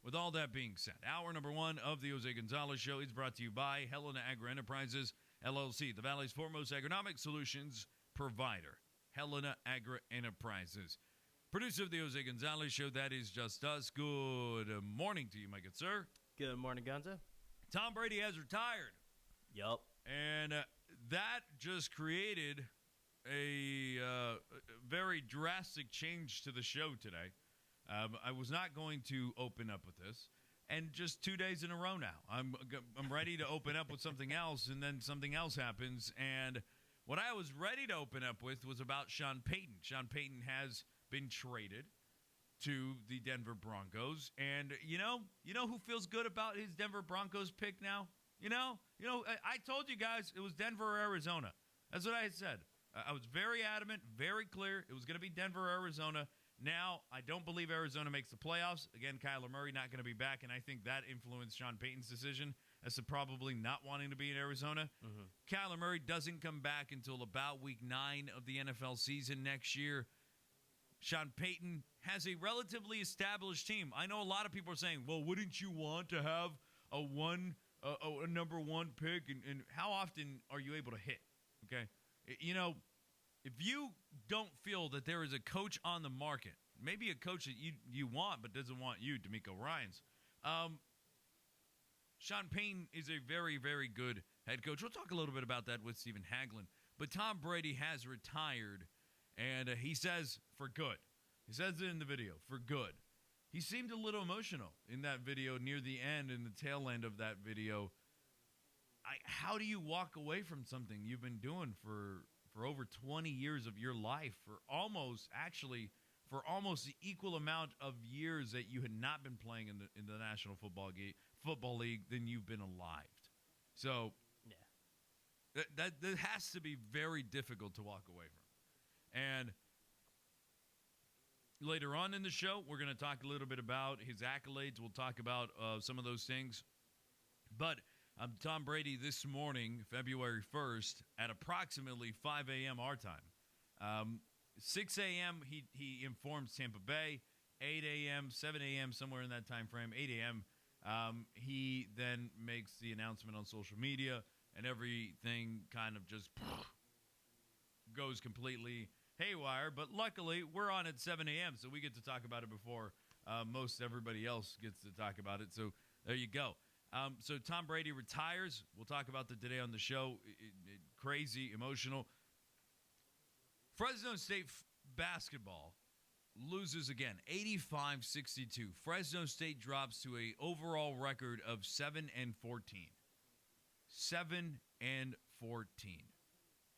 with all that being said, hour number one of the Jose Gonzalez Show is brought to you by Helena Agri Enterprises, LLC, the Valley's foremost agronomic solutions provider. Helena Agri Enterprises. Producer of the Jose Gonzalez Show, that is just us. Good morning to you, my good sir. Good morning, Gonza. Tom Brady has retired. Yup. And that just created a very drastic change to the show today. I was not going to open up with this, and just 2 days in a row now, I'm ready to open up with something else, and then something else happens. And what I was ready to open up with was about Sean Payton. Sean Payton has been traded to the Denver Broncos, and you know who feels good about his Denver Broncos pick now? I told you guys it was Denver or Arizona. That's what I had said. I was very adamant, very clear. It was going to be Denver or Arizona. Now, I don't believe Arizona makes the playoffs. Again, Kyler Murray not going to be back, and I think that influenced Sean Payton's decision as to probably not wanting to be in Arizona. Mm-hmm. Kyler Murray doesn't come back until about week 9 of the NFL season next year. Sean Payton has a relatively established team. I know a lot of people are saying, well, wouldn't you want to have a number one pick? And how often are you able to hit? Okay. If you don't feel that there is a coach on the market, maybe a coach that you want but doesn't want you, D'Amico Ryans, Sean Payton is a very, very good head coach. We'll talk a little bit about that with Stephen Haglund. But Tom Brady has retired, and he says for good. He says it in the video, for good. He seemed a little emotional in that video near the end, in the tail end of that video. How do you walk away from something you've been doing for over 20 years of your life, for almost the equal amount of years that you had not been playing in the National Football League than you've been alive? So yeah, that has to be very difficult to walk away from. And later on in the show, we're going to talk a little bit about his accolades. We'll talk about some of those things. But Tom Brady this morning, February 1st, at approximately 5 a.m. our time. 6 a.m. he informs Tampa Bay. 8 a.m., 7 a.m., somewhere in that time frame, 8 a.m., he then makes the announcement on social media, and everything kind of just goes completely haywire. But luckily, we're on at 7 a.m., so we get to talk about it before most everybody else gets to talk about it. So there you go. So Tom Brady retires. We'll talk about that today on the show. Crazy, emotional. Fresno State basketball loses again, 85-62. Fresno State drops to an overall record of 7-14. 7-14.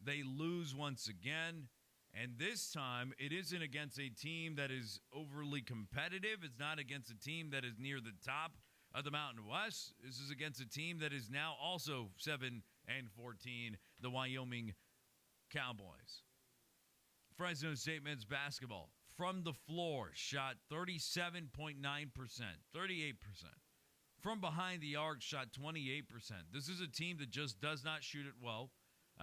They lose once again, and this time it isn't against a team that is overly competitive. It's not against a team that is near the top of the Mountain West. This is against a team that is now also 7-14, the Wyoming Cowboys. Fresno State men's basketball from the floor shot 37.9%, 38%. From behind the arc shot 28%. This is a team that just does not shoot it well.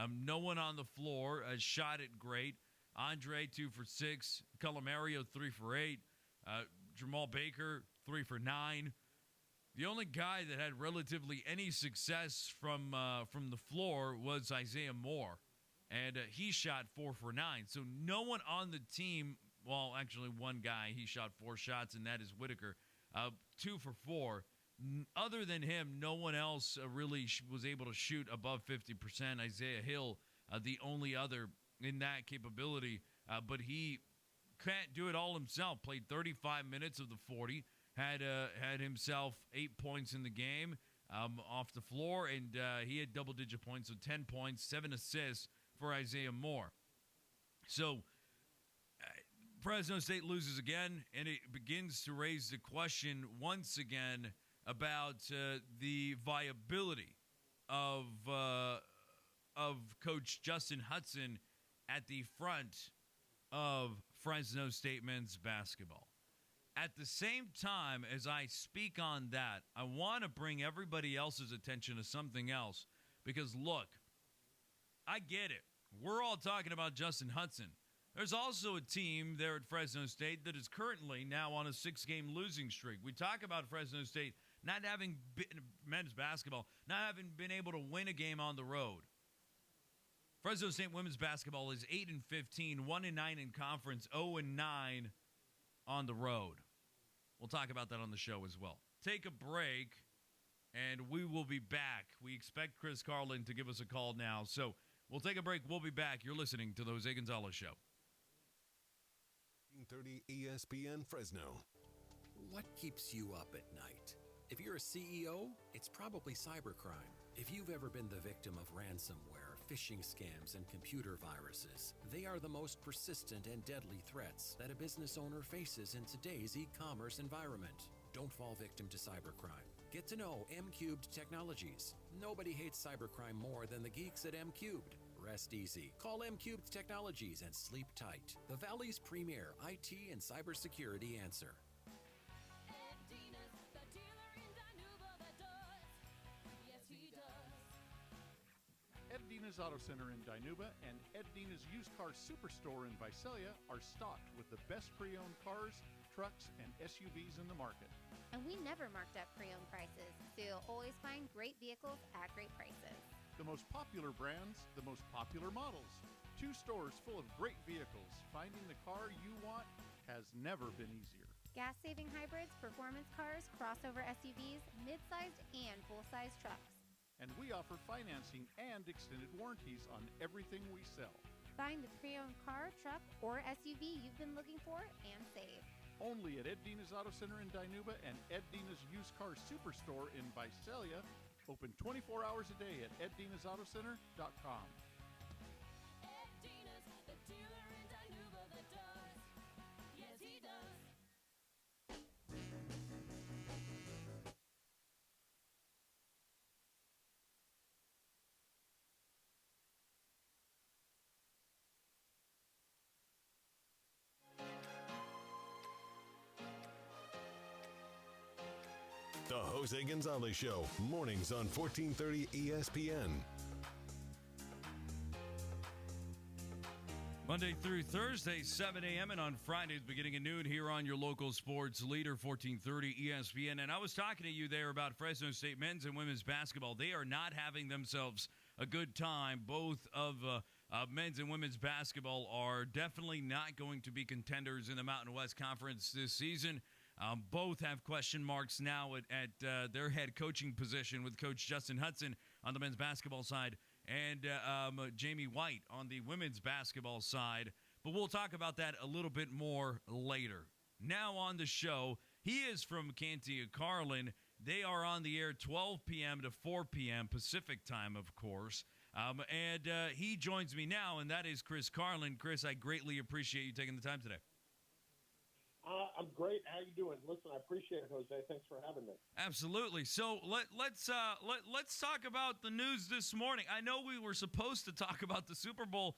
No one on the floor has shot it great. Andre 2 for 6, Colomario 3 for 8, Jamal Baker 3 for 9. The only guy that had relatively any success from the floor was Isaiah Moore, and he shot 4 for 9. So no one on the team, well, actually one guy, he shot 4 shots, and that is Whitaker, 2 for 4. Other than him, no one else really was able to shoot above 50%. Isaiah Hill, the only other in that capability, but he can't do it all himself. Played 35 minutes of the 40. Had himself 8 points in the game off the floor, and he had double-digit points, so 10 points, 7 assists for Isaiah Moore. So Fresno State loses again, and it begins to raise the question once again about the viability of Coach Justin Hutson at the front of Fresno State men's basketball. At the same time as I speak on that, I want to bring everybody else's attention to something else. Because, look, I get it. We're all talking about Justin Hutson. There's also a team there at Fresno State that is currently now on a 6-game losing streak. We talk about Fresno State not having been, men's basketball, not having been able to win a game on the road. Fresno State women's basketball is 8-15, 1-9 in conference, 0-9 on the road. We'll talk about that on the show as well. Take a break, and we will be back. We expect Chris Carlin to give us a call now, so we'll take a break. We'll be back. You're listening to the Jose Gonzalez Show. 1430 ESPN Fresno. What keeps you up at night? If you're a CEO, it's probably cybercrime. If you've ever been the victim of ransomware, phishing scams, and computer viruses, they are the most persistent and deadly threats that a business owner faces in today's e-commerce environment. Don't fall victim to cybercrime. Get to know M-Cubed Technologies. Nobody hates cybercrime more than the geeks at M-Cubed. Rest easy. Call M-Cubed Technologies and sleep tight. The Valley's premier IT and cybersecurity answer. Ed Dina's Auto Center in Dinuba and Ed Dina's Used Car Superstore in Visalia are stocked with the best pre-owned cars, trucks, and SUVs in the market. And we never marked up pre-owned prices, so you'll always find great vehicles at great prices. The most popular brands, the most popular models. 2 stores full of great vehicles. Finding the car you want has never been easier. Gas-saving hybrids, performance cars, crossover SUVs, mid-sized and full-size trucks. And we offer financing and extended warranties on everything we sell. Find the pre-owned car, truck, or SUV you've been looking for and save. Only at Ed Dina's Auto Center in Dinuba and Ed Dina's Used Car Superstore in Visalia. Open 24 hours a day at eddinasautocenter.com. Ed Dina's, the dealer in Dinuba that does. Yes, he does. The Jose Gonzalez Show, mornings on 1430 ESPN. Monday through Thursday, 7 a.m. and on Fridays beginning at noon here on your local sports leader, 1430 ESPN. And I was talking to you there about Fresno State men's and women's basketball. They are not having themselves a good time. Both of men's and women's basketball are definitely not going to be contenders in the Mountain West Conference this season. Both have question marks now at their head coaching position with Coach Justin Hudson on the men's basketball side and Jamie White on the women's basketball side. But we'll talk about that a little bit more later. Now on the show, he is from Cantia Carlin. They are on the air 12 p.m. to 4 p.m. Pacific time, of course. And he joins me now, and that is Chris Carlin. Chris, I greatly appreciate you taking the time today. I'm great. How you doing? Listen, I appreciate it, Jose. Thanks for having me. Absolutely. So let's talk about the news this morning. I know we were supposed to talk about the Super Bowl,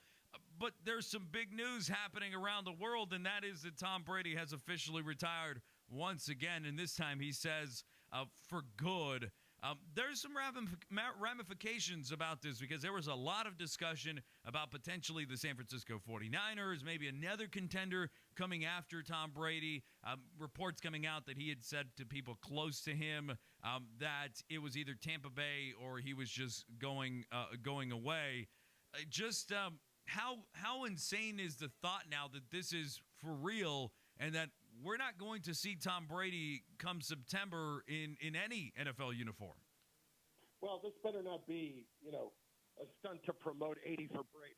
but there's some big news happening around the world, and that is that Tom Brady has officially retired once again, and this time he says for good. There's some ramifications about this because there was a lot of discussion about potentially the San Francisco 49ers, maybe another contender coming after Tom Brady. Reports coming out that he had said to people close to him that it was either Tampa Bay or he was just going away. How insane is the thought now that this is for real and that we're not going to see Tom Brady come September in any NFL uniform? Well, this better not be, a stunt to promote 80 for Brady.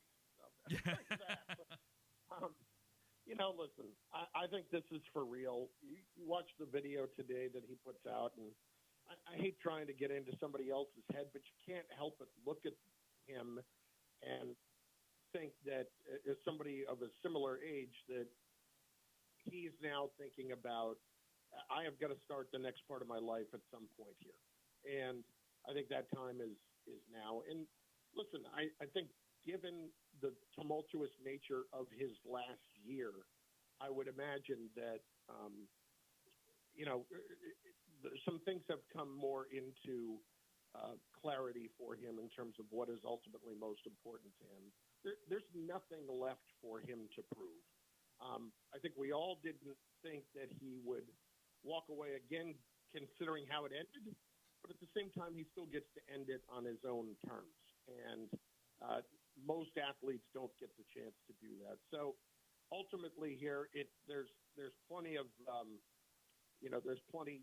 Listen, I think this is for real. You watch the video today that he puts out, and I hate trying to get into somebody else's head, but you can't help but look at him and think that as somebody of a similar age that he's now thinking about, I have got to start the next part of my life at some point here. And I think that time is now. And listen, I think given the tumultuous nature of his last year, I would imagine that, some things have come more into clarity for him in terms of what is ultimately most important to him. there's nothing left for him to prove. I think we all didn't think that he would walk away again, considering how it ended. But at the same time, he still gets to end it on his own terms. And most athletes don't get the chance to do that. So ultimately here, there's plenty of, there's plenty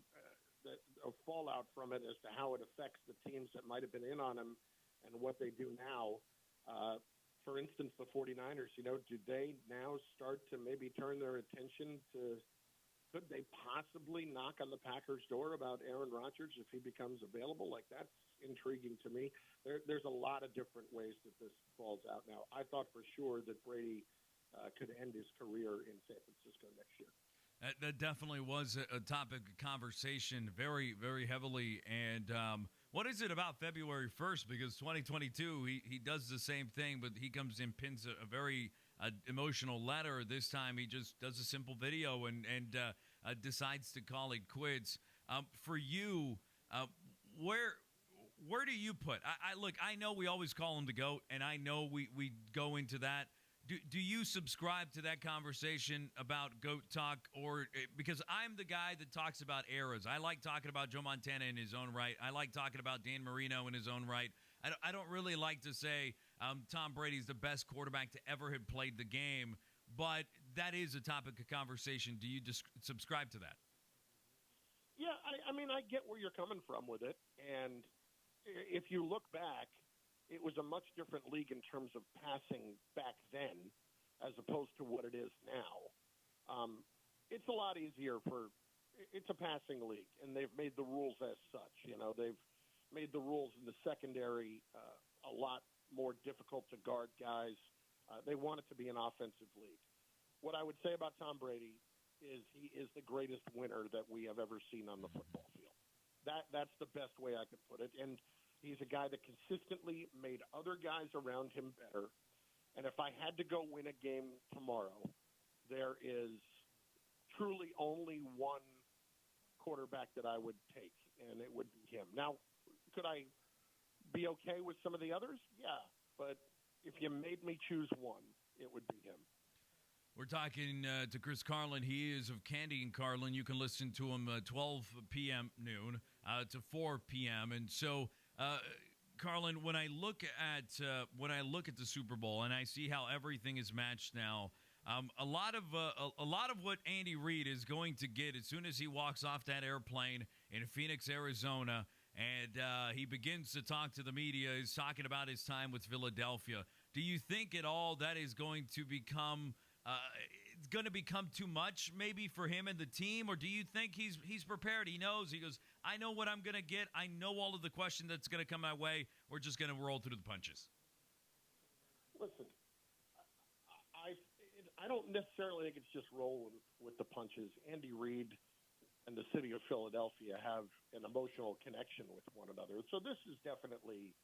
of fallout from it as to how it affects the teams that might have been in on him and what they do now. For instance, the 49ers, do they now start to maybe turn their attention to, could they possibly knock on the Packers' door about Aaron Rodgers if he becomes available? Like, that's intriguing to me. There's a lot of different ways that this falls out now. I thought for sure that Brady could end his career in San Francisco next year. That definitely was a topic of conversation very, very heavily. And what is it about February 1st? Because 2022, he does the same thing, but he comes in, pins a very emotional letter. This time he just does a simple video and decides to call it quits. For you, where do you put? Look, I know we always call him the GOAT, and I know we go into that. Do you subscribe to that conversation about GOAT talk? Or because I'm the guy that talks about eras. I like talking about Joe Montana in his own right. I like talking about Dan Marino in his own right. I don't really like to say Tom Brady's the best quarterback to ever have played the game, but that is a topic of conversation. Do you subscribe to that? Yeah, I mean, I get where you're coming from with it. And if you look back, it was a much different league in terms of passing back then as opposed to what it is now. It's a lot easier it's a passing league, and they've made the rules as such. They've made the rules in the secondary a lot more difficult to guard guys. They want it to be an offensive league. What I would say about Tom Brady is he is the greatest winner that we have ever seen on the football field. That's the best way I could put it. And he's a guy that consistently made other guys around him better. And if I had to go win a game tomorrow, there is truly only one quarterback that I would take, and it would be him. Now, could I be okay with some of the others? Yeah. But if you made me choose one, it would be him. We're talking to Chris Carlin. He is of Candy and Carlin. You can listen to him 12 p.m. noon to 4 p.m. And so, Carlin, when I look at the Super Bowl and I see how everything is matched now, a lot of what Andy Reid is going to get as soon as he walks off that airplane in Phoenix, Arizona, and he begins to talk to the media, is talking about his time with Philadelphia. Do you think at all that is going to become too much maybe for him and the team, or do you think he's prepared? He knows. He goes, I know what I'm going to get. I know all of the question that's going to come my way. We're just going to roll through the punches. Listen, I don't necessarily think it's just rolling with the punches. Andy Reid and the city of Philadelphia have an emotional connection with one another. So this is definitely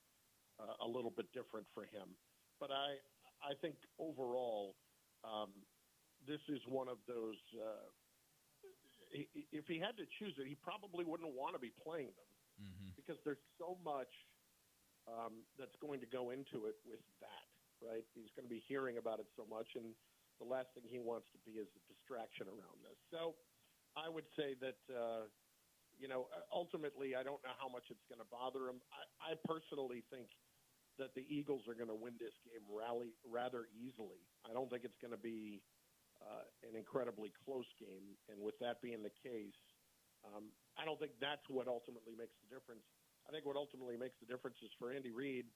a little bit different for him. But I think overall, this is one of those, if he had to choose it, he probably wouldn't want to be playing them because there's so much that's going to go into it with that, right? He's going to be hearing about it so much, and the last thing he wants to be is a distraction around this. So I would say that, ultimately, I don't know how much it's going to bother him. I personally think that the Eagles are going to win this game rather easily. I don't think it's going to be an incredibly close game. And with that being the case, I don't think that's what ultimately makes the difference. I think what ultimately makes the difference is for Andy Reid.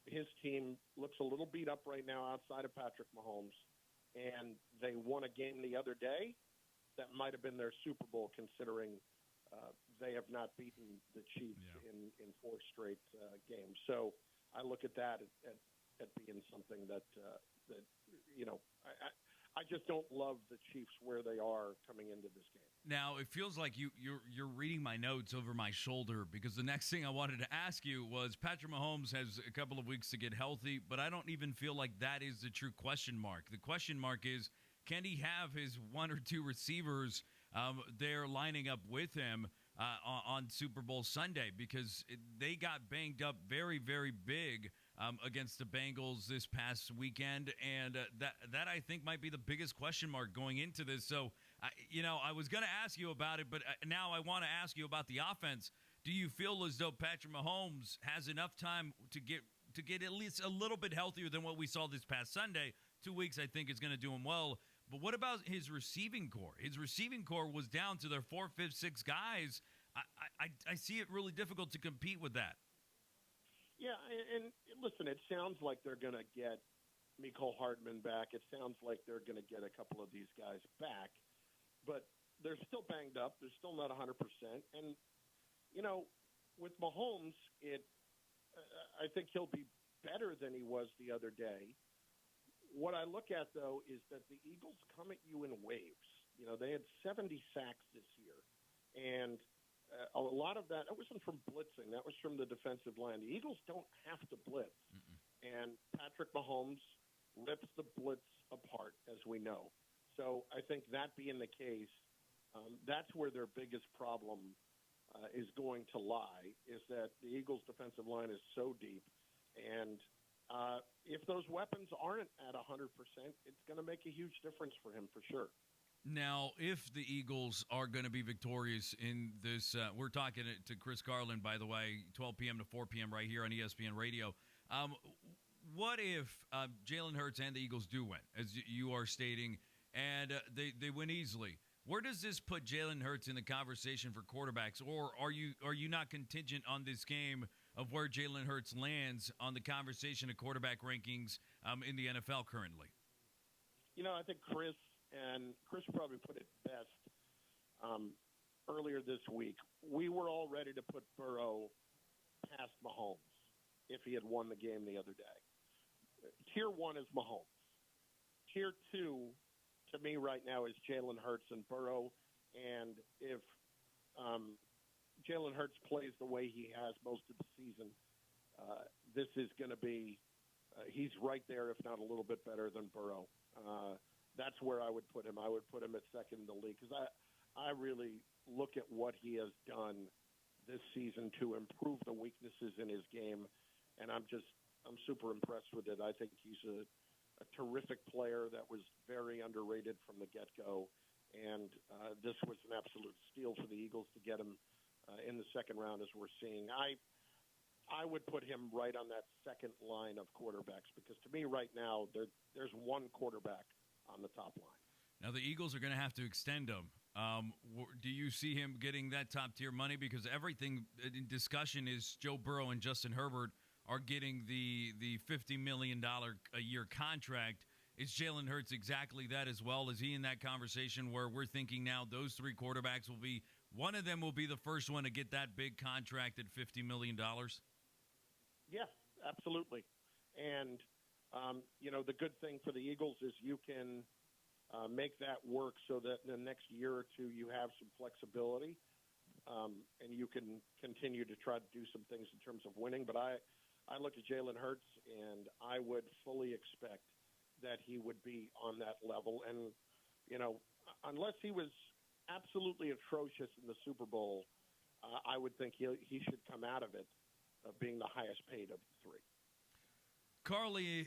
His team looks a little beat up right now outside of Patrick Mahomes, and they won a game the other day that might have been their Super Bowl, considering they have not beaten the Chiefs in 4 straight games. So I look at that at being something that I just don't love the Chiefs where they are coming into this game. Now, it feels like you're reading my notes over my shoulder, because the next thing I wanted to ask you was Patrick Mahomes has a couple of weeks to get healthy, but I don't even feel like that is the true question mark. The question mark is, can he have his 1 or 2 receivers there lining up with him on Super Bowl Sunday? Because they got banged up very, very big against the Bengals this past weekend, and that I think might be the biggest question mark going into this. So, I was going to ask you about it, but now I want to ask you about the offense. Do you feel as though Patrick Mahomes has enough time to get at least a little bit healthier than what we saw this past Sunday? 2 weeks, I think, is going to do him well. But what about his receiving core? His receiving core was down to their 4, 5, 6 guys. I see it really difficult to compete with that. Yeah, and listen, it sounds like they're going to get Mecole Hardman back. It sounds like they're going to get a couple of these guys back. But they're still banged up. They're still not 100%. And, with Mahomes, I think he'll be better than he was the other day. What I look at, though, is that the Eagles come at you in waves. They had 70 sacks this year. And a lot of that wasn't from blitzing. That was from the defensive line. The Eagles don't have to blitz. Mm-mm. And Patrick Mahomes rips the blitz apart, as we know. So I think that being the case, that's where their biggest problem is going to lie, is that the Eagles' defensive line is so deep. And if those weapons aren't at 100%, it's going to make a huge difference for him for sure. Now, if the Eagles are going to be victorious in this, we're talking to Chris Carlin, by the way, 12 p.m. to 4 p.m. right here on ESPN Radio. What if Jalen Hurts and the Eagles do win, as you are stating, and they win easily? Where does this put Jalen Hurts in the conversation for quarterbacks, or are you not contingent on this game of where Jalen Hurts lands on the conversation of quarterback rankings in the NFL currently? I think Chris probably put it best earlier this week. We were all ready to put Burrow past Mahomes if he had won the game the other day. Tier 1 is Mahomes. Tier 2, to me right now, is Jalen Hurts and Burrow. And if Jalen Hurts plays the way he has most of the season, this is going to be he's right there, if not a little bit better than Burrow. That's where I would put him. I would put him at second in the league because I really look at what he has done this season to improve the weaknesses in his game, and I'm super impressed with it. I think he's a terrific player that was very underrated from the get-go, and this was an absolute steal for the Eagles to get him in the second round, as we're seeing. I would put him right on that second line of quarterbacks because to me right now there's one quarterback on the top line. Now the Eagles are going to have to extend him. Do you see him getting that top-tier money? Because everything in discussion is Joe Burrow and Justin Herbert are getting the $50 million a year contract. Is Jalen Hurts exactly that as well? Is he in that conversation where we're thinking now those three quarterbacks will be – one of them will be the first one to get that big contract at $50 million? Yes, absolutely. And, the good thing for the Eagles is you can make that work so that in the next year or two you have some flexibility and you can continue to try to do some things in terms of winning. But I look at Jalen Hurts, and I would fully expect that he would be on that level. And, unless he was absolutely atrocious in the Super Bowl, I would think he should come out of it being the highest paid of the three. Carlin,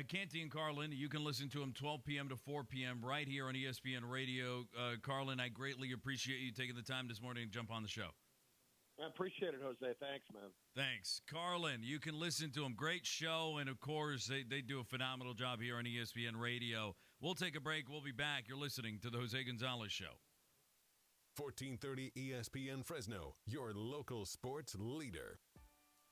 Canty and Carlin, you can listen to him 12 p.m. to 4 p.m. right here on ESPN Radio. Carlin, I greatly appreciate you taking the time this morning to jump on the show. I appreciate it, Jose. Thanks, man. Thanks. Carlin, you can listen to him. Great show, and, of course, they do a phenomenal job here on ESPN Radio. We'll take a break. We'll be back. You're listening to the Jose Gonzalez Show. 1430 ESPN Fresno, your local sports leader.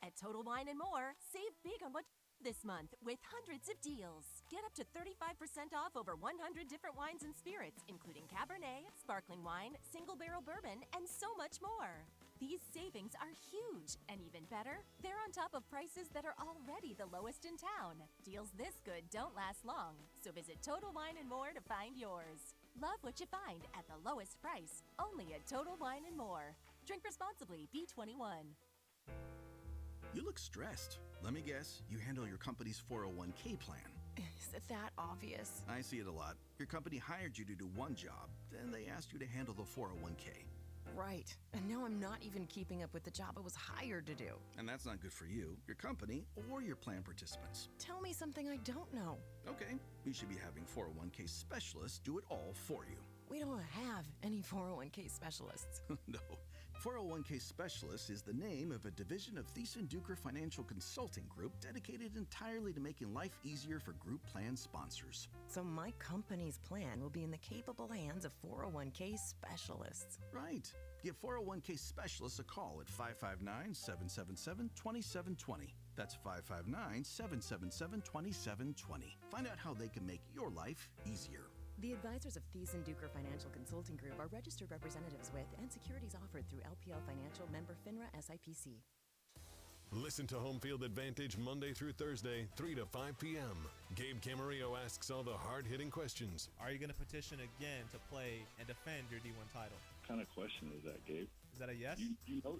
At Total Wine & More, save big on what this month with hundreds of deals. Get up to 35% off over 100 different wines and spirits, including Cabernet, sparkling wine, single barrel bourbon, and so much more. These savings are huge, and even better, they're on top of prices that are already the lowest in town. Deals this good don't last long, so visit Total Wine & More to find yours. Love what you find at the lowest price, only at Total Wine & More. Drink responsibly, B21. You look stressed. Let me guess, you handle your company's 401k plan. Is it that obvious? I see it a lot. Your company hired you to do one job, then they asked you to handle the 401k. Right. And now I'm not even keeping up with the job I was hired to do. And that's not good for you, your company, or your plan participants. Tell me something I don't know. Okay, you should be having 401k specialists do it all for you. We don't have any 401k specialists. No. 401k Specialist is the name of a division of Thiessen-Duker Financial Consulting Group dedicated entirely to making life easier for group plan sponsors. So my company's plan will be in the capable hands of 401k specialists. Right. Give 401k Specialists a call at 559-777-2720. That's 559-777-2720. Find out how they can make your life easier. The advisors of Thiessen-Duker Financial Consulting Group are registered representatives with and securities offered through LPL Financial, member FINRA SIPC. Listen to Home Field Advantage Monday through Thursday, 3 to 5 p.m. Gabe Camarillo asks all the hard-hitting questions. Are you going to petition again to play and defend your D1 title? What kind of question is that, Gabe? Is that a yes? You know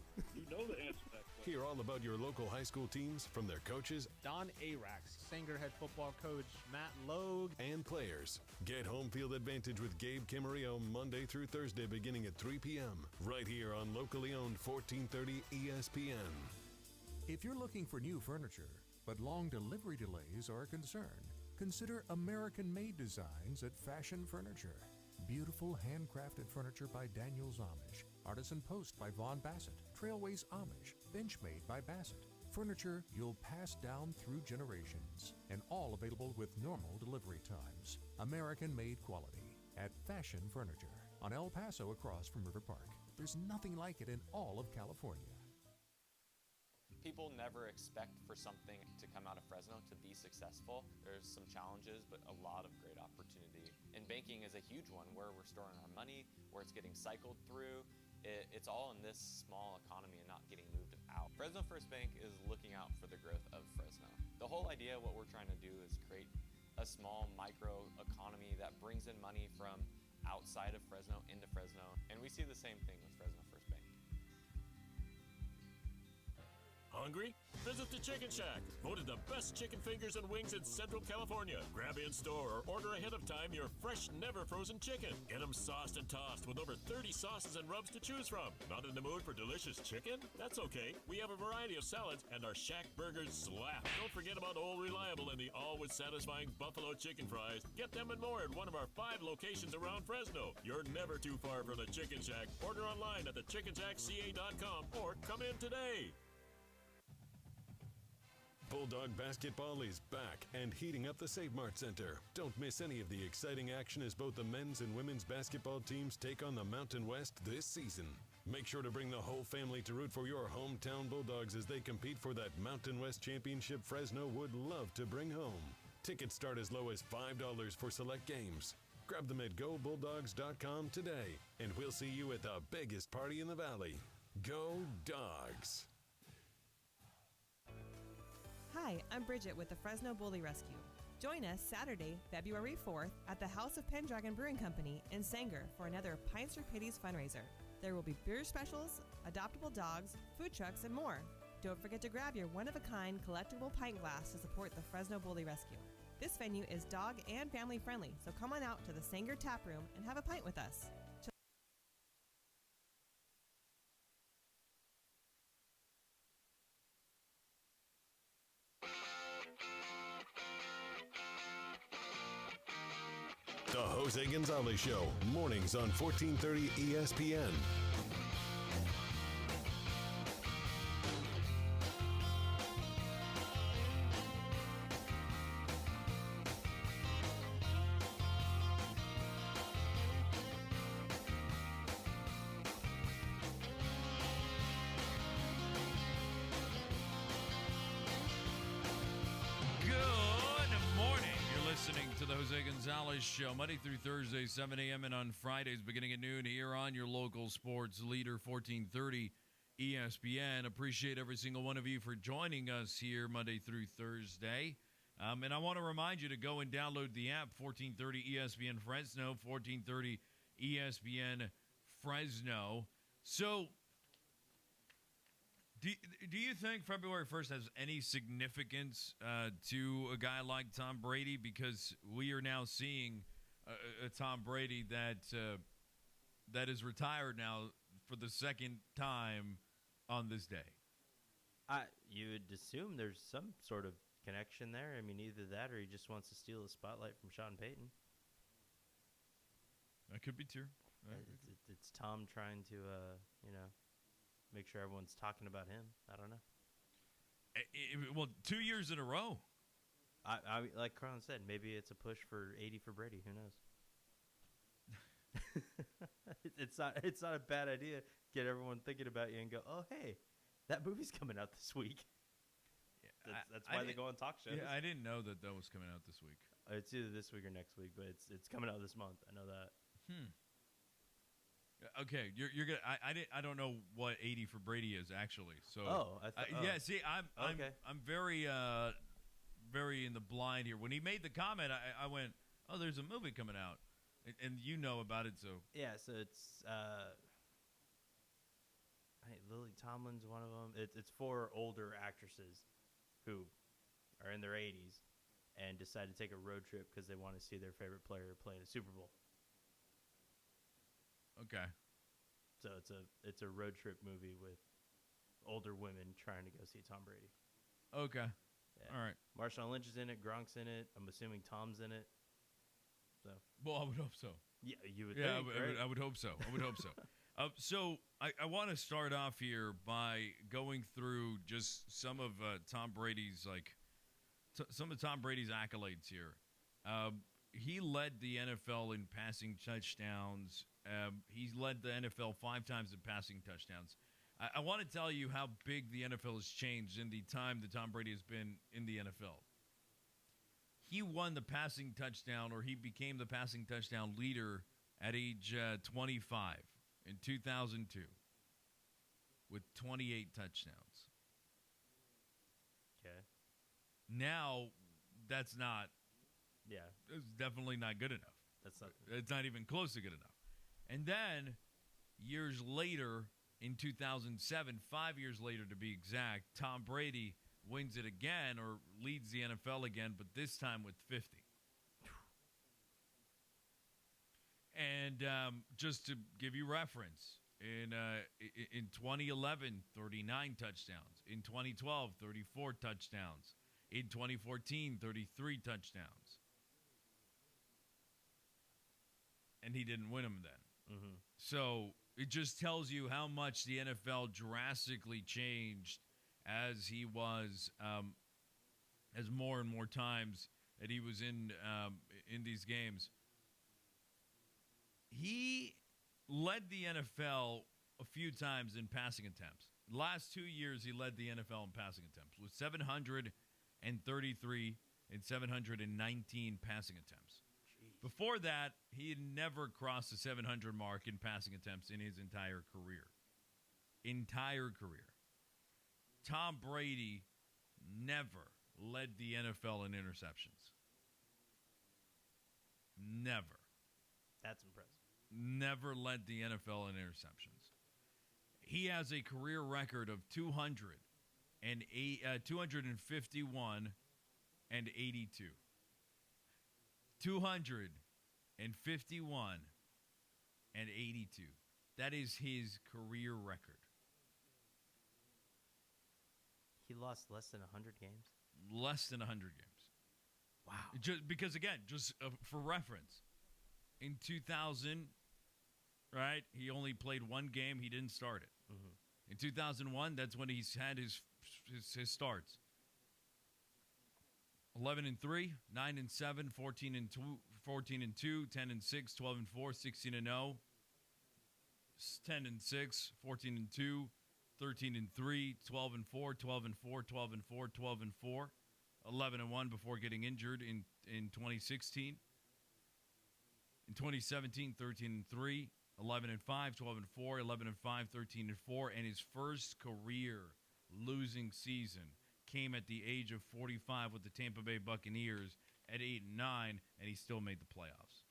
the answer to that question. Hear all about your local high school teams from their coaches, Don Arax, Sanger head football coach Matt Logue, and players. Get Home Field Advantage with Gabe Camarillo Monday through Thursday beginning at 3 p.m. right here on locally owned 1430 ESPN. If you're looking for new furniture, but long delivery delays are a concern, consider American-made designs at Fashion Furniture. Beautiful handcrafted furniture by Daniels Amish, Artisan Post by Vaughn Bassett, Trailways Amish, Benchmade by Bassett. Furniture you'll pass down through generations, and all available with normal delivery times. American-made quality at Fashion Furniture on El Paso across from River Park. There's nothing like it in all of California. People never expect for something to come out of Fresno to be successful. There's some challenges, but a lot of great opportunity. And banking is a huge one where we're storing our money, where it's getting cycled through. It's all in this small economy and not getting moved out. Fresno First Bank is looking out for the growth of Fresno. The whole idea, what we're trying to do is create a small micro economy that brings in money from outside of Fresno into Fresno. And we see the same thing with Fresno First Bank. Hungry? Visit the Chicken Shack, voted the best chicken fingers and wings in Central California. Grab in store or order ahead of time your fresh, never frozen chicken. Get them sauced and tossed with over 30 sauces and rubs to choose from. Not in the mood for delicious chicken? That's okay. We have a variety of salads and our Shack burgers slap. Don't forget about Old Reliable and the always satisfying buffalo chicken fries. Get them and more at one of our 5 locations around Fresno. You're never too far from the Chicken Shack. Order online at thechickenjackca.com or come in today. Bulldog Basketball is back and heating up the Save Mart Center. Don't miss any of the exciting action as both the men's and women's basketball teams take on the Mountain West this season. Make sure to bring the whole family to root for your hometown Bulldogs as they compete for that Mountain West championship Fresno would love to bring home. Tickets start as low as $5 for select games. Grab them at GoBulldogs.com today, and we'll see you at the biggest party in the valley. Go Dogs! Hi, I'm Bridget with the Fresno Bully Rescue. Join us Saturday, February 4th at the House of Pendragon Brewing Company in Sanger for another Pints for Pities fundraiser. There will be beer specials, adoptable dogs, food trucks, and more. Don't forget to grab your one-of-a-kind collectible pint glass to support the Fresno Bully Rescue. This venue is dog and family friendly, so come on out to the Sanger Tap Room and have a pint with us. The Jose Gonzalez Show, mornings on 1430 ESPN. Gonzalez Show, Monday through Thursday, 7 a.m. and on Fridays, beginning at noon here on your local sports leader, 1430 ESPN. Appreciate every single one of you for joining us here Monday through Thursday. And I want to remind you to go and download the app, 1430 ESPN Fresno, 1430 ESPN Fresno. So, do you think February 1st has any significance to a guy like Tom Brady? Because we are now seeing a Tom Brady that is retired now for the second time on this day? You would assume there's some sort of connection there. I mean, either that or he just wants to steal the spotlight from Sean Payton. That could be true. It's Tom trying to, make sure everyone's talking about him. I don't know. Well, 2 years in a row. I like Carlin said, maybe it's a push for 80 for Brady. Who knows? It's not a bad idea. Get everyone thinking about you and go, oh, hey, that movie's coming out this week. Yeah, that's why they go on talk shows. Yeah, I didn't know that was coming out this week. It's either this week or next week, but it's coming out this month. I know that. Okay, you're gonna. I don't know what 80 for Brady is actually. So yeah. See, I'm very very in the blind here. When he made the comment, I went, oh, there's a movie coming out, and you know about it. So yeah, so it's Lily Tomlin's one of them. It's 4 older actresses who are in their 80s and decide to take a road trip because they want to see their favorite player play in a Super Bowl. Okay. So it's a road trip movie with older women trying to go see Tom Brady. Okay. Yeah. All right. Marshawn Lynch is in it. Gronk's in it. I'm assuming Tom's in it. So. Well, I would hope so. Yeah, you would. Yeah, think, right? I would hope so. I would hope so. So I want to start off here by going through just some of Tom Brady's some of Tom Brady's accolades here. He led the NFL in passing touchdowns. He's led the NFL 5 times in passing touchdowns. I want to tell you how big the NFL has changed in the time that Tom Brady has been in the NFL. He won the passing touchdown, or he became the passing touchdown leader at age 25 in 2002 with 28 touchdowns. Okay. Now, that's not. Yeah. It's definitely not good enough. It's not even close to good enough. And then, years later, in 2007, 5 years later to be exact, Tom Brady wins it again, or leads the NFL again, but this time with 50. And just to give you reference, in 2011, 39 touchdowns. In 2012, 34 touchdowns. In 2014, 33 touchdowns. And he didn't win them then. Mm-hmm. So it just tells you how much the NFL drastically changed as he was, as more and more times that he was in these games. He led the NFL a few times in passing attempts. Last 2 years, he led the NFL in passing attempts with 733 and 719 passing attempts. Jeez. Before that, he had never crossed the 700 mark in passing attempts in his entire career. Tom Brady never led the NFL in interceptions. Never. That's impressive. Never led the NFL in interceptions. He has a career record of 251 and 82. 251 and 82. That is his career record. He lost less than 100 games? Less than 100 games. Wow. Just because, again, just for reference, in 2000, right, he only played one game. He didn't start it. Mm-hmm. In 2001, that's when he's had his starts. 11-3, 9-7, 14-2, 10-6, 12-4, 16-0, 10-6, 14-2, 13-3, 12-4, 12-4, 12-4, 12-4, 11-1 before getting injured in 2016. In 2017, 13-3, 11-5, 12-4, 11-5, 13-4, and his first career losing season came at the age of 45 with the Tampa Bay Buccaneers at 8-9, and he still made the playoffs.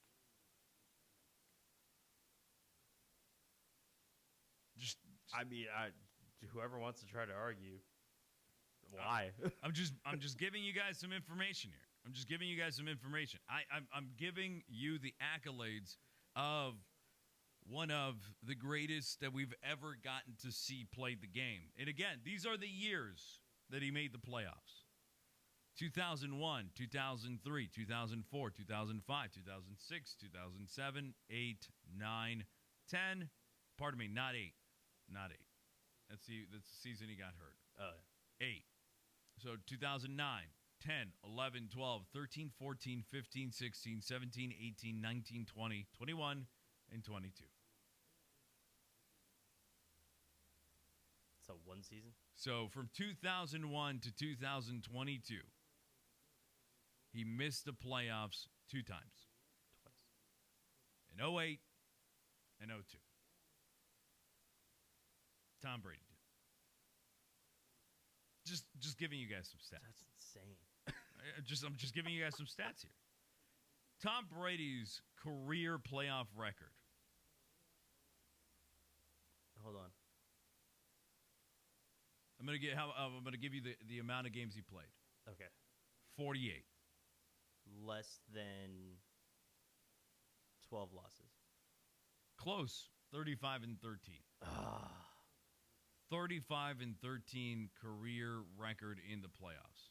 Whoever wants to try to argue, why? I'm just giving you guys some information here. I'm giving you the accolades of one of the greatest that we've ever gotten to see play the game. And again, these are the years that he made the playoffs. 2001, 2003, 2004, 2005, 2006, 2007, 8, 9, 10. Pardon me, not 8. Not 8. That's the season he got hurt. 8. So 2009, 10, 11, 12, 13, 14, 15, 16, 17, 18, 19, 20, 21, and 22. So one season? So from 2001 to 2022, he missed the playoffs 2 times. In 08 and 02. Tom Brady did. Just giving you guys some stats. That's insane. I'm just giving you guys some stats here. Tom Brady's career playoff record. Hold on. I'm gonna give you the amount of games he played. Okay. 48. Less than 12 losses. Close. 35 and 13. 35 and 13 career record in the playoffs.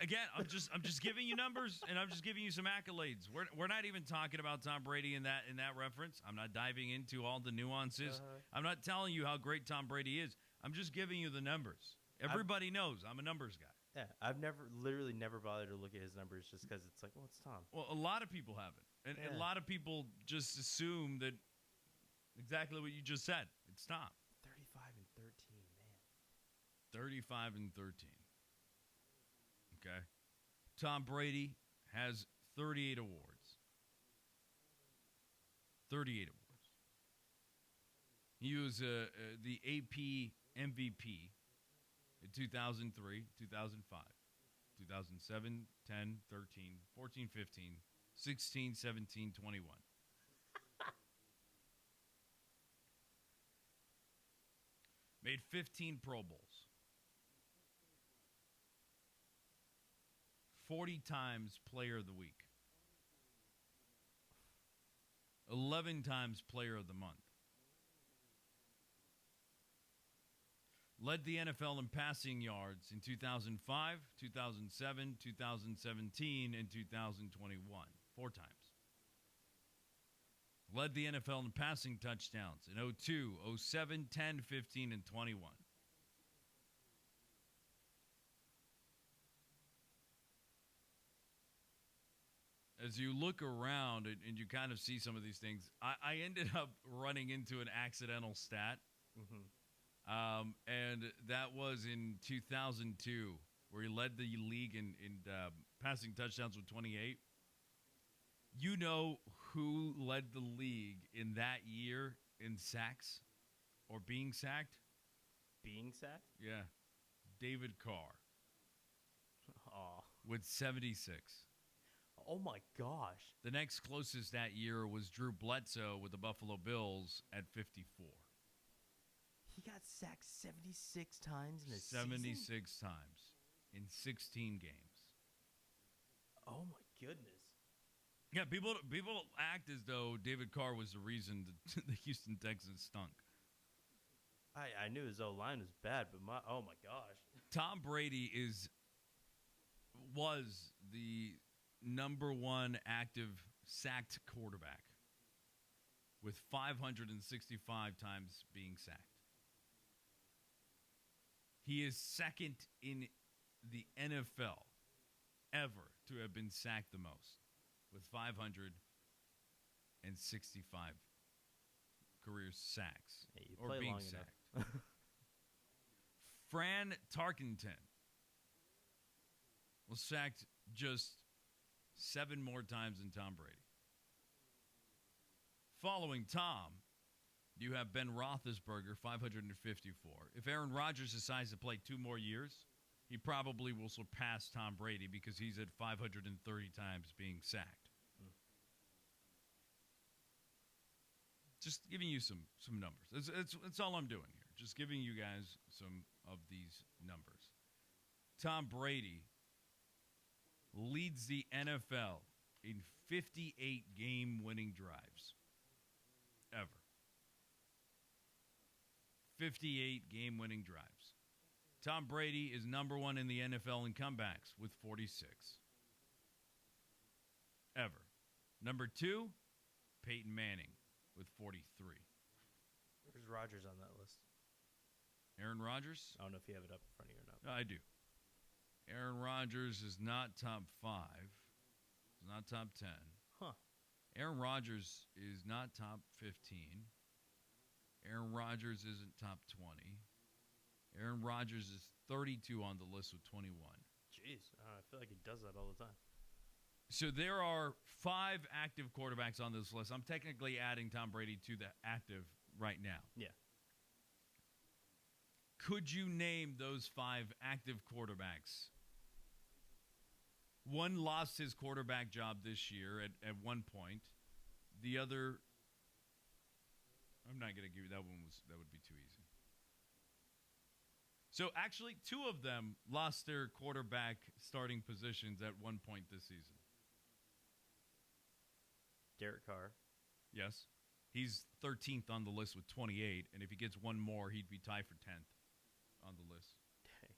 Again, I'm just giving you numbers, and I'm just giving you some accolades. We're not even talking about Tom Brady in that reference. I'm not diving into all the nuances. I'm not telling you how great Tom Brady is. I'm just giving you the numbers. Everybody knows I'm a numbers guy. Yeah, I've literally never bothered to look at his numbers just because it's like, well, it's Tom. Well, a lot of people haven't. And a lot of people just assume that exactly what you just said. It's Tom. 35 and 13, man. 35 and 13. Okay. Tom Brady has 38 awards. 38 awards. He was the AP MVP in 2003, 2005, 2007, 10, 13, 14, 15, 16, 17, 21. Made 15 Pro Bowls. 40 times Player of the Week. 11 times Player of the Month. Led the NFL in passing yards in 2005, 2007, 2017, and 2021. 4 times. Led the NFL in passing touchdowns in 02, 07, 10, 15, and 21. As you look around and you kind of see some of these things, I ended up running into an accidental stat. Mm-hmm. And that was in 2002, where he led the league in passing touchdowns with 28. You know who led the league in that year in sacks or being sacked? Being sacked? Yeah. David Carr. Aw. With 76. Oh, my gosh. The next closest that year was Drew Bledsoe with the Buffalo Bills at 54. He got sacked 76 times in a 76 season? times in 16 games. Oh, my goodness. Yeah, people act as though David Carr was the reason the Houston Texans stunk. I knew his O-line was bad, but oh, my gosh. Tom Brady was the number 1 active sacked quarterback with 565 times being sacked. He is second in the NFL ever to have been sacked the most with 565 career sacks or being sacked. Fran Tarkenton was sacked just 7 more times than Tom Brady. Following Tom, you have Ben Roethlisberger, 554. If Aaron Rodgers decides to play 2 more years, he probably will surpass Tom Brady because he's at 530 times being sacked. Just giving you some numbers. That's all I'm doing here. Just giving you guys some of these numbers. Tom Brady leads the NFL in 58 game-winning drives. Ever. 58 game-winning drives. Tom Brady is number one in the NFL in comebacks with 46. Ever. Number two, Peyton Manning with 43. Where's Rodgers on that list? Aaron Rodgers? I don't know if you have it up in front of you or not. No, I do. Aaron Rodgers is not top 5. He's not top 10. Huh. Aaron Rodgers is not top 15. Aaron Rodgers isn't top 20. Aaron Rodgers is 32 on the list with 21. Jeez, I feel like he does that all the time. So there are 5 active quarterbacks on this list. I'm technically adding Tom Brady to the active right now. Yeah. Could you name those 5 active quarterbacks? One lost his quarterback job this year at one point. The other, I'm not going to give you that one. That would be too easy. So actually, 2 of them lost their quarterback starting positions at one point this season. Derek Carr. Yes. He's 13th on the list with 28, and if he gets one more, he'd be tied for 10th on the list. Dang.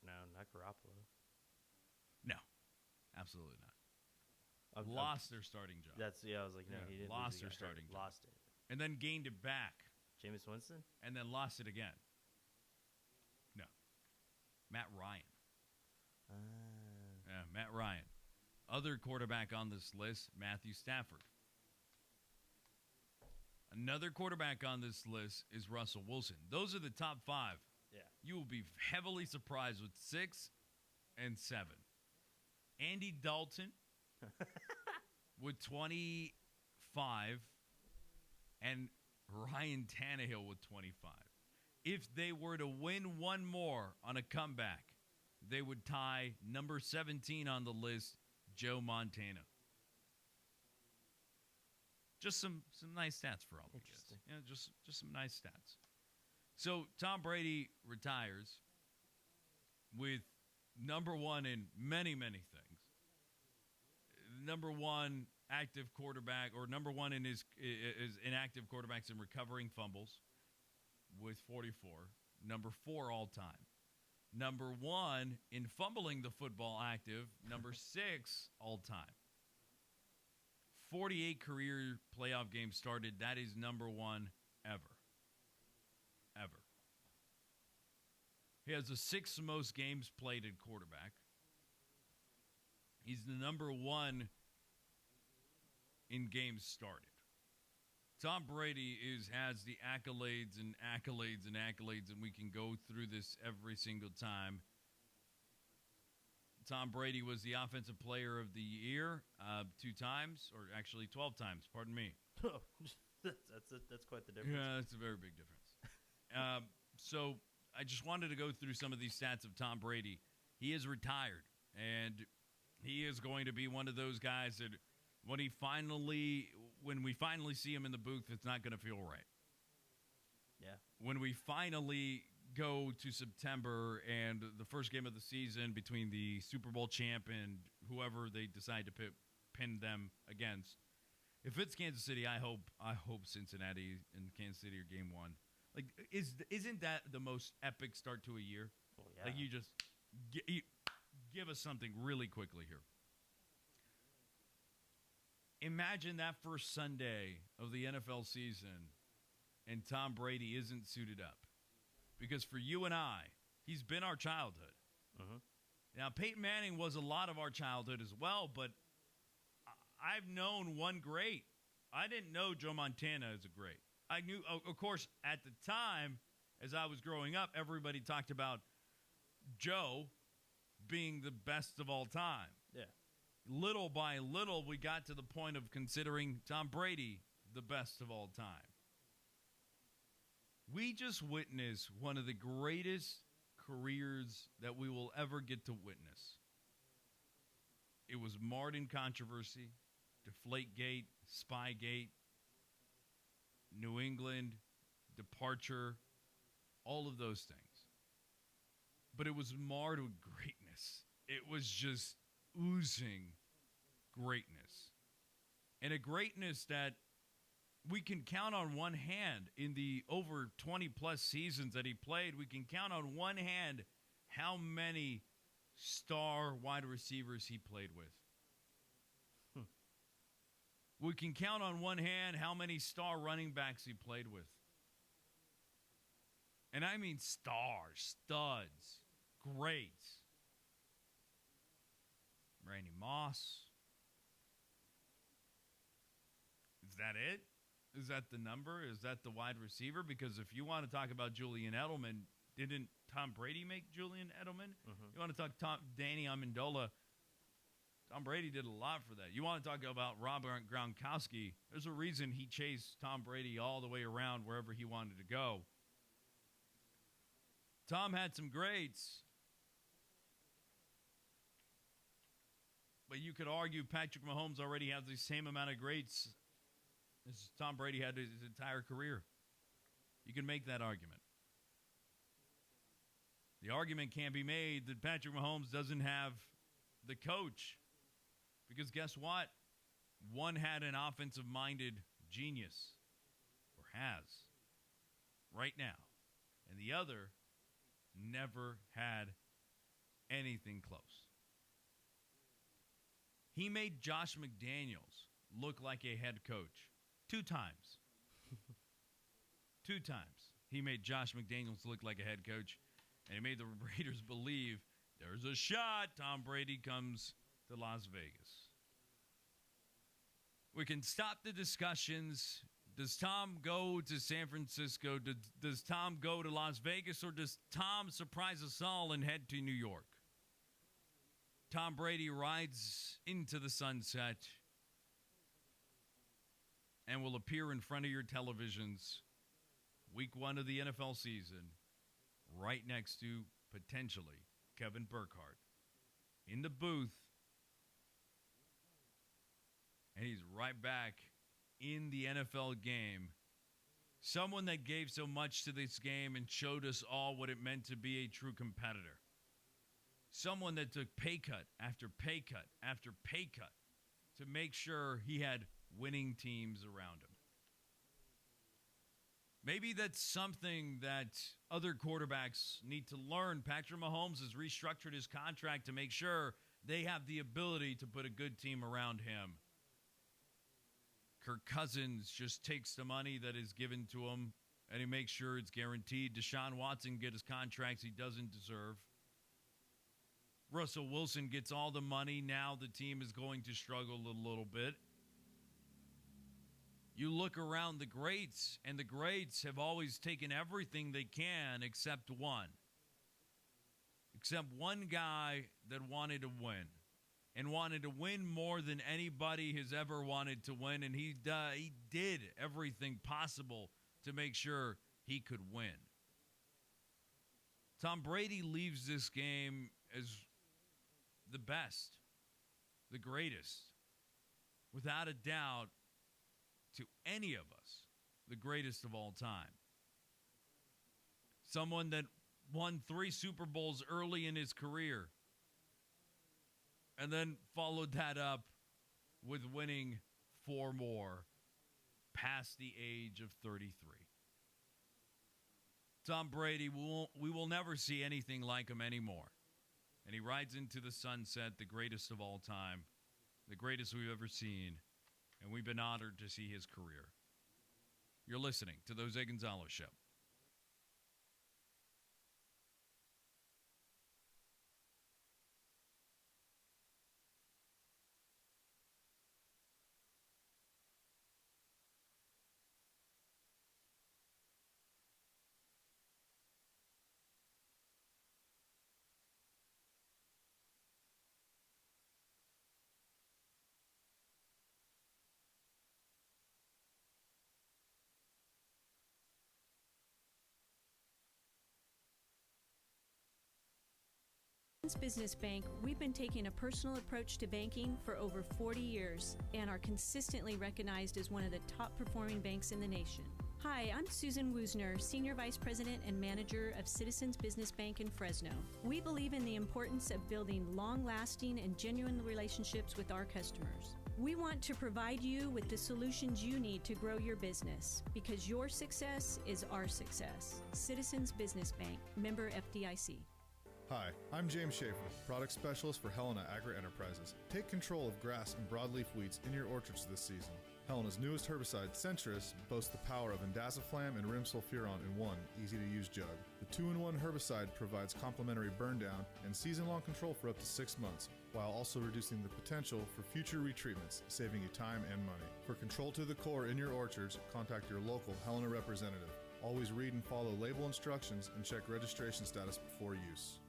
No, not Garoppolo. No, absolutely not. Lost their starting job. I was like, no, he didn't. Lost their starting job. Lost it. And then gained it back. Jameis Winston? And then lost it again. No. Matt Ryan. Yeah, Matt Ryan. Other quarterback on this list, Matthew Stafford. Another quarterback on this list is Russell Wilson. Those are the top 5. Yeah. You will be heavily surprised with 6 and 7. Andy Dalton with 25 and Ryan Tannehill with 25. If they were to win one more on a comeback, they would tie number 17 on the list, Joe Montana. Just some nice stats for all of you guys. Yeah, just some nice stats. So Tom Brady retires with number 1 in many, many things. Number 1 active quarterback, or number 1 in his inactive quarterbacks in recovering fumbles with 44. Number 4 all time. Number 1 in fumbling the football active. Number 6 all time. 48 career playoff games started. That is number 1 ever. Ever. He has the 6th most games played at quarterback. He's the number 1 in games started. Tom Brady has the accolades and accolades and accolades, and we can go through this every single time. Tom Brady was the Offensive Player of the Year 2 times, or actually 12 times, pardon me. That's quite the difference. Yeah, that's a very big difference. So I just wanted to go through some of these stats of Tom Brady. He is retired, and he is going to be one of those guys that when we finally see him in the booth, it's not going to feel right. Yeah. When we finally go to September and the first game of the season between the Super Bowl champ and whoever they decide to pin them against, if it's Kansas City, I hope Cincinnati and Kansas City are game 1. Like, isn't that the most epic start to a year? Well, yeah. Like, you just give us something really quickly here. Imagine that first Sunday of the NFL season and Tom Brady isn't suited up. Because for you and I, he's been our childhood. Uh-huh. Now, Peyton Manning was a lot of our childhood as well, but I've known one great. I didn't know Joe Montana as a great. I knew, of course, at the time, as I was growing up, everybody talked about Joe being the best of all time. Yeah. Little by little, we got to the point of considering Tom Brady the best of all time. We just witnessed one of the greatest careers that we will ever get to witness. It was marred in controversy, Deflategate, Spygate, New England, departure, all of those things. But it was marred with greatness. it was just oozing greatness. And a greatness that we can count on one hand. In the over 20-plus seasons that he played, we can count on one hand how many star wide receivers he played with. We can count on one hand how many star running backs he played with. And I mean stars, studs, greats. Randy Moss. Is that it? Is that the number? Is that the wide receiver? Because if you want to talk about Julian Edelman, didn't Tom Brady make Julian Edelman? You want to talk Danny Amendola? Tom Brady did a lot for that. You want to talk about Robert Gronkowski? There's a reason he chased Tom Brady all the way around wherever he wanted to go. Tom had some greats. But you could argue Patrick Mahomes already has the same amount of greats as Tom Brady had his entire career. You can make that argument. The argument can't be made that Patrick Mahomes doesn't have the coach. Because guess what? One had an offensive-minded genius, or has, right now. And the other never had anything close. He made Josh McDaniels look like a head coach 2 times. 2 times. He made Josh McDaniels look like a head coach, and he made the Raiders believe there's a shot Tom Brady comes to Las Vegas. We can stop the discussions. Does Tom go to San Francisco? Does Tom go to Las Vegas? Or does Tom surprise us all and head to New York? Tom Brady rides into the sunset and will appear in front of your televisions week 1 of the NFL season right next to, potentially, Kevin Burkhardt in the booth. And he's right back in the NFL game. Someone that gave so much to this game and showed us all what it meant to be a true competitor. Someone that took pay cut after pay cut after pay cut to make sure he had winning teams around him. Maybe that's something that other quarterbacks need to learn. Patrick Mahomes has restructured his contract to make sure they have the ability to put a good team around him. Kirk Cousins just takes the money that is given to him, and he makes sure it's guaranteed. Deshaun Watson gets his contracts he doesn't deserve. Russell Wilson gets all the money. Now the team is going to struggle a little bit. You look around the greats, and the greats have always taken everything they can except one. Except one guy that wanted to win. And wanted to win more than anybody has ever wanted to win. And he did everything possible to make sure he could win. Tom Brady leaves this game as the best, the greatest, without a doubt, to any of us, the greatest of all time. Someone that won 3 Super Bowls early in his career, and then followed that up with winning 4 more past the age of 33. Tom Brady, we will never see anything like him anymore. And he rides into the sunset, the greatest of all time, the greatest we've ever seen, and we've been honored to see his career. You're listening to the Jose Gonzalez Show. Business Bank, we've been taking a personal approach to banking for over 40 years and are consistently recognized as one of the top performing banks in the nation. Hi, I'm Susan Woosner, Senior Vice President and Manager of Citizens Business Bank in Fresno. We believe in the importance of building long-lasting and genuine relationships with our customers. We want to provide you with the solutions you need to grow your business because your success is our success. Citizens Business Bank, member FDIC. Hi, I'm James Schaefer, Product Specialist for Helena Agri-Enterprises. Take control of grass and broadleaf weeds in your orchards this season. Helena's newest herbicide, Centris, boasts the power of indaziflam and rimsulfuron in one easy-to-use jug. The 2-in-1 herbicide provides complementary burn down and season-long control for up to 6 months, while also reducing the potential for future retreatments, saving you time and money. For control to the core in your orchards, contact your local Helena representative. Always read and follow label instructions and check registration status before use.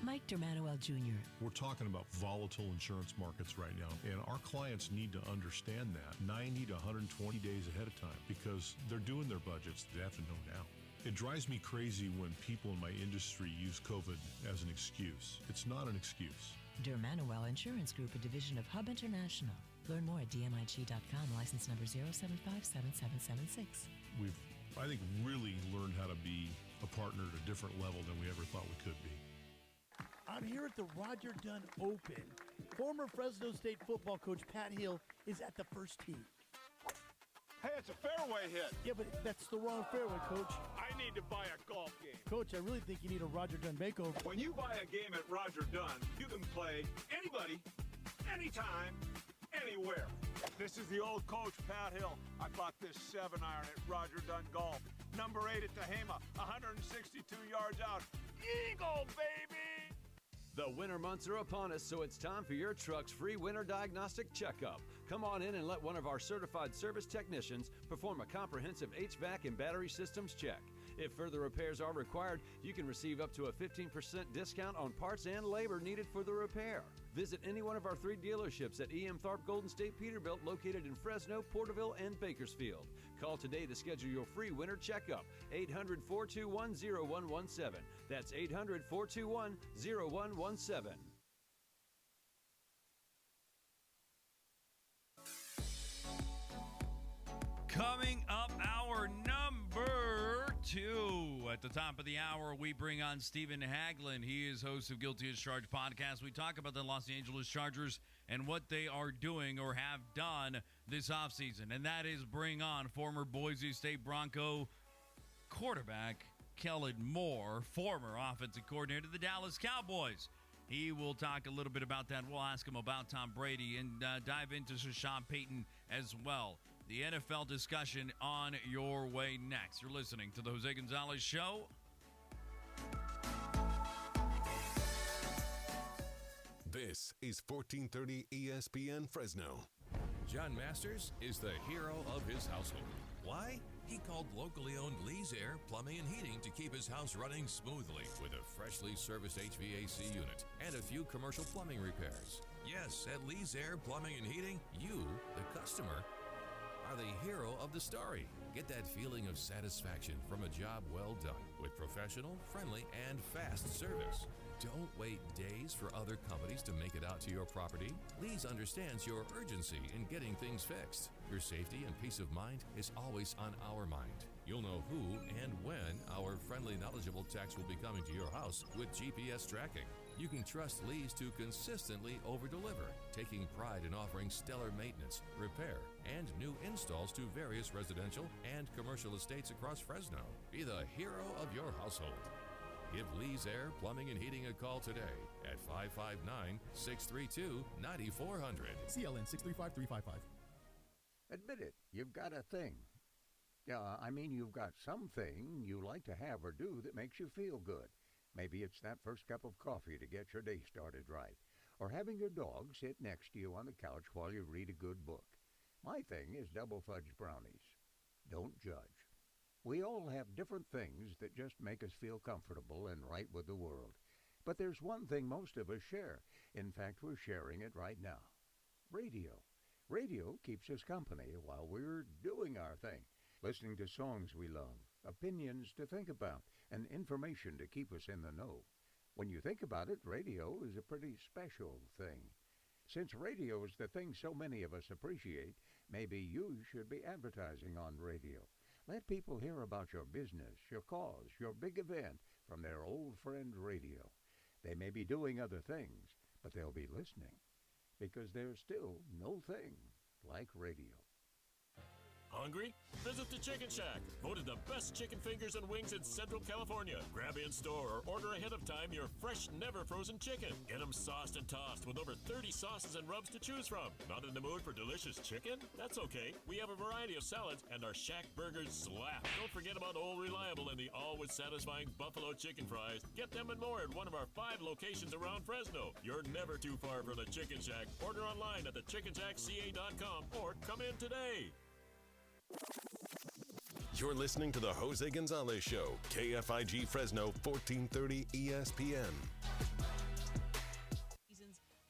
Mike Dermanuel Jr. We're talking about volatile insurance markets right now, and our clients need to understand that 90 to 120 days ahead of time because they're doing their budgets. They have to know now. It drives me crazy when people in my industry use COVID as an excuse. It's not an excuse. Dermanuel Insurance Group, a division of Hub International. Learn more at dmig.com, license number 0757776. We've, I think, really learned how to be a partner at a different level than we ever thought we could be. I'm here at the Roger Dunn Open. Former Fresno State football coach Pat Hill is at the first tee. Hey, it's a fairway hit. Yeah, but that's the wrong fairway, Coach. I need to buy a golf game. Coach, I really think you need a Roger Dunn makeover. When you buy a game at Roger Dunn, you can play anybody, anytime, anywhere. This is the old coach, Pat Hill. I bought this 7-iron at Roger Dunn Golf. Number 8 at Tehama, 162 yards out. Eagle, baby! The winter months are upon us, so it's time for your truck's free winter diagnostic checkup. Come on in and let one of our certified service technicians perform a comprehensive HVAC and battery systems check. If further repairs are required, you can receive up to a 15% discount on parts and labor needed for the repair. Visit any one of our 3 dealerships at E.M. Tharp Golden State Peterbilt located in Fresno, Porterville, and Bakersfield. Call today to schedule your free winter checkup. 800-421-0117. That's 800-421-0117. Coming up, our number 2. At the top of the hour, we bring on Stephen Haglund. He is host of Guilty as Charged podcast. We talk about the Los Angeles Chargers and what they are doing or have done this offseason, and that is bring on former Boise State Bronco quarterback Kellen Moore, former offensive coordinator of the Dallas Cowboys. He will talk a little bit about that. We'll ask him about Tom Brady and dive into Sean Payton as well. The NFL discussion on your way next. You're listening to the Jose Gonzalez Show. This is 1430 ESPN Fresno. John Masters is the hero of his household. Why? He called locally owned Lee's Air Plumbing and Heating to keep his house running smoothly with a freshly serviced HVAC unit and a few commercial plumbing repairs. Yes, at Lee's Air Plumbing and Heating, you, the customer, are the hero of the story. Get that feeling of satisfaction from a job well done with professional, friendly, and fast service. Don't wait days for other companies to make it out to your property. Lee's understands your urgency in getting things fixed. Your safety and peace of mind is always on our mind. You'll know who and when our friendly, knowledgeable techs will be coming to your house with GPS tracking. You can trust Lee's to consistently over-deliver, taking pride in offering stellar maintenance, repair, and new installs to various residential and commercial estates across Fresno. Be the hero of your household. Give Lee's Air Plumbing and Heating a call today at 559-632-9400. CLN 635355. Admit it, you've got a thing. I mean, you've got something you like to have or do that makes you feel good. Maybe it's that first cup of coffee to get your day started right, or having your dog sit next to you on the couch while you read a good book. My thing is double fudge brownies. Don't judge. We all have different things that just make us feel comfortable and right with the world. But there's one thing most of us share. In fact, we're sharing it right now. Radio. Radio keeps us company while we're doing our thing, listening to songs we love, opinions to think about, and information to keep us in the know. When you think about it, radio is a pretty special thing. Since radio is the thing so many of us appreciate, maybe you should be advertising on radio. Let people hear about your business, your cause, your big event from their old friend radio. They may be doing other things, but they'll be listening because there's still no thing like radio. Hungry? Visit the Chicken Shack. Voted the best chicken fingers and wings in Central California. Grab in store or order ahead of time your fresh, never frozen chicken. Get them sauced and tossed with over 30 sauces and rubs to choose from. Not in the mood for delicious chicken? That's okay. We have a variety of salads and our Shack burgers slap. Don't forget about Old Reliable and the always satisfying buffalo chicken fries. Get them and more at one of our 5 locations around Fresno. You're never too far from the Chicken Shack. Order online at thechickenshackca.com or come in today. You're listening to the Jose Gonzalez Show, KFIG Fresno, 1430 ESPN.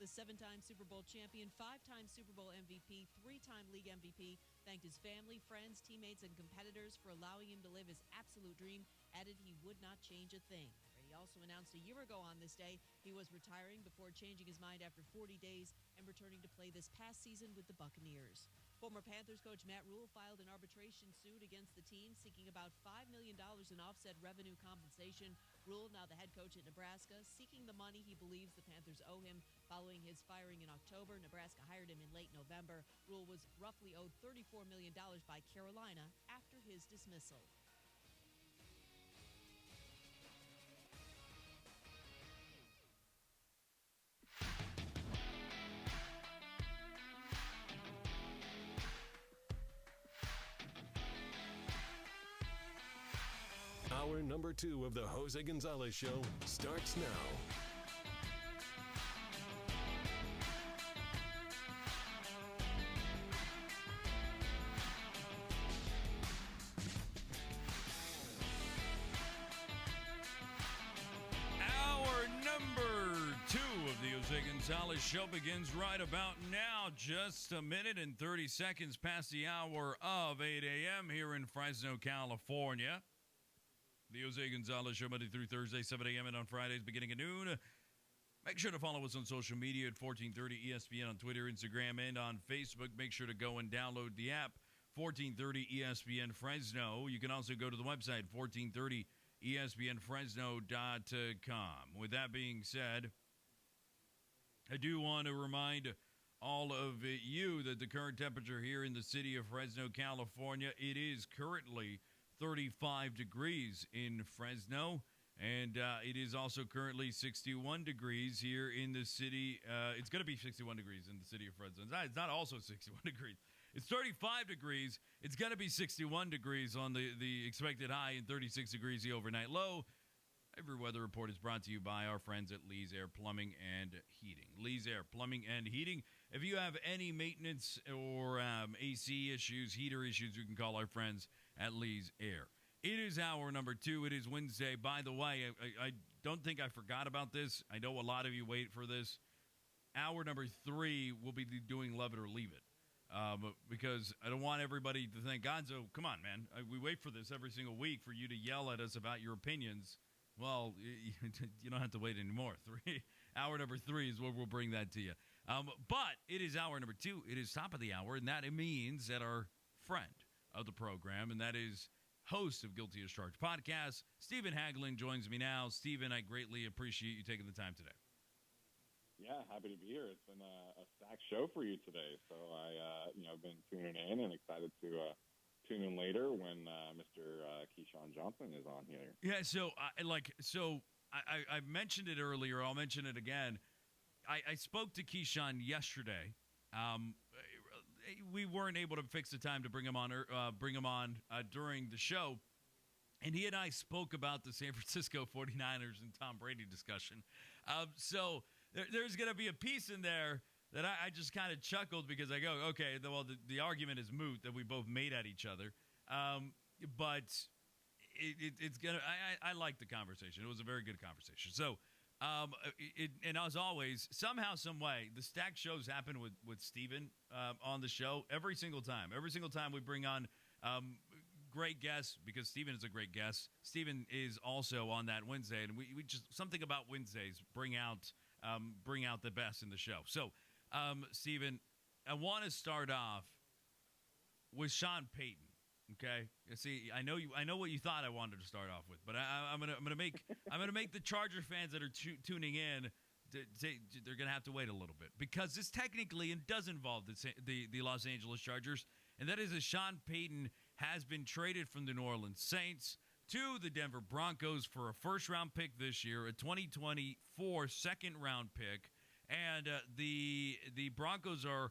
The 7-time Super Bowl champion, 5-time Super Bowl MVP, 3-time league MVP, thanked his family, friends, teammates, and competitors for allowing him to live his absolute dream, added he would not change a thing. Brady also announced a year ago on this day he was retiring before changing his mind after 40 days and returning to play this past season with the Buccaneers. Former Panthers coach Matt Rule filed an arbitration suit against the team seeking about $5 million in offset revenue compensation. Rule, now the head coach at Nebraska, seeking the money he believes the Panthers owe him following his firing in October. Nebraska hired him in late November. Rule was roughly owed $34 million by Carolina after his dismissal. Hour number 2 of the Jose Gonzalez Show starts now. Hour number 2 of the Jose Gonzalez Show begins right about now. Just a minute and 30 seconds past the hour of 8 a.m. here in Fresno, California. The Jose Gonzalez Show, Monday through Thursday, 7 a.m. and on Fridays beginning at noon. Make sure to follow us on social media at 1430 ESPN on Twitter, Instagram, and on Facebook. Make sure to go and download the app, 1430 ESPN Fresno. You can also go to the website, 1430ESPNFresno.com. With that being said, I do want to remind all of you that the current temperature here in the city of Fresno, California, it is currently 35 degrees in Fresno, and it is also currently 61 degrees here in the city. It's going to be 61 degrees in the city of Fresno. It's not also 61 degrees. It's 35 degrees. It's going to be 61 degrees on the expected high and 36 degrees the overnight low. Every weather report is brought to you by our friends at Lee's Air Plumbing and Heating. Lee's Air Plumbing and Heating. If you have any maintenance or AC issues, heater issues, you can call our friends at Lee's Air. It is hour number 2. It is Wednesday. By the way, I don't think I forgot about this. I know a lot of you wait for this. Hour number 3, we'll be doing Love It or Leave It. Because I don't want everybody to think, Gonzo, come on, man. We wait for this every single week for you to yell at us about your opinions. Well, you don't have to wait anymore. Hour number 3 is where we'll bring that to you. But it is hour number 2. It is top of the hour, and that means that our friend of the program, and that is host of Guilty as Charged podcast, Stephen Haglund, joins me now. Stephen, I greatly appreciate you taking the time today. Yeah, happy to be here. It's been a stacked show for you today, so I've been tuning in and excited to tune in later when Mr. Keyshawn Johnson is on here. Yeah, so I mentioned it earlier. I'll mention it again. I spoke to Keyshawn yesterday. We weren't able to fix the time to bring him on during the show, and he and I spoke about the San Francisco 49ers and Tom Brady discussion. So there's going to be a piece in there that I just kind of chuckled because I go, okay, well, the argument is moot that we both made at each other. But it's going to – I like the conversation. It was a very good conversation. So, and as always, somehow, some way, the stacked shows happen with Steven on the show every single time. Every single time we bring on great guests, because Steven is a great guest. Steven is also on that Wednesday, and we just – something about Wednesdays bring out the best in the show. So, Steven, I want to start off with Sean Payton. Okay. See, I know what you thought I wanted to start off with, but I'm gonna make the Charger fans that are tuning in. They're gonna have to wait a little bit because this technically does involve the Los Angeles Chargers, and that is that Sean Payton has been traded from the New Orleans Saints to the Denver Broncos for a first-round pick this year, a 2024 second-round pick, and the Broncos are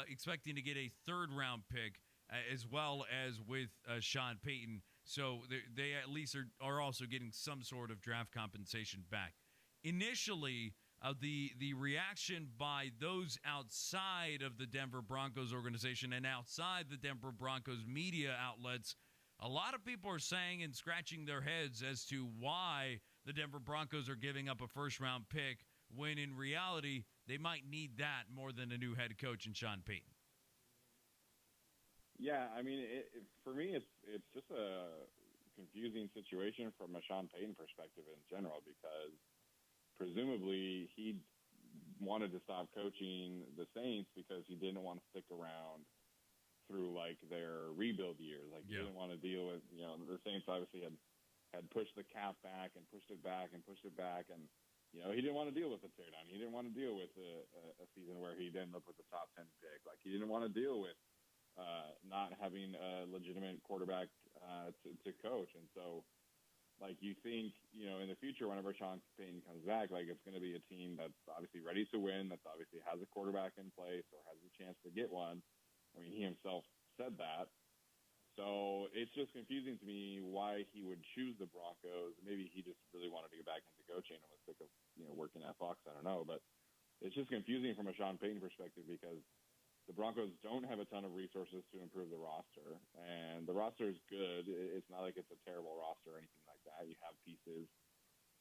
expecting to get a third-round pick as well as with Sean Payton. So they at least are also getting some sort of draft compensation back. Initially, the reaction by those outside of the Denver Broncos organization and outside the Denver Broncos media outlets, a lot of people are saying and scratching their heads as to why the Denver Broncos are giving up a first-round pick when in reality they might need that more than a new head coach in Sean Payton. Yeah, I mean, for me, it's just a confusing situation from a Sean Payton perspective in general because presumably he wanted to stop coaching the Saints because he didn't want to stick around through like their rebuild years. Like he didn't want to deal with, the Saints obviously had pushed the cap back and pushed it back and pushed it back, and he didn't want to deal with the teardown. He didn't want to deal with a season where he ended up with the top 10 pick. Like he didn't want to deal with not having a legitimate quarterback to coach. And so, like, you think, in the future, whenever Sean Payton comes back, like, it's going to be a team that's obviously ready to win, that's obviously has a quarterback in place or has a chance to get one. I mean, he himself said that. So it's just confusing to me why he would choose the Broncos. Maybe he just really wanted to get back into coaching and was sick of, working at Fox. I don't know. But it's just confusing from a Sean Payton perspective because the Broncos don't have a ton of resources to improve the roster, and the roster is good. It's not like it's a terrible roster or anything like that. You have pieces.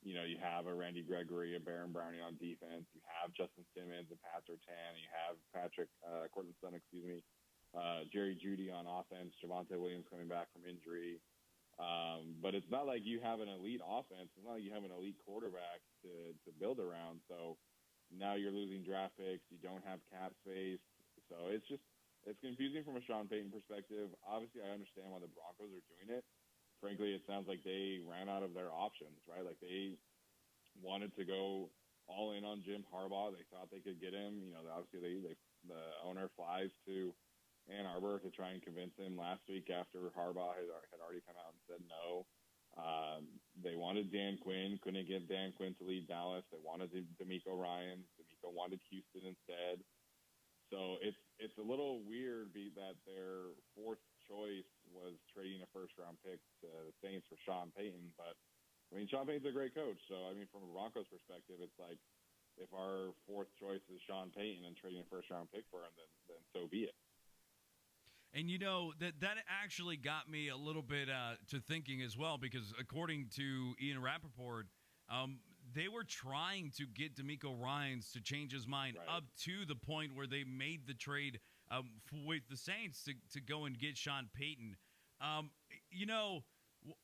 You have a Randy Gregory, a Baron Browning on defense. You have Justin Simmons and Pat Surtain. You have Cortland Sutton, Jerry Jeudy on offense. Javonte Williams coming back from injury. But it's not like you have an elite offense. It's not like you have an elite quarterback to build around. So now you're losing draft picks. You don't have cap space. So it's confusing from a Sean Payton perspective. Obviously, I understand why the Broncos are doing it. Frankly, it sounds like they ran out of their options, right? Like they wanted to go all in on Jim Harbaugh. They thought they could get him. Obviously, the owner flies to Ann Arbor to try and convince him last week after Harbaugh had already come out and said no. They wanted Dan Quinn, couldn't get Dan Quinn to lead Dallas. They wanted DeMeco Ryans. DeMeco wanted Houston instead. So it's a little weird that their fourth choice was trading a first-round pick to the Saints for Sean Payton. But, I mean, Sean Payton's a great coach. So, I mean, from a Broncos perspective, it's like if our fourth choice is Sean Payton and trading a first-round pick for him, then so be it. And, that actually got me a little bit to thinking as well because according to Ian Rappaport, they were trying to get DeMeco Ryans to change his mind up to the point where they made the trade with the Saints to go and get Sean Payton.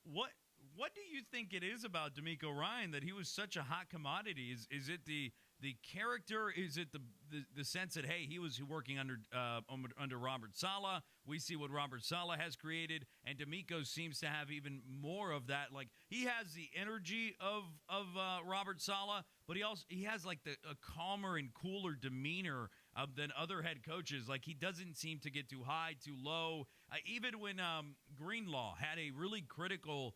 What do you think it is about DeMeco Ryan that he was such a hot commodity? Is it the character? Is it the sense that, hey, he was working under Robert Saleh? We see what Robert Saleh has created, and DeMeco seems to have even more of that. Like he has the energy of Robert Saleh, but he has like a calmer and cooler demeanor than other head coaches. Like he doesn't seem to get too high, too low. Even when Greenlaw had a really critical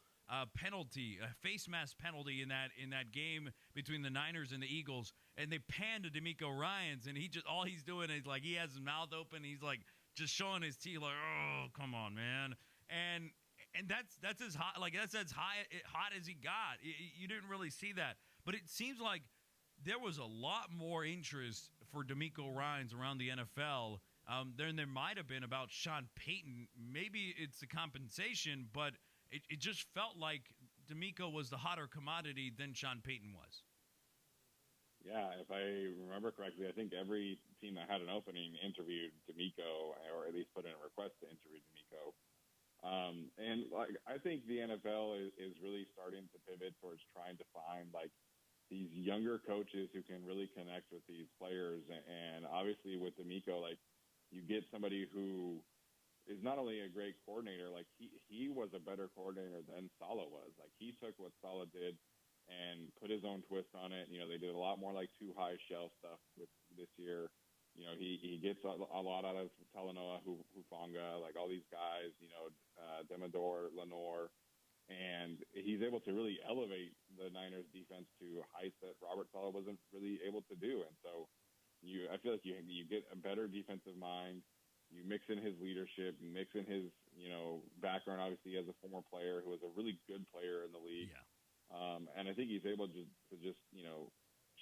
penalty, a face mask penalty in that game between the Niners and the Eagles, and they panned to DeMeco Ryans, and all he's doing is like he has his mouth open, he's like just showing his teeth, like, oh, come on, man, and that's as hot, like that's as hot as he got. You didn't really see that, but it seems like there was a lot more interest for DeMeco Ryans around the NFL than there might have been about Sean Payton. Maybe it's the compensation, but it just felt like DeMeco was the hotter commodity than Sean Payton was. Yeah, if I remember correctly, I think every team that had an opening interviewed DeMeco, or at least put in a request to interview DeMeco. And like I think the NFL is really starting to pivot towards trying to find like these younger coaches who can really connect with these players. And obviously with DeMeco, like you get somebody who is not only a great coordinator, like he was a better coordinator than Saleh was. Like he took what Saleh did and put his own twist on it. You know, they did a lot more like too high shell stuff with this year. You know, he gets a lot out of Talanoa, Hufanga, like all these guys, you know, Demidor, Lenore, and he's able to really elevate the Niners defense to heights that Robert Saleh wasn't really able to do. And so I feel like you get a better defensive mind. You mix in his leadership, you mix in his, you know, background, obviously, as a former player who was a really good player in the league. Yeah. And I think he's able to just, you know,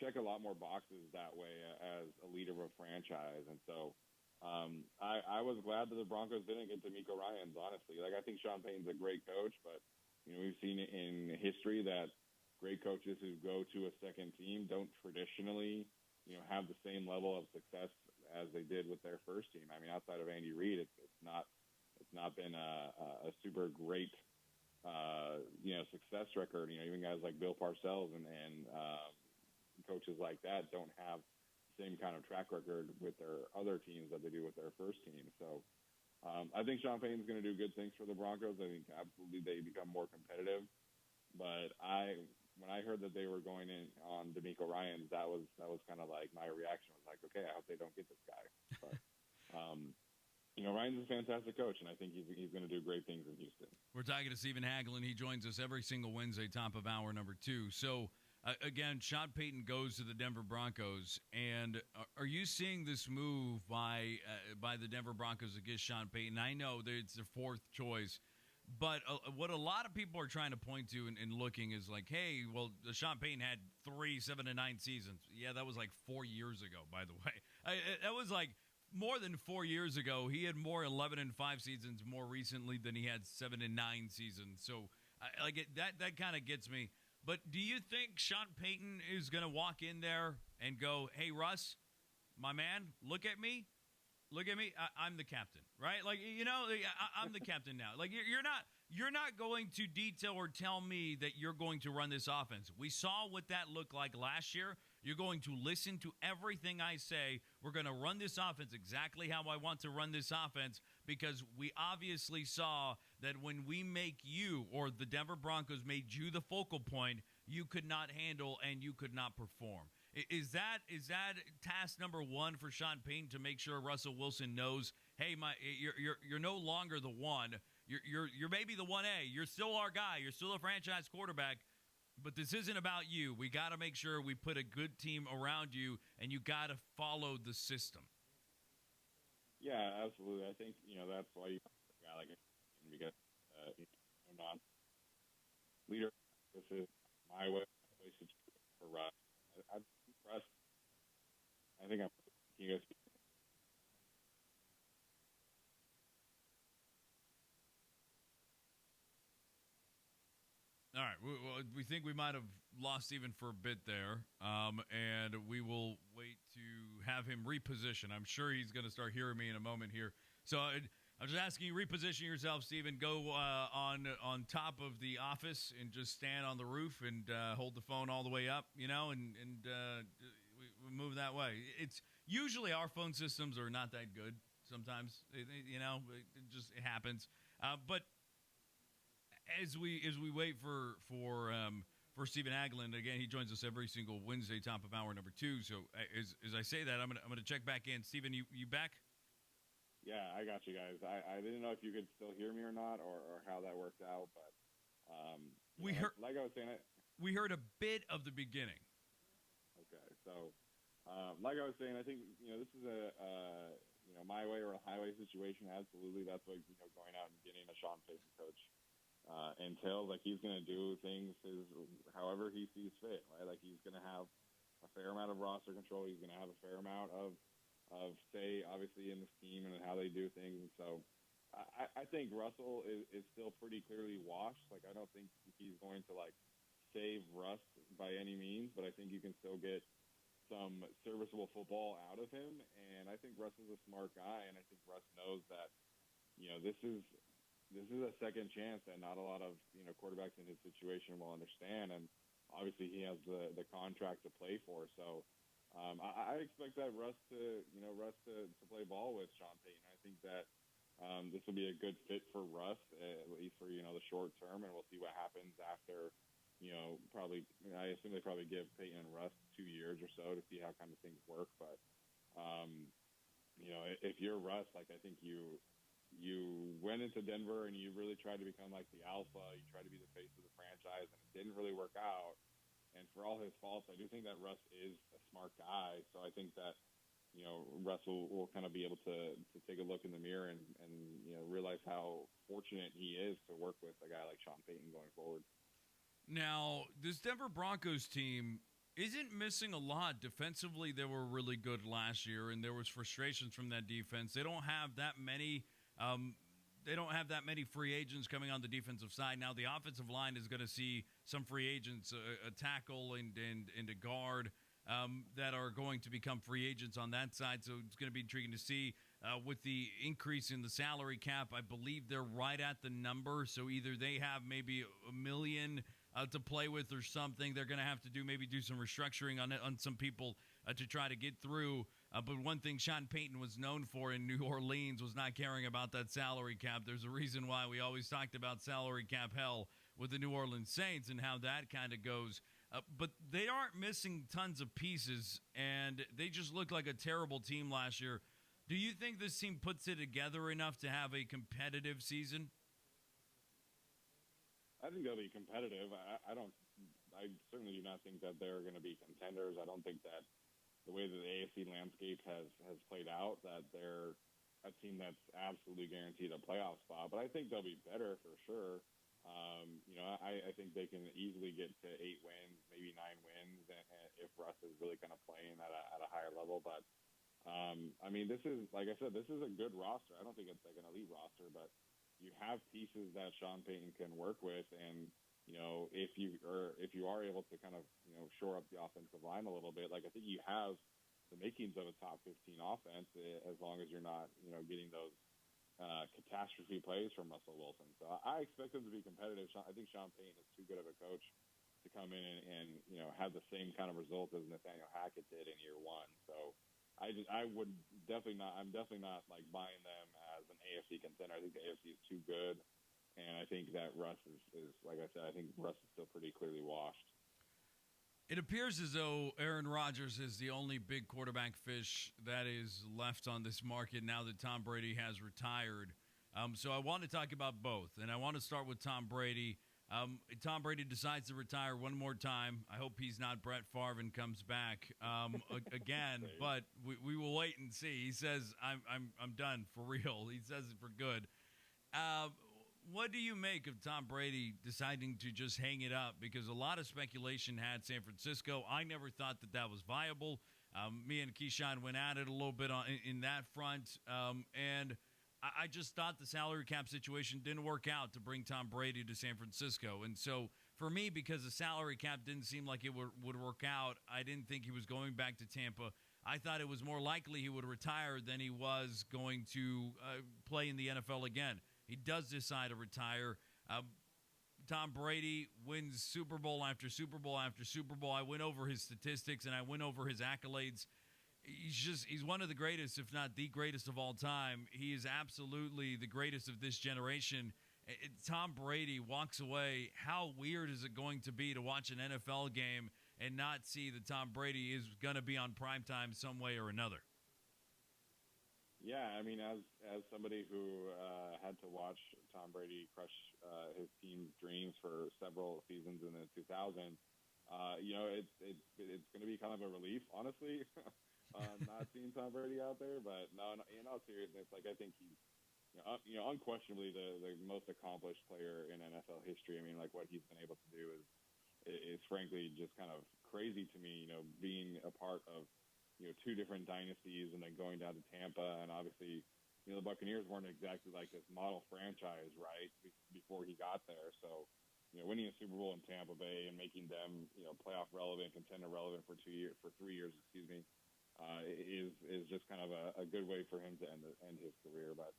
check a lot more boxes that way as a leader of a franchise. And so I was glad that the Broncos didn't get DeMeco Ryans, honestly. Like, I think Sean Payton's a great coach, but, you know, we've seen in history that great coaches who go to a second team don't traditionally, you know, have the same level of success as they did with their first team. I mean, outside of Andy Reid, it's not been a super great, you know, success record. You know, even guys like Bill Parcells and coaches like that don't have the same kind of track record with their other teams that they do with their first team. So I think Sean Payton's going to do good things for the Broncos. I think absolutely they become more competitive. But when I heard that they were going in on DeMeco Ryans, that was kind of like my reaction was like, okay, I hope they don't get this guy. But you know, Ryans is a fantastic coach, and I think he's going to do great things in Houston. We're talking to Stephen Haglund. He joins us every single Wednesday, top of hour number 2. So again, Sean Payton goes to the Denver Broncos, and are you seeing this move by the Denver Broncos against Sean Payton? I know that it's their fourth choice. But what a lot of people are trying to point to and looking is like, hey, well, Sean Payton had 3 7-9 seasons. Yeah, that was like 4 years ago, by the way. That was like more than 4 years ago. He had more 11-5 seasons more recently than he had 7-9 seasons. So that kind of gets me. But do you think Sean Payton is going to walk in there and go, hey, Russ, my man, look at me. Look at me. I'm the captain, right? Like, you know, I'm the captain now. Like, you're not going to detail or tell me that you're going to run this offense. We saw what that looked like last year. You're going to listen to everything I say. We're going to run this offense exactly how I want to run this offense because we obviously saw that when we make you or the Denver Broncos made you the focal point, you could not handle and you could not perform. Is that task number 1 for Sean Payton to make sure Russell Wilson knows, hey, you're no longer the one. You're maybe the 1A. You're still our guy. You're still a franchise quarterback. But this isn't about you. We got to make sure we put a good team around you, and you got to follow the system. Yeah, absolutely. I think, you know, that's why you have a guy like him because non leader. This is my way for Russ. I'm impressed. I think you guys. All right, we think we might have lost Steven for a bit there, and we will wait to have him reposition. I'm sure he's going to start hearing me in a moment here. So I'm just asking you, reposition yourself, Steven. Go on top of the office and just stand on the roof and hold the phone all the way up, you know, and we move that way. It's usually our phone systems are not that good sometimes, you know, it happens. But as we wait for Stephen Haglund, again, he joins us every single Wednesday, top of hour number 2. So as I say that, I'm gonna check back in. Stephen, you back? Yeah, I got you guys. I didn't know if you could still hear me or not, or how that worked out, but like I was saying, we heard a bit of the beginning. Okay, so like I was saying, I think this is a my way or a highway situation. Absolutely, that's what going out and getting a Sean Payton coach entails. Like he's going to do things however he sees fit, right? Like he's going to have a fair amount of roster control. He's going to have a fair amount of say, obviously, in the scheme and how they do things. And so I think Russell is still pretty clearly washed. Like I don't think he's going to save Russ by any means, but I think you can still get some serviceable football out of him. And I think Russ is a smart guy, and I think Russ knows that this is a second chance that not a lot of quarterbacks in his situation will understand. And obviously he has the contract to play for. So I expect that Russ to play ball with Sean Payton. I think that this will be a good fit for Russ, at least for, the short term, and we'll see what happens after, probably, I assume they probably give Peyton and Russ 2 years or so to see how kind of things work. But, if you're Russ, like, I think you went into Denver and you really tried to become like the alpha. You tried to be the face of the franchise, and it didn't really work out. And for all his faults, I do think that Russ is a smart guy. So I think that, Russ will kind of be able to take a look in the mirror and realize how fortunate he is to work with a guy like Sean Payton going forward. Now, this Denver Broncos team isn't missing a lot. Defensively, they were really good last year, and there was frustrations from that defense. They don't have that many free agents coming on the defensive side. Now, the offensive line is going to see some free agents, a tackle and a guard that are going to become free agents on that side. So it's going to be intriguing to see. With the increase in the salary cap, I believe they're right at the number. So either they have maybe $1 million to play with or something. They're going to have to do some restructuring on some people to try to get through. But one thing Sean Payton was known for in New Orleans was not caring about that salary cap. There's a reason why we always talked about salary cap hell with the New Orleans Saints and how that kind of goes. But they aren't missing tons of pieces, and they just looked like a terrible team last year. Do you think this team puts it together enough to have a competitive season? I think they'll be competitive. I certainly do not think that they're going to be contenders. I don't think that the way that the AFC landscape has played out, that they're a team that's absolutely guaranteed a playoff spot. But I think they'll be better for sure. I think they can easily get to 8 wins, maybe 9 wins, if Russ is really kind of playing at a higher level. But this is, like I said, this is a good roster. I don't think it's like an elite roster, but you have pieces that Sean Payton can work with, and if you are able to kind of shore up the offensive line a little bit, like I think you have the makings of a top 15 offense, as long as you're not getting those catastrophe plays from Russell Wilson. So I expect them to be competitive. I think Sean Payton is too good of a coach to come in and have the same kind of result as Nathaniel Hackett did in year one. So I'm definitely not like buying them as an AFC contender. I think the AFC is too good, and I think that Russ is like I said, I think Russ is still pretty clearly washed. It appears as though Aaron Rodgers is the only big quarterback fish that is left on this market now that Tom Brady has retired. So I want to talk about both, and I want to start with Tom Brady. Tom Brady decides to retire one more time. I hope he's not Brett Favre and comes back again, but we will wait and see. He says, I'm done for real. He says it for good. What do you make of Tom Brady deciding to just hang it up? Because a lot of speculation had San Francisco. I never thought that was viable. Me and Keyshawn went at it a little bit in that front, and I just thought the salary cap situation didn't work out to bring Tom Brady to San Francisco. And so for me, because the salary cap didn't seem like it would work out, I didn't think he was going back to Tampa. I thought it was more likely he would retire than he was going to play in the NFL again. He does decide to retire. Tom Brady wins Super Bowl after Super Bowl after Super Bowl. I went over his statistics and I went over his accolades. He's one of the greatest, if not the greatest of all time. He is absolutely the greatest of this generation. Tom Brady walks away. How weird is it going to be to watch an NFL game and not see that Tom Brady is going to be on primetime some way or another? Yeah, I mean, as somebody who had to watch Tom Brady crush his team's dreams for several seasons in the 2000s, it's going to be kind of a relief, honestly, not seeing Tom Brady out there. But no, in all seriousness, like I think he's unquestionably the most accomplished player in NFL history. I mean, like what he's been able to do is frankly just kind of crazy to me. Being a part of 2 different dynasties and then going down to Tampa, and obviously, the Buccaneers weren't exactly like this model franchise, right, before he got there. So, winning a Super Bowl in Tampa Bay and making them, playoff relevant, contender relevant for 3 years, is just kind of a good way for him to end his career. But,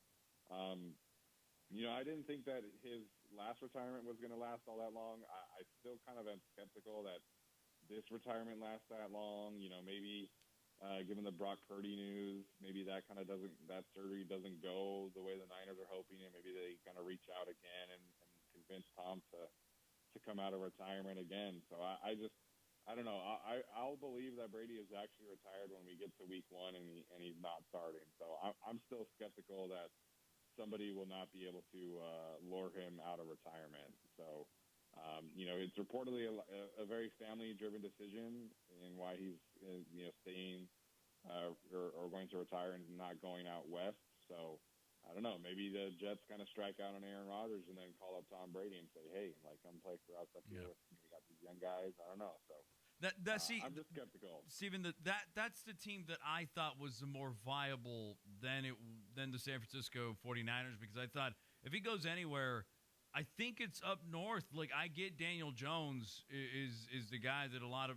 I didn't think that his last retirement was going to last all that long. I still kind of am skeptical that this retirement lasts that long. Maybe given the Brock Purdy news, maybe that surgery doesn't go the way the Niners are hoping, and maybe they kind of reach out again and convince Tom to come out of retirement again. So I don't know. I'll believe that Brady is actually retired when we get to week 1 and he's not starting. So I'm still skeptical that somebody will not be able to lure him out of retirement. So, it's reportedly a very family-driven decision in why he's, staying or going to retire and not going out west. So, I don't know. Maybe the Jets kind of strike out on Aaron Rodgers and then call up Tom Brady and say, hey, come play for us up here. We got these young guys. I don't know. So. I'm just skeptical. Steven, that's the team that I thought was the more viable than the San Francisco 49ers, because I thought if he goes anywhere, I think it's up north. Like, I get Daniel Jones is the guy that a lot of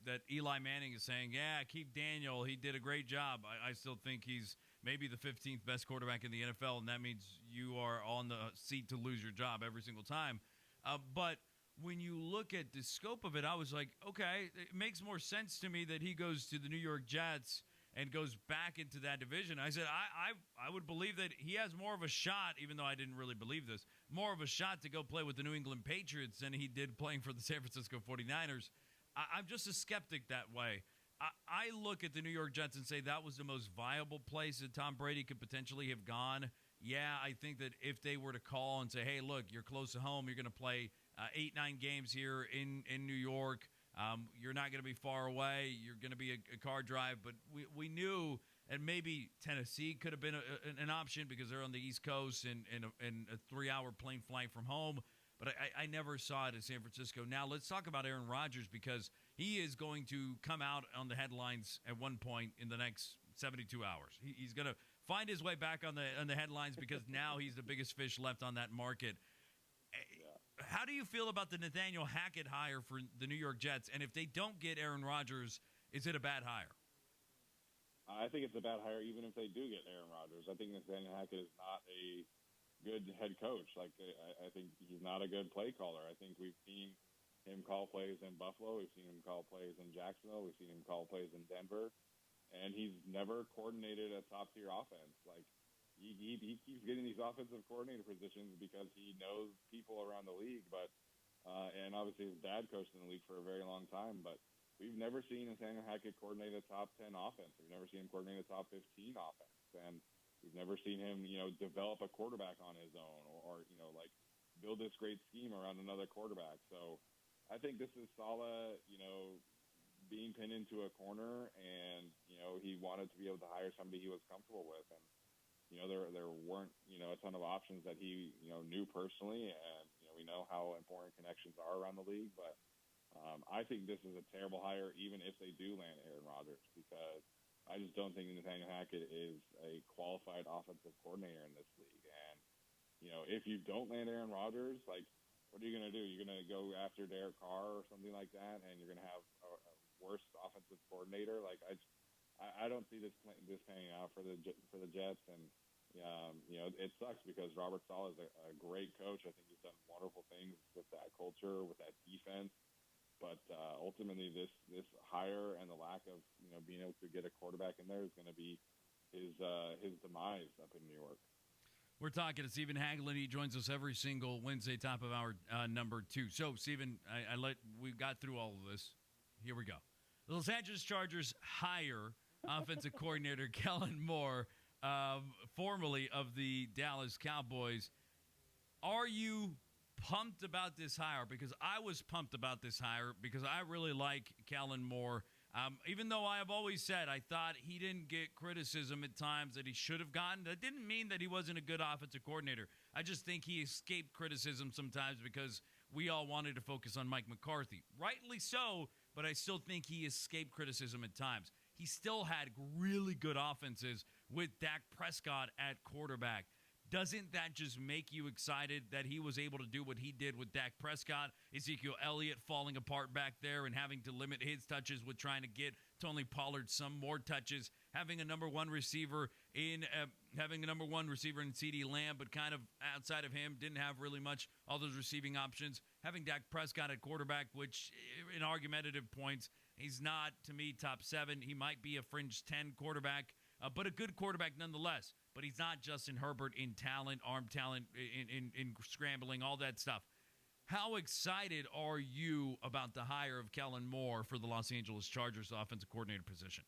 that Eli Manning is saying, yeah, keep Daniel. He did a great job. I still think he's maybe the 15th best quarterback in the NFL, and that means you are on the seat to lose your job every single time. But when you look at the scope of it, I was like, okay, it makes more sense to me that he goes to the New York Jets and goes back into that division. I said, I would believe that he has more of a shot, even though I didn't really believe this, more of a shot to go play with the New England Patriots than he did playing for the San Francisco 49ers. I'm just a skeptic that way. I look at the New York Jets and say that was the most viable place that Tom Brady could potentially have gone. Yeah, I think that if they were to call and say, hey, look, you're close to home, you're going to play 8-9 games here in New York. You're not going to be far away. You're going to be a car drive. But we knew, and maybe Tennessee could have been an option because they're on the East Coast and a 3-hour plane flight from home. But I never saw it in San Francisco. Now let's talk about Aaron Rodgers, because he is going to come out on the headlines at one point in the next 72 hours. He's going to find his way back on the headlines because now he's the biggest fish left on that market. How do you feel about the Nathaniel Hackett hire for the New York Jets? And if they don't get Aaron Rodgers, is it a bad hire? I think it's a bad hire even if they do get Aaron Rodgers. I think Nathaniel Hackett is not a good head coach. I think he's not a good play caller. I think we've seen him call plays in Buffalo. We've seen him call plays in Jacksonville. We've seen him call plays in Denver. And he's never coordinated a top-tier offense. He keeps getting these offensive coordinator positions because he knows people around the league, and obviously his dad coached in the league for a very long time, but we've never seen Nathaniel Hackett coordinate a top 10 offense. We've never seen him coordinate a top 15 offense, and we've never seen him, develop a quarterback on his own or build this great scheme around another quarterback. So I think this is Saleh, being pinned into a corner, and, he wanted to be able to hire somebody he was comfortable with, and there weren't, a ton of options that he, knew personally, and, we know how important connections are around the league, but I think this is a terrible hire even if they do land Aaron Rodgers, because I just don't think Nathaniel Hackett is a qualified offensive coordinator in this league. And, if you don't land Aaron Rodgers, what are you going to do? You're going to go after Derek Carr or something like that, and you're going to have a worse offensive coordinator? I don't see this panning out for the Jets, and it sucks because Robert Saleh is a great coach. I think he's done wonderful things with that culture, with that defense. But ultimately, this hire and the lack of being able to get a quarterback in there is going to be his demise up in New York. We're talking to Stephen Haglund. He joins us every single Wednesday, top of hour number 2. So, Stephen, we got through all of this. Here we go. The Los Angeles Chargers hire offensive coordinator Kellen Moore, formerly of the Dallas Cowboys. Are you pumped about this hire? Because I was pumped about this hire because I really like Kellen Moore. Even though I have always said I thought he didn't get criticism at times that he should have gotten, that didn't mean that he wasn't a good offensive coordinator. I just think he escaped criticism sometimes because we all wanted to focus on Mike McCarthy. Rightly so, but I still think he escaped criticism at times. He still had really good offenses with Dak Prescott at quarterback. Doesn't that just make you excited that he was able to do what he did with Dak Prescott? Ezekiel Elliott falling apart back there and having to limit his touches with trying to get Tony Pollard some more touches. having a number one receiver in CeeDee Lamb, but kind of outside of him, didn't have really much all those receiving options. Having Dak Prescott at quarterback, which in argumentative points, he's not, to me, top 7. He might be a fringe 10 quarterback, but a good quarterback nonetheless. But he's not Justin Herbert in talent, arm talent, in scrambling, all that stuff. How excited are you about the hire of Kellen Moore for the Los Angeles Chargers offensive coordinator position?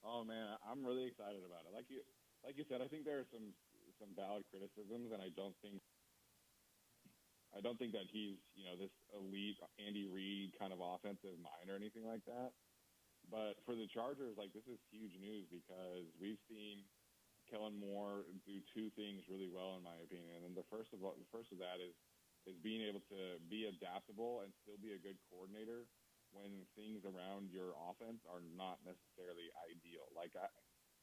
Oh man, I'm really excited about it. Like you said, I think there are some valid criticisms, and I don't think that he's this elite Andy Reid kind of offensive mind or anything like that. But for the Chargers, like, this is huge news because we've seen Kellen Moore do two things really well, in my opinion. And the first of that is being able to be adaptable and still be a good coordinator when things around your offense are not necessarily ideal. Like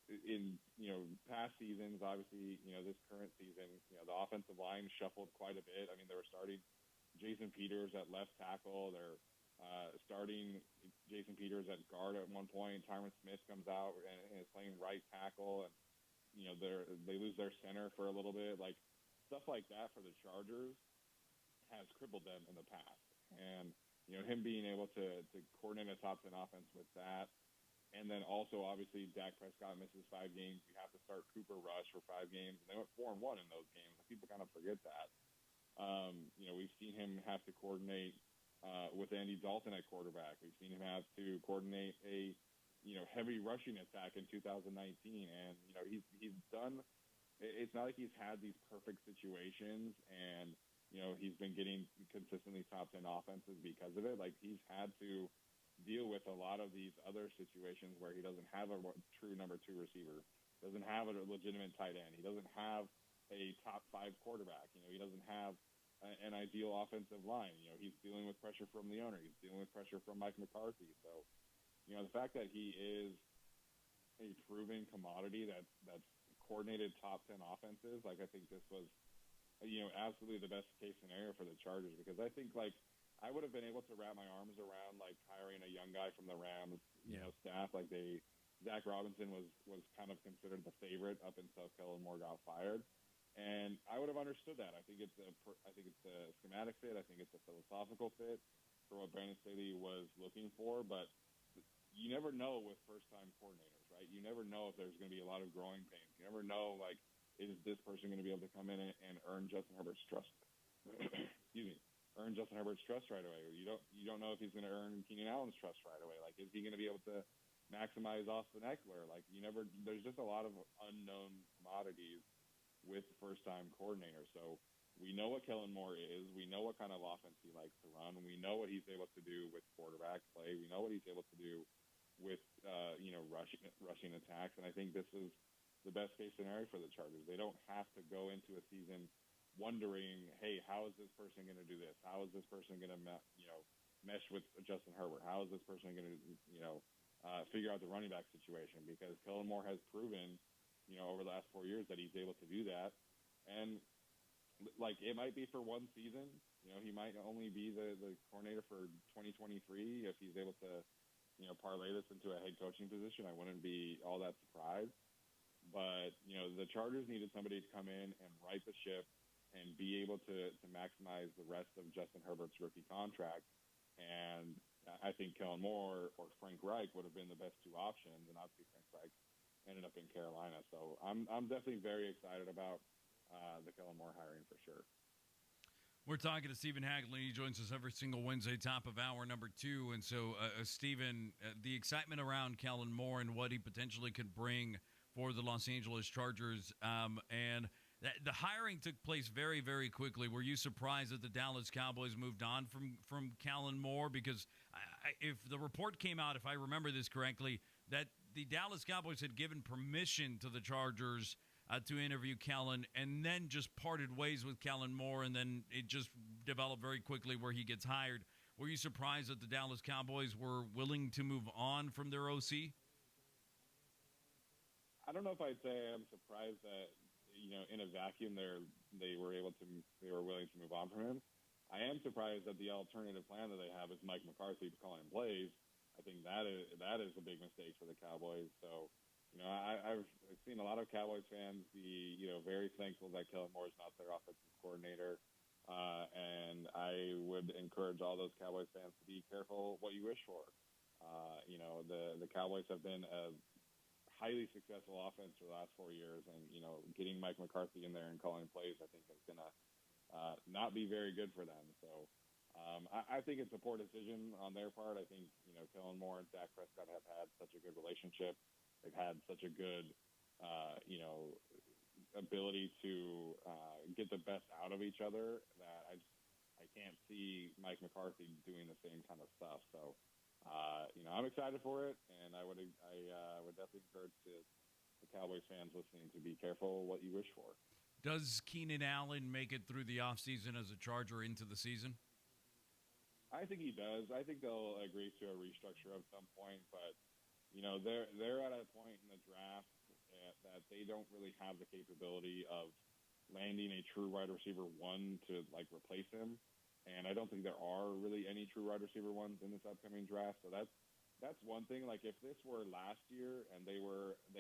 in past seasons, obviously, this current season, the offensive line shuffled quite a bit. I mean, they were starting Jason Peters at left tackle. They're starting Jason Peters at guard at one point. Tyron Smith comes out and is playing right tackle, and they lose their center for a little bit. Like, stuff like that for the Chargers has crippled them in the past. And him being able to coordinate a top 10 offense with that, and then also obviously Dak Prescott misses 5 games. You have to start Cooper Rush for 5 games, and they went 4-1 in those games. People kind of forget that. We've seen him have to coordinate with Andy Dalton at quarterback. We've seen him have to coordinate a heavy rushing attack in 2019, and he's done. It's not like he's had these perfect situations, and he's been getting consistently top 10 offenses because of it. Like, he's had to deal with a lot of these other situations where he doesn't have a true number 2 receiver, doesn't have a legitimate tight end, he doesn't have a top 5 quarterback, he doesn't have an ideal offensive line. He's dealing with pressure from the owner, he's dealing with pressure from Mike McCarthy. So, the fact that he is a proven commodity that's coordinated top 10 offenses, like, I think this was absolutely the best case scenario for the Chargers, because I think, like, I would have been able to wrap my arms around, like, hiring a young guy from the Rams, staff. Like, Zach Robinson was kind of considered the favorite up until Kellen Moore got fired, and I would have understood that. I think it's a schematic fit. I think it's a philosophical fit for what Brandon Staley was looking for, but you never know with first-time coordinators, right? You never know if there's going to be a lot of growing pains. You never know, like, is this person going to be able to come in and earn Justin Herbert's trust? Earn Justin Herbert's trust right away. You don't know if he's going to earn Keenan Allen's trust right away. Like, is he going to be able to maximize Austin Eckler? Like, there's just a lot of unknown commodities with first-time coordinators. So we know what Kellen Moore is. We know what kind of offense he likes to run. We know what he's able to do with quarterback play. We know what he's able to do with rushing attacks. And I think this is the best case scenario for the Chargers. They don't have to go into a season wondering, hey, how is this person going to do this? How is this person going to mesh with Justin Herbert? How is this person going to figure out the running back situation? Because Kellen Moore has proven over the last 4 years that he's able to do that. And like, it might be for one season. He might only be the coordinator for 2023 if he's able to parlay this into a head coaching position. I wouldn't be all that surprised. But, the Chargers needed somebody to come in and right the ship and be able to maximize the rest of Justin Herbert's rookie contract. And I think Kellen Moore or Frank Reich would have been the best 2 options, and obviously Frank Reich ended up in Carolina. So I'm definitely very excited about the Kellen Moore hiring for sure. We're talking to Stephen Haglund. He joins us every single Wednesday, top of hour number 2. And so, Stephen, the excitement around Kellen Moore and what he potentially could bring for the Los Angeles Chargers, and the hiring took place very, very quickly. Were you surprised that the Dallas Cowboys moved on from Kellen Moore? Because if the report came out, if I remember this correctly, that the Dallas Cowboys had given permission to the Chargers to interview Kellen and then just parted ways with Kellen Moore, and then it just developed very quickly where he gets hired. Were you surprised that the Dallas Cowboys were willing to move on from their OC? I don't know if I'd say I'm surprised that, in a vacuum they were willing to move on from him. I am surprised that the alternative plan that they have is Mike McCarthy calling plays, I think that is a big mistake for the Cowboys. So, I've seen a lot of Cowboys fans be, very thankful that Kellen Moore is not their offensive coordinator. And I would encourage all those Cowboys fans to be careful what you wish for. The Cowboys have been a highly successful offense for the last 4 years, and, getting Mike McCarthy in there and calling plays, I think is going to not be very good for them. So I think it's a poor decision on their part. I think, Kellen Moore and Dak Prescott have had such a good relationship. They've had such a good, ability to get the best out of each other that I can't see Mike McCarthy doing the same kind of stuff. So, I'm excited for it, and I would definitely encourage the Cowboys fans listening to be careful what you wish for. Does Keenan Allen make it through the offseason as a Charger into the season? I think he does. I think they'll agree to a restructure at some point, but they're at a point in the draft that they don't really have the capability of landing a true wide receiver one to replace him. And I don't think there are really any true wide receiver ones in this upcoming draft. So that's one thing. Like, if this were last year and they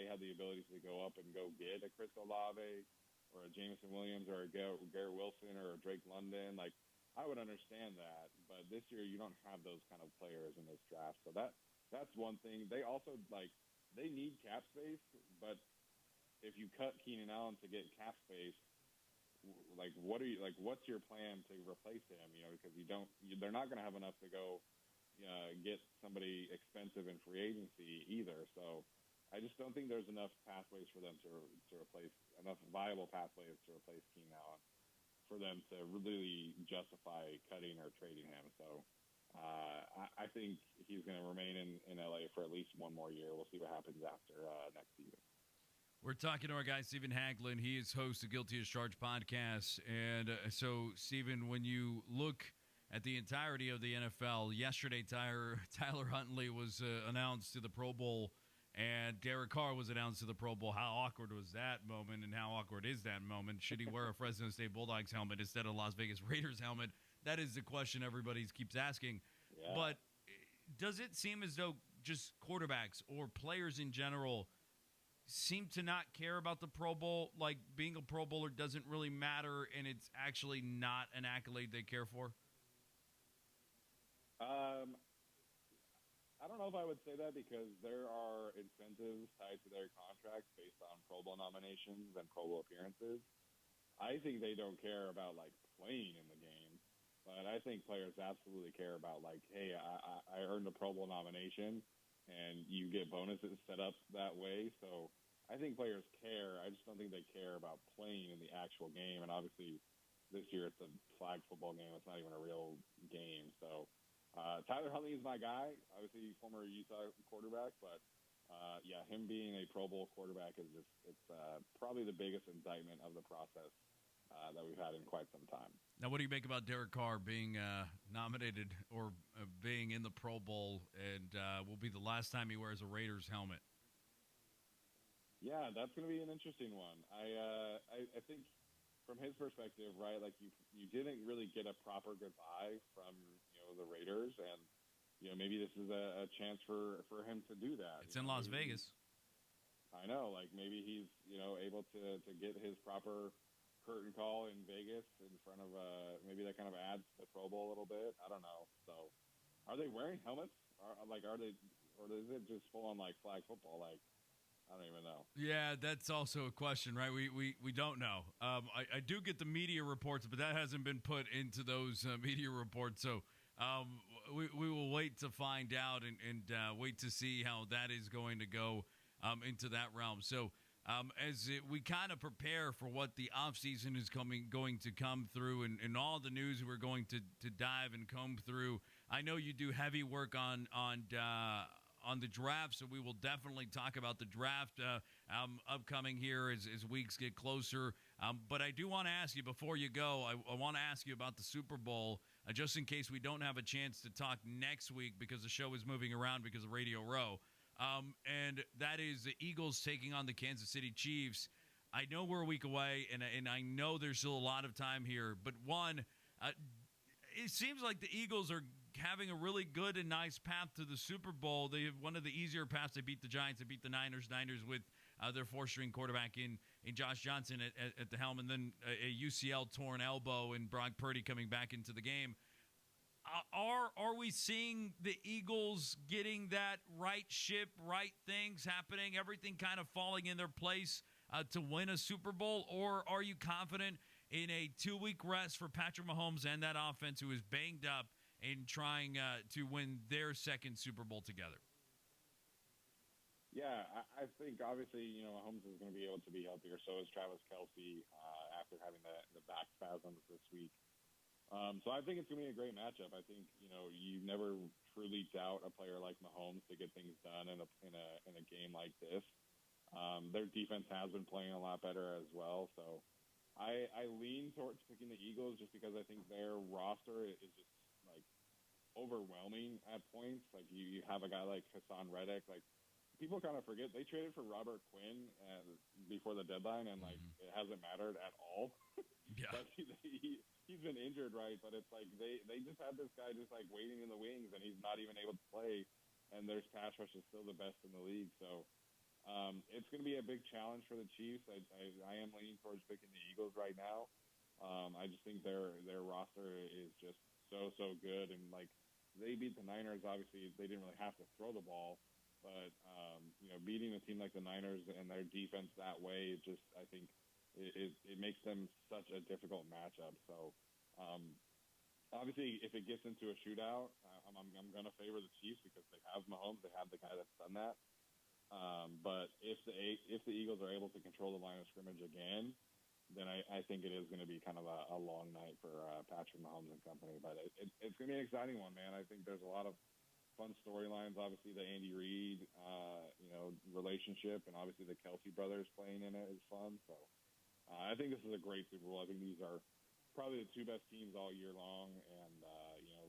had the ability to go up and go get a Chris Olave or a Jameson Williams or a Garrett Wilson or a Drake London, I would understand that. But this year you don't have those kind of players in this draft. So that's one thing. They also they need cap space, but if you cut Keenan Allen to get cap space, what's your plan to replace him? Because they're not going to have enough to go get somebody expensive in free agency either. So I just don't think there's enough pathways for them to replace, enough viable pathways to replace Keenan Allen for them to really justify cutting or trading him. So I think he's going to remain in LA for at least one more year. We'll see what happens after next season. We're talking to our guy, Stephen Haglund. He is host of Guilty as Charged podcast. And so, Stephen, when you look at the entirety of the NFL, yesterday Tyler Huntley was announced to the Pro Bowl, and Derek Carr was announced to the Pro Bowl. How awkward was that moment, and how awkward is that moment? Should he wear a Fresno State Bulldogs helmet instead of a Las Vegas Raiders helmet? That is the question everybody keeps asking. Yeah. But does it seem as though just quarterbacks or players in general seem to not care about the Pro Bowl? Like, being a Pro Bowler doesn't really matter, and it's actually not an accolade they care for? I don't know if I would say that, because there are incentives tied to their contracts based on Pro Bowl nominations and Pro Bowl appearances. I think they don't care about playing in the game, but I think players absolutely care about hey, I earned a Pro Bowl nomination, and you get bonuses set up that way. So I think players care. I just don't think they care about playing in the actual game. And obviously this year it's a flag football game. It's not even a real game. So Tyler Huntley is my guy, obviously former Utah quarterback, but him being a Pro Bowl quarterback is it's probably the biggest indictment of the process that we've had in quite some time. Now, what do you make about Derek Carr being nominated or being in the Pro Bowl, and will be the last time he wears a Raiders helmet? Yeah, that's going to be an interesting one. I think from his perspective, right, you didn't really get a proper goodbye from the Raiders, and maybe this is a chance for him to do that. It's in Las Vegas. I know, maybe he's able to get his proper curtain call in Vegas in front of maybe that kind of adds to the Pro Bowl a little bit. I don't know. So, are they wearing helmets? Are they, or is it just full on flag football? I don't even know. Yeah, that's also a question, right? We don't know. I do get the media reports, but that hasn't been put into those media reports. So we will wait to find out and wait to see how that is going to go into that realm. So we kind of prepare for what the offseason is going to come through, and all the news we're going to dive and comb through. I know you do heavy work on the draft, so we will definitely talk about the draft upcoming here as weeks get closer. But I do want to ask you, before you go, I want to ask you about the Super Bowl, just in case we don't have a chance to talk next week because the show is moving around because of Radio Row. And that is the Eagles taking on the Kansas City Chiefs. I know we're a week away, and I know there's still a lot of time here. But one, it seems like the Eagles are having a really good and nice path to the Super Bowl. They have one of the easier paths. They beat the Giants. They beat the Niners. Niners with their four-string quarterback in Josh Johnson at the helm, and then a UCL torn elbow and Brock Purdy coming back into the game. Are we seeing the Eagles getting that right ship, right things happening, everything kind of falling in their place to win a Super Bowl? Or are you confident in a 2-week rest for Patrick Mahomes and that offense who is banged up and trying to win their second Super Bowl together? Yeah, I think obviously, Mahomes is going to be able to be healthier. So is Travis Kelce after having the back spasms this week. So I think it's going to be a great matchup. I think, you never truly doubt a player like Mahomes to get things done in a game like this. Their defense has been playing a lot better as well. So I lean towards picking the Eagles just because I think their roster is just like overwhelming at points. Like you have a guy like Hassan Reddick, like people kind of forget they traded for Robert Quinn before the deadline, and like it hasn't mattered at all. Yeah, like, he's been injured, right? But it's like they just have this guy just like waiting in the wings, and he's not even able to play. And their pass rush is still the best in the league, so it's going to be a big challenge for the Chiefs. I am leaning towards picking the Eagles right now. I just think their roster is just so good, and like they beat the Niners. Obviously, they didn't really have to throw the ball. But, beating a team like the Niners and their defense that way, I think it makes them such a difficult matchup. So, obviously, if it gets into a shootout, I'm going to favor the Chiefs because they have Mahomes. They have the guy that's done that. But if the Eagles are able to control the line of scrimmage again, then I think it is going to be kind of a long night for Patrick Mahomes and company. But it's going to be an exciting one, man. I think there's a lot of fun storylines. Obviously, the Andy Reid, relationship, and obviously the Kelce brothers playing in it is fun. So I think this is a great Super Bowl. I think these are probably the two best teams all year long, and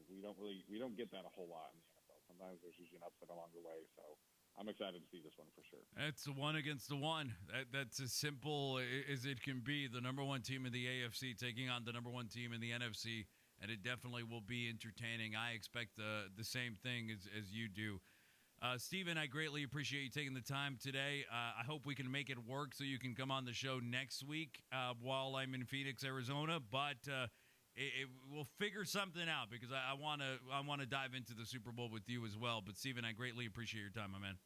we don't get that a whole lot in the NFL. Sometimes there's usually an upset along the way. So I'm excited to see this one for sure. It's the one against the one. That's as simple as it can be. The number one team in the AFC taking on the number one team in the NFC. And it definitely will be entertaining. I expect the same thing as you do. Steven, I greatly appreciate you taking the time today. I hope we can make it work so you can come on the show next week while I'm in Phoenix, Arizona. But we'll figure something out because I want to dive into the Super Bowl with you as well. But, Steven, I greatly appreciate your time, my man.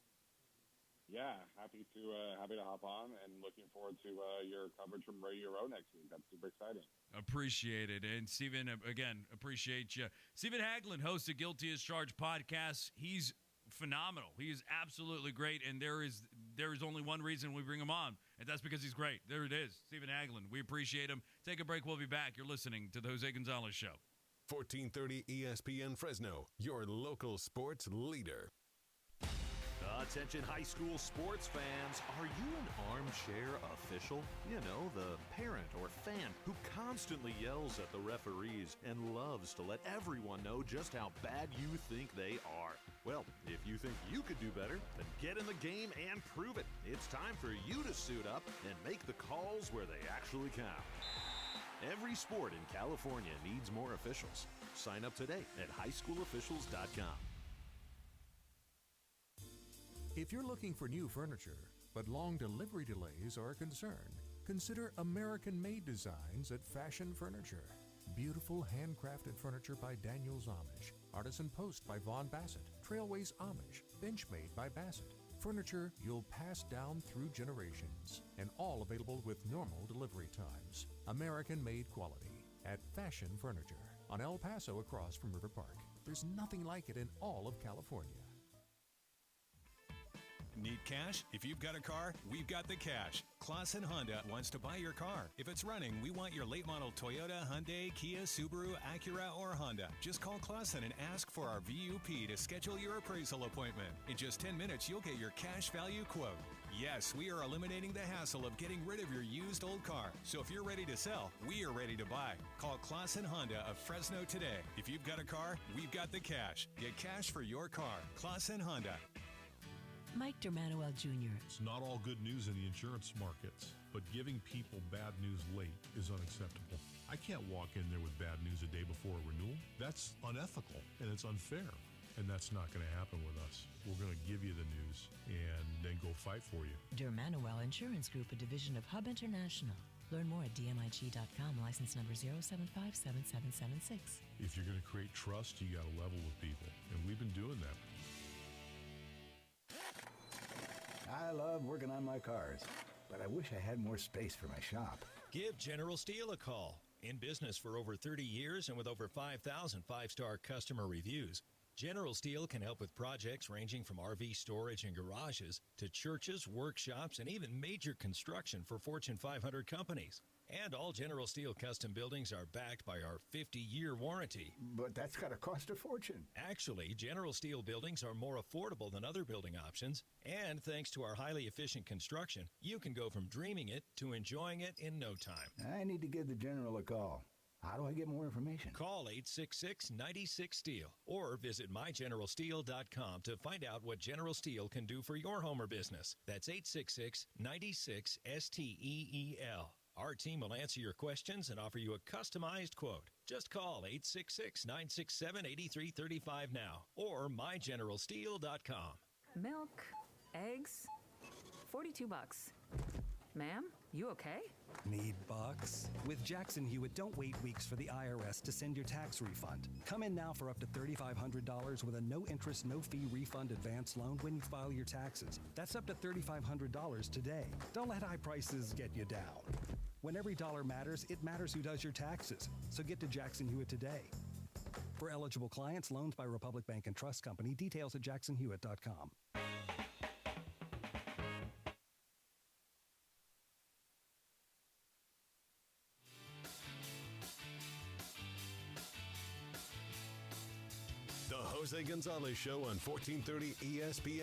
Yeah, happy to hop on, and looking forward to your coverage from Radio Row next week. That's super exciting. Appreciate it. And Steven, again, appreciate you. Steven Haglund, host of Guilty as Charged podcast. He's phenomenal. He is absolutely great, and there is only one reason we bring him on, and that's because he's great. There it is, Steven Haglund. We appreciate him. Take a break. We'll be back. You're listening to the Jose Gonzalez Show. 1430 ESPN Fresno, your local sports leader. Attention high school sports fans, are you an armchair official? You know, the parent or fan who constantly yells at the referees and loves to let everyone know just how bad you think they are. Well, if you think you could do better, then get in the game and prove it. It's time for you to suit up and make the calls where they actually count. Every sport in California needs more officials. Sign up today at highschoolofficials.com. If you're looking for new furniture, but long delivery delays are a concern, consider American-made designs at Fashion Furniture. Beautiful handcrafted furniture by Daniels Amish, Artisan Post by Vaughn Bassett, Trailways Amish, Benchmade by Bassett. Furniture you'll pass down through generations, and all available with normal delivery times. American-made quality at Fashion Furniture on El Paso across from River Park. There's nothing like it in all of California. Need cash? If you've got a car, we've got the cash. Clausen Honda wants to buy your car. If it's running, we want your late model Toyota, Hyundai, Kia, Subaru, Acura, or Honda. Just call Clausen and ask for our VUP to schedule your appraisal appointment. In just 10 minutes, you'll get your cash value quote. Yes, we are eliminating the hassle of getting rid of your used old car. So if you're ready to sell, we are ready to buy. Call Clausen Honda of Fresno today. If you've got a car, we've got the cash. Get cash for your car. Clausen Honda. Mike Dermanoel Jr. It's not all good news in the insurance markets. but giving people bad news late is unacceptable. I can't walk in there with bad news a day before a renewal. That's unethical and it's unfair. And that's not going to happen with us. We're going to give you the news and then go fight for you. Dermanuel Insurance Group, a division of Hub International. Learn more at dmig.com, license number 0757776. If you're going to create trust, you got to level with people. And we've been doing that. I love working on my cars, but I wish I had more space for my shop. Give General Steel a call. In business for over 30 years and with over 5,000 five-star customer reviews, General Steel can help with projects ranging from RV storage and garages to churches, workshops, and even major construction for Fortune 500 companies. And all General Steel custom buildings are backed by our 50-year warranty. But that's got to cost a fortune. Actually, General Steel buildings are more affordable than other building options. And thanks to our highly efficient construction, you can go from dreaming it to enjoying it in no time. I need to give the General a call. How do I get more information? Call 866-96-STEEL or visit mygeneralsteel.com to find out what General Steel can do for your home or business. That's 866-96-STEEL. Our team will answer your questions and offer you a customized quote. Just call 866-967-8335 now or mygeneralsteel.com. Milk, eggs, $42. Ma'am, you okay? Need bucks? With Jackson Hewitt, don't wait weeks for the IRS to send your tax refund. Come in now for up to $3,500 with a no-interest, no-fee refund advance loan when you file your taxes. That's up to $3,500 today. Don't let high prices get you down. When every dollar matters, it matters who does your taxes. So get to Jackson Hewitt today. For eligible clients, loans by Republic Bank and Trust Company. Details at jacksonhewitt.com. The Jose Gonzalez Show on 1430 ESPN.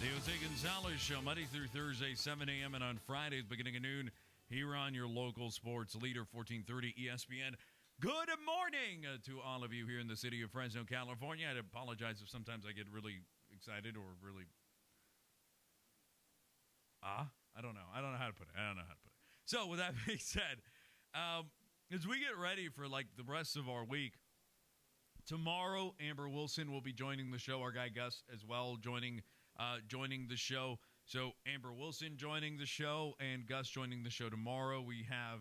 The Jose Gonzalez Show, Monday through Thursday, 7 a.m. and on Fridays, beginning at noon, here on your local sports leader, 1430 ESPN. Good morning to all of you here in the city of Fresno, California. I apologize if sometimes I get really excited or really... I don't know. I don't know how to put it. So, with that being said, as we get ready for, like, the rest of our week, tomorrow, Amber Wilson will be joining the show. Our guy Gus as well joining the show. So Amber Wilson joining the show and Gus joining the show tomorrow. We have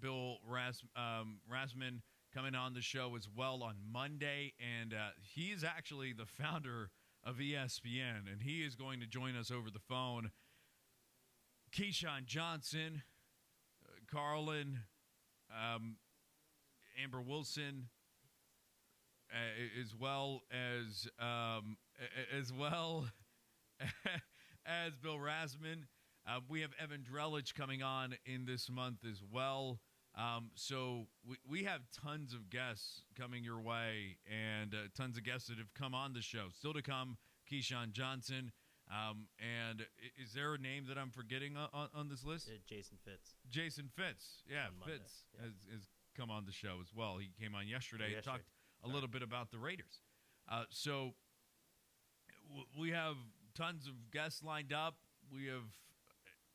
Bill Rasman coming on the show as well on Monday, and he is actually the founder of ESPN, and he is going to join us over the phone. Keyshawn Johnson, Carlin, Amber Wilson, as well as Bill Rasman. We have Evan Drellich coming on in this month as well. So we have tons of guests coming your way, and tons of guests that have come on the show. Still to come, Keyshawn Johnson. And is there a name that I'm forgetting on this list? Jason Fitz. Jason Fitz. Yeah, Fitz has come on the show as well. He came on yesterday and talked a little bit about the Raiders. So we have tons of guests lined up. We have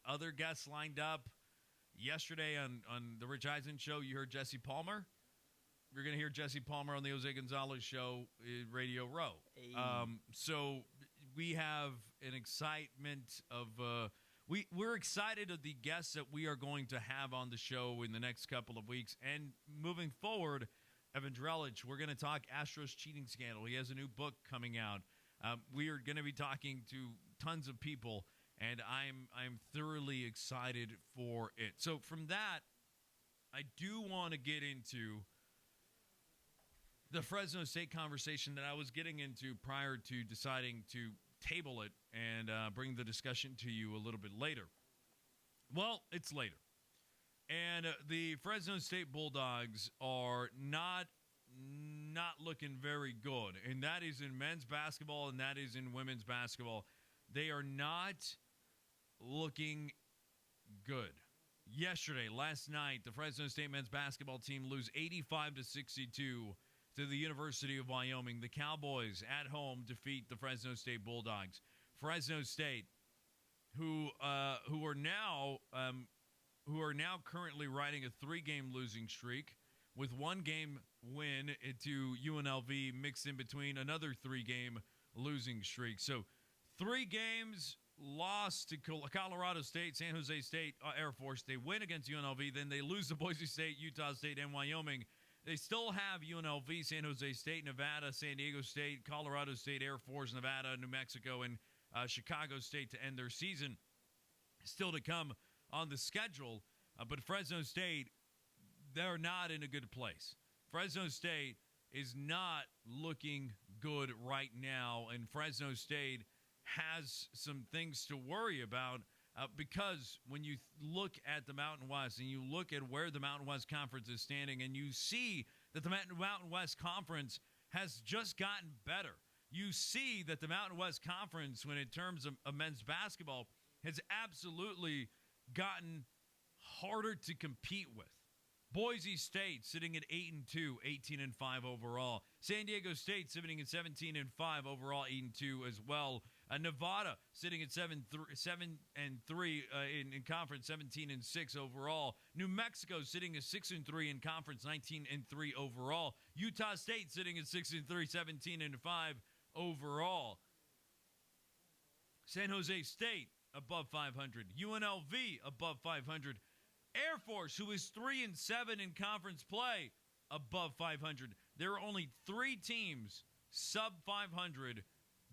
other guests lined up. Yesterday on the Rich Eisen show, you heard Jesse Palmer. You're going to hear Jesse Palmer on the Jose Gonzalez show in Radio Row. Hey. So we have an excitement of we're excited of the guests that we are going to have on the show in the next couple of weeks. And moving forward, Evan Drellich, we're going to talk Astros cheating scandal. He has a new book coming out. We are going to be talking to tons of people, and I'm thoroughly excited for it. So from that, I do want to get into the Fresno State conversation that I was getting into prior to deciding to table it and bring the discussion to you a little bit later. Well, it's later. And the Fresno State Bulldogs are not looking very good. And that is in men's basketball and that is in women's basketball. They are not looking good. Yesterday, last night, the Fresno State men's basketball team lose 85-62 to the University of Wyoming. The Cowboys at home defeat the Fresno State Bulldogs. Fresno State, who are now currently riding a 3-game losing streak, with 1-game win to UNLV mixed in between another 3-game losing streak. So 3 games lost to Colorado State, San Jose State, Air Force. They win against UNLV. Then they lose to Boise State, Utah State, and Wyoming. They still have UNLV, San Jose State, Nevada, San Diego State, Colorado State, Air Force, Nevada, New Mexico, and Chicago State to end their season. Still to come on the schedule. But Fresno State, they're not in a good place. Fresno State is not looking good right now, and Fresno State has some things to worry about because when you look at the Mountain West and you look at where the Mountain West Conference is standing and you see that the Mountain West Conference has just gotten better. You see that the Mountain West Conference, when in terms of men's basketball, has absolutely gotten harder to compete with. Boise State sitting at 8-2, 18-5 overall. San Diego State sitting at 17-5 overall, 8-2 as well. Nevada sitting at 7-3 in conference, 17-6 overall. New Mexico sitting at 6-3 in conference, 19-3 overall. Utah State sitting at 6-3, 17-5 overall. San Jose State above 500. UNLV above 500. Air Force, who is 3-7 in conference play, above 500. There are only 3 teams sub 500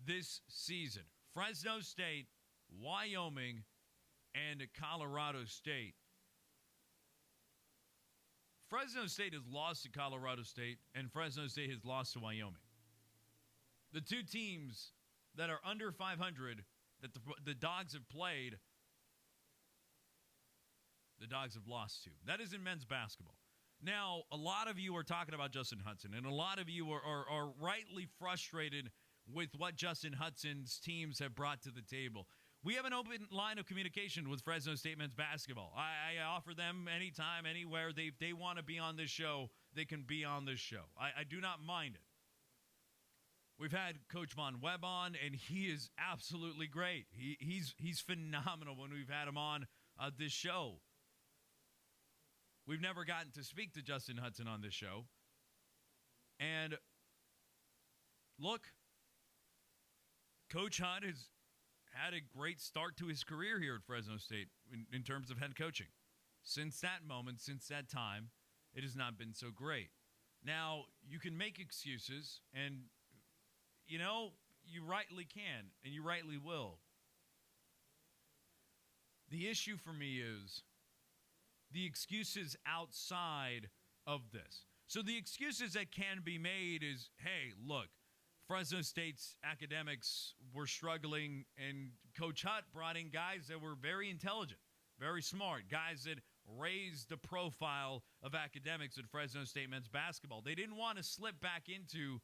this season. Fresno State, Wyoming, and Colorado State. Fresno State has lost to Colorado State, and Fresno State has lost to Wyoming. The 2 teams that are under 500 that the Dogs have played, the Dogs have lost to. That is in men's basketball. Now, a lot of you are talking about Justin Hudson, and a lot of you are rightly frustrated with what Justin Hudson's teams have brought to the table. We have an open line of communication with Fresno State men's basketball. I offer them anytime, anywhere. They want to be on this show, they can be on this show. I do not mind it. We've had Coach Von Webb on, and he is absolutely great. He's phenomenal when we've had him on this show. We've never gotten to speak to Justin Hudson on this show. And look, Coach Hudd has had a great start to his career here at Fresno State in terms of head coaching. Since that moment, since that time, it has not been so great. Now, you can make excuses, and, you rightly can, and you rightly will. The issue for me is the excuses outside of this. So the excuses that can be made is, hey, look, Fresno State's academics were struggling, and Coach Hutt brought in guys that were very intelligent, very smart, guys that raised the profile of academics at Fresno State men's basketball. They didn't want to slip back into,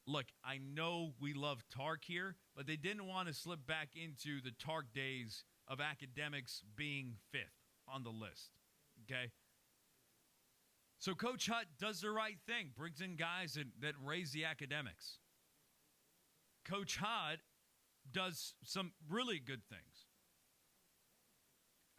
look, I know we love Tark here, but they didn't want to slip back into the Tark days of academics being 5th on the list, okay? So Coach Hutt does the right thing, brings in guys that raise the academics. Coach Hutt does some really good things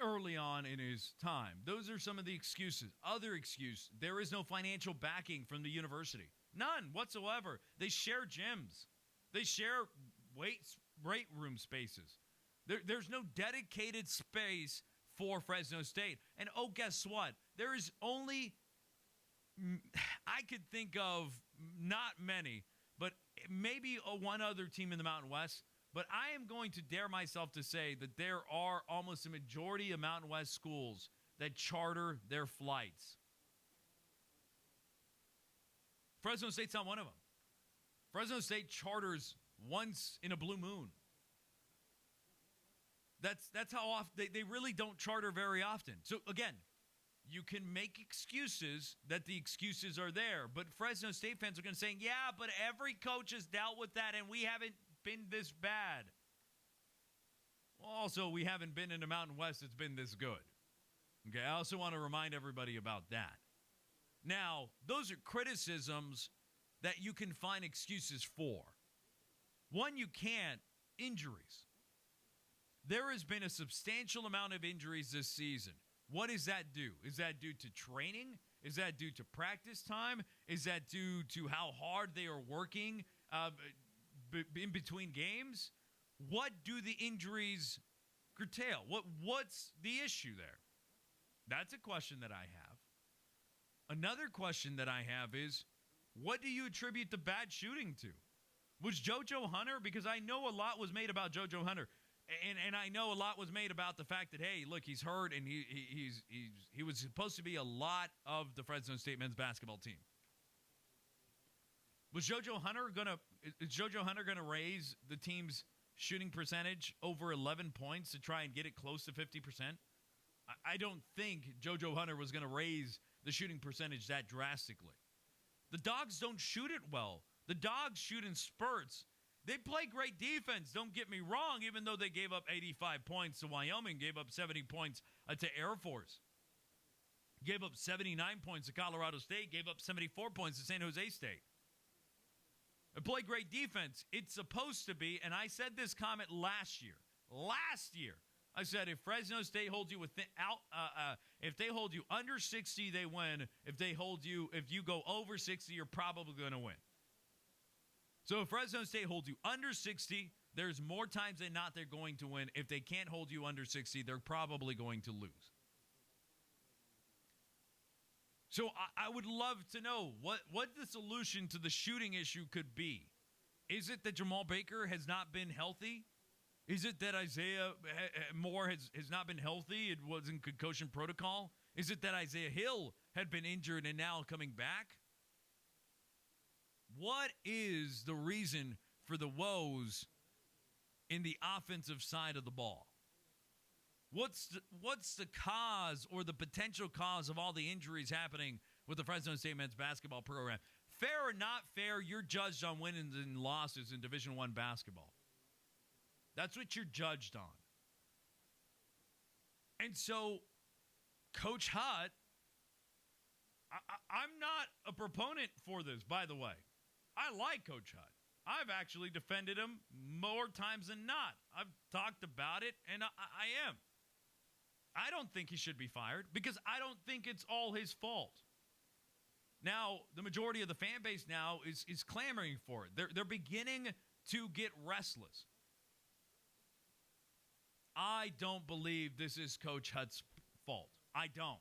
early on in his time. Those are some of the excuses. Other excuse, there is no financial backing from the university. None whatsoever. They share gyms. They share weight room spaces. There's no dedicated space for Fresno State. And oh, guess what? There is only, I could think of not many, but maybe one other team in the Mountain West. But I am going to dare myself to say that there are almost a majority of Mountain West schools that charter their flights. Fresno State's not one of them. Fresno State charters once in a blue moon. That's how often they really don't charter very often. So again, you can make excuses that the excuses are there, but Fresno State fans are going to say, yeah, but every coach has dealt with that and we haven't been this bad. Also, we haven't been in the Mountain West that's been this good. Okay, I also want to remind everybody about that. Now, those are criticisms that you can find excuses for. One, you can't. Injuries. There has been a substantial amount of injuries this season. What does that do? Is that due to training? Is that due to practice time? Is that due to how hard they are working in between games? What do the injuries curtail? What's the issue there? That's a question that I have. Another question that I have is, what do you attribute the bad shooting to? Was JoJo Hunter? Because I know a lot was made about JoJo Hunter. And I know a lot was made about the fact that, hey, look, he's hurt, and he was supposed to be a lot of the Fresno State men's basketball team. Is JoJo Hunter gonna raise the team's shooting percentage over 11 points to try and get it close to 50%? I don't think JoJo Hunter was going to raise the shooting percentage that drastically. The Dogs don't shoot it well. The Dogs shoot in spurts. They play great defense, don't get me wrong, even though they gave up 85 points to Wyoming, gave up 70 points to Air Force, gave up 79 points to Colorado State, gave up 74 points to San Jose State. They play great defense. It's supposed to be, and I said this comment last year. I said, if Fresno State holds you if they hold you under 60, they win. If you go over 60, you're probably going to win. So if Fresno State holds you under 60, there's more times than not they're going to win. If they can't hold you under 60, they're probably going to lose. So I would love to know what the solution to the shooting issue could be. Is it that Jamal Baker has not been healthy? Is it that Isaiah Moore has not been healthy? It was in concussion protocol? Is it that Isaiah Hill had been injured and now coming back? What is the reason for the woes in the offensive side of the ball? What's the cause or the potential cause of all the injuries happening with the Fresno State men's basketball program? Fair or not fair, you're judged on wins and losses in Division I basketball. That's what you're judged on. And so, Coach Hutt, I'm not a proponent for this, by the way. I like Coach Hutt. I've actually defended him more times than not. I've talked about it, and I am. I don't think he should be fired because I don't think it's all his fault. Now, the majority of the fan base now is clamoring for it. They're beginning to get restless. I don't believe this is Coach Hutt's fault. I don't.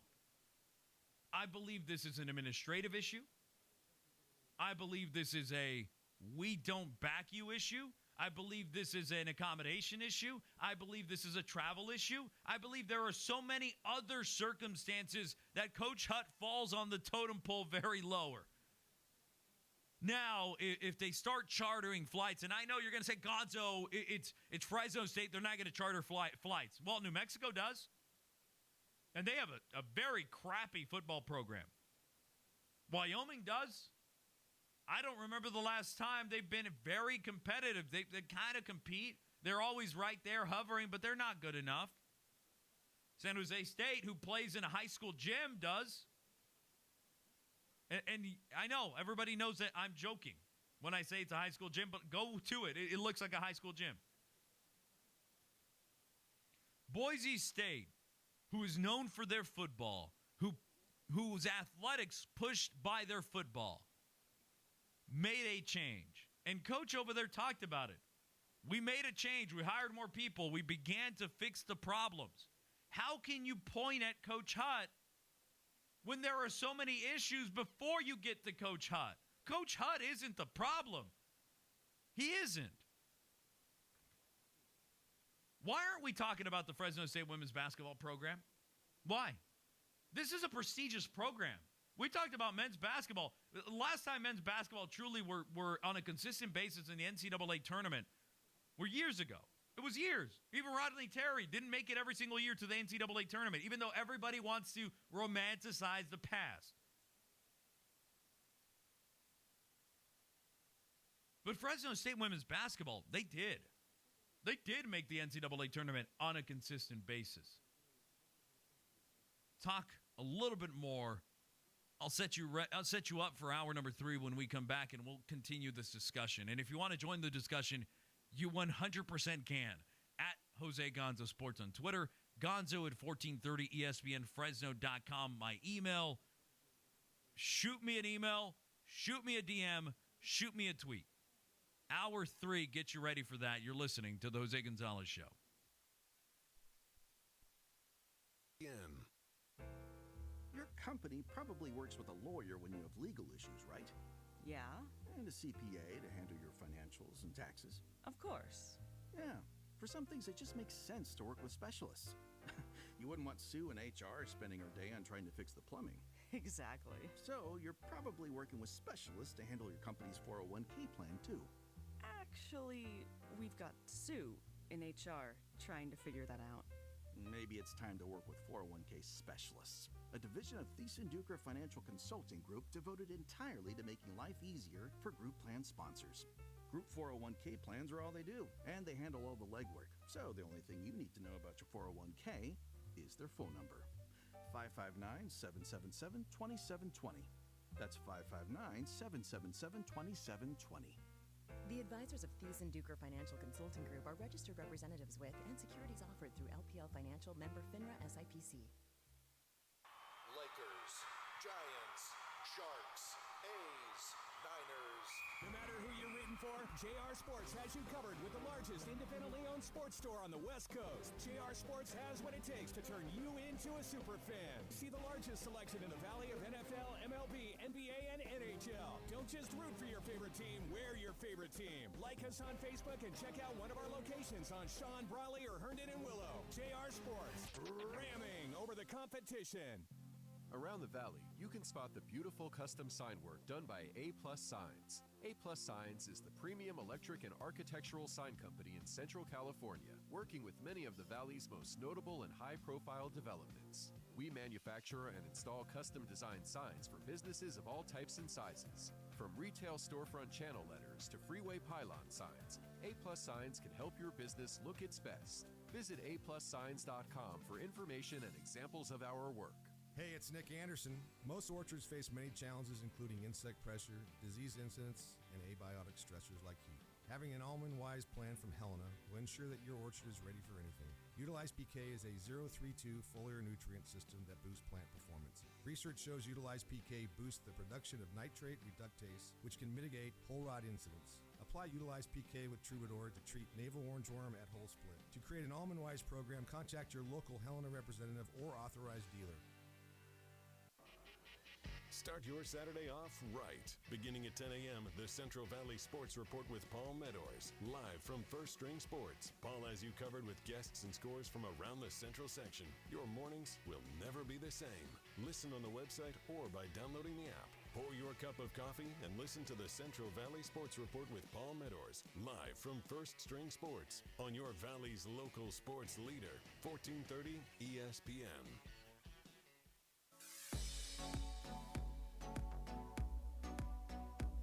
I believe this is an administrative issue. I believe this is a we don't back you issue. I believe this is an accommodation issue. I believe this is a travel issue. I believe there are so many other circumstances that Coach Hutt falls on the totem pole very lower. Now, if they start chartering flights, and I know you're going to say, Gonzo, it's Fresno State, they're not going to charter flights. Well, New Mexico does. And they have a very crappy football program. Wyoming does. I don't remember the last time they've been very competitive. They kind of compete. They're always right there hovering, but they're not good enough. San Jose State, who plays in a high school gym, does. And I know everybody knows that I'm joking when I say it's a high school gym, but go to it. It looks like a high school gym. Boise State, who is known for their football, whose athletics pushed by their football, made a change. And Coach over there talked about it. We made a change. We hired more people. We began to fix the problems. How can you point at Coach Hutt when there are so many issues before you get to Coach Hutt? Coach Hutt isn't the problem. He isn't. Why aren't we talking about the Fresno State women's basketball program? Why? This is a prestigious program. We talked about men's basketball. Last time men's basketball truly were on a consistent basis in the NCAA tournament were years ago. It was years. Even Rodney Terry didn't make it every single year to the NCAA tournament, even though everybody wants to romanticize the past. But Fresno State women's basketball, they did. They did make the NCAA tournament on a consistent basis. Talk a little bit more. I'll set you up for hour number 3 when we come back, and we'll continue this discussion. And if you want to join the discussion, you 100% can. At Jose Gonzo Sports on Twitter, Gonzo at 1430 ESPNFresno.com, my email. Shoot me an email, shoot me a DM, shoot me a tweet. Hour 3, get you ready for that. You're listening to the Jose Gonzalez Show. Your company probably works with a lawyer when you have legal issues, right? Yeah. And a CPA to handle your financials and taxes. Of course. Yeah. For some things, it just makes sense to work with specialists. You wouldn't want Sue in HR spending her day on trying to fix the plumbing. Exactly. So you're probably working with specialists to handle your company's 401k plan, too. Actually, we've got Sue in HR trying to figure that out. Maybe it's time to work with 401k specialists, a division of Thiessen-Duker Financial Consulting Group devoted entirely to making life easier for group plan sponsors. Group 401k plans are all they do, and they handle all the legwork. So the only thing you need to know about your 401k is their phone number. 559-777-2720. That's 559-777-2720. The advisors of Thiessen-Duker Financial Consulting Group are registered representatives with and securities offered through LPL Financial, member FINRA SIPC. Lakers, Giants, Sharks, A's, Niners. No matter who you're rooting for, JR Sports has you covered with the largest independently owned sports store on the West Coast. JR Sports has what it takes to turn you into a super fan. See the largest selection in the Valley of NFL, MLB, NBA, and NHL. Don't just root for your favorite team, wear your favorite team. Like us on Facebook and check out one of our locations on Sean, Brawley, or Herndon and Willow. JR Sports, ramming over the competition. Around the valley, you can spot the beautiful custom sign work done by A-Plus Signs. A-Plus Signs is the premium electric and architectural sign company in Central California, working with many of the valley's most notable and high-profile developments. We manufacture and install custom-designed signs for businesses of all types and sizes. From retail storefront channel letters to freeway pylon signs, A-Plus Signs can help your business look its best. Visit aplussigns.com for information and examples of our work. Hey, it's Nick Anderson. Most orchards face many challenges, including insect pressure, disease incidents, and abiotic stressors like heat. Having an almond-wise plan from Helena will ensure that your orchard is ready for anything. Utilize PK is a 032 foliar nutrient system that boosts plant performance. Research shows Utilize PK boosts the production of nitrate reductase, which can mitigate whole rot incidents. Apply Utilize PK with Troubadour to treat navel orangeworm at whole split. To create an almond-wise program, contact your local Helena representative or authorized dealer. Start your Saturday off right. Beginning at 10 a.m., the Central Valley Sports Report with Paul Meadors. Live from First String Sports. Paul has you covered with guests and scores from around the Central section. Your mornings will never be the same. Listen on the website or by downloading the app. Pour your cup of coffee and listen to the Central Valley Sports Report with Paul Meadors. Live from First String Sports on your Valley's local sports leader, 1430 ESPN.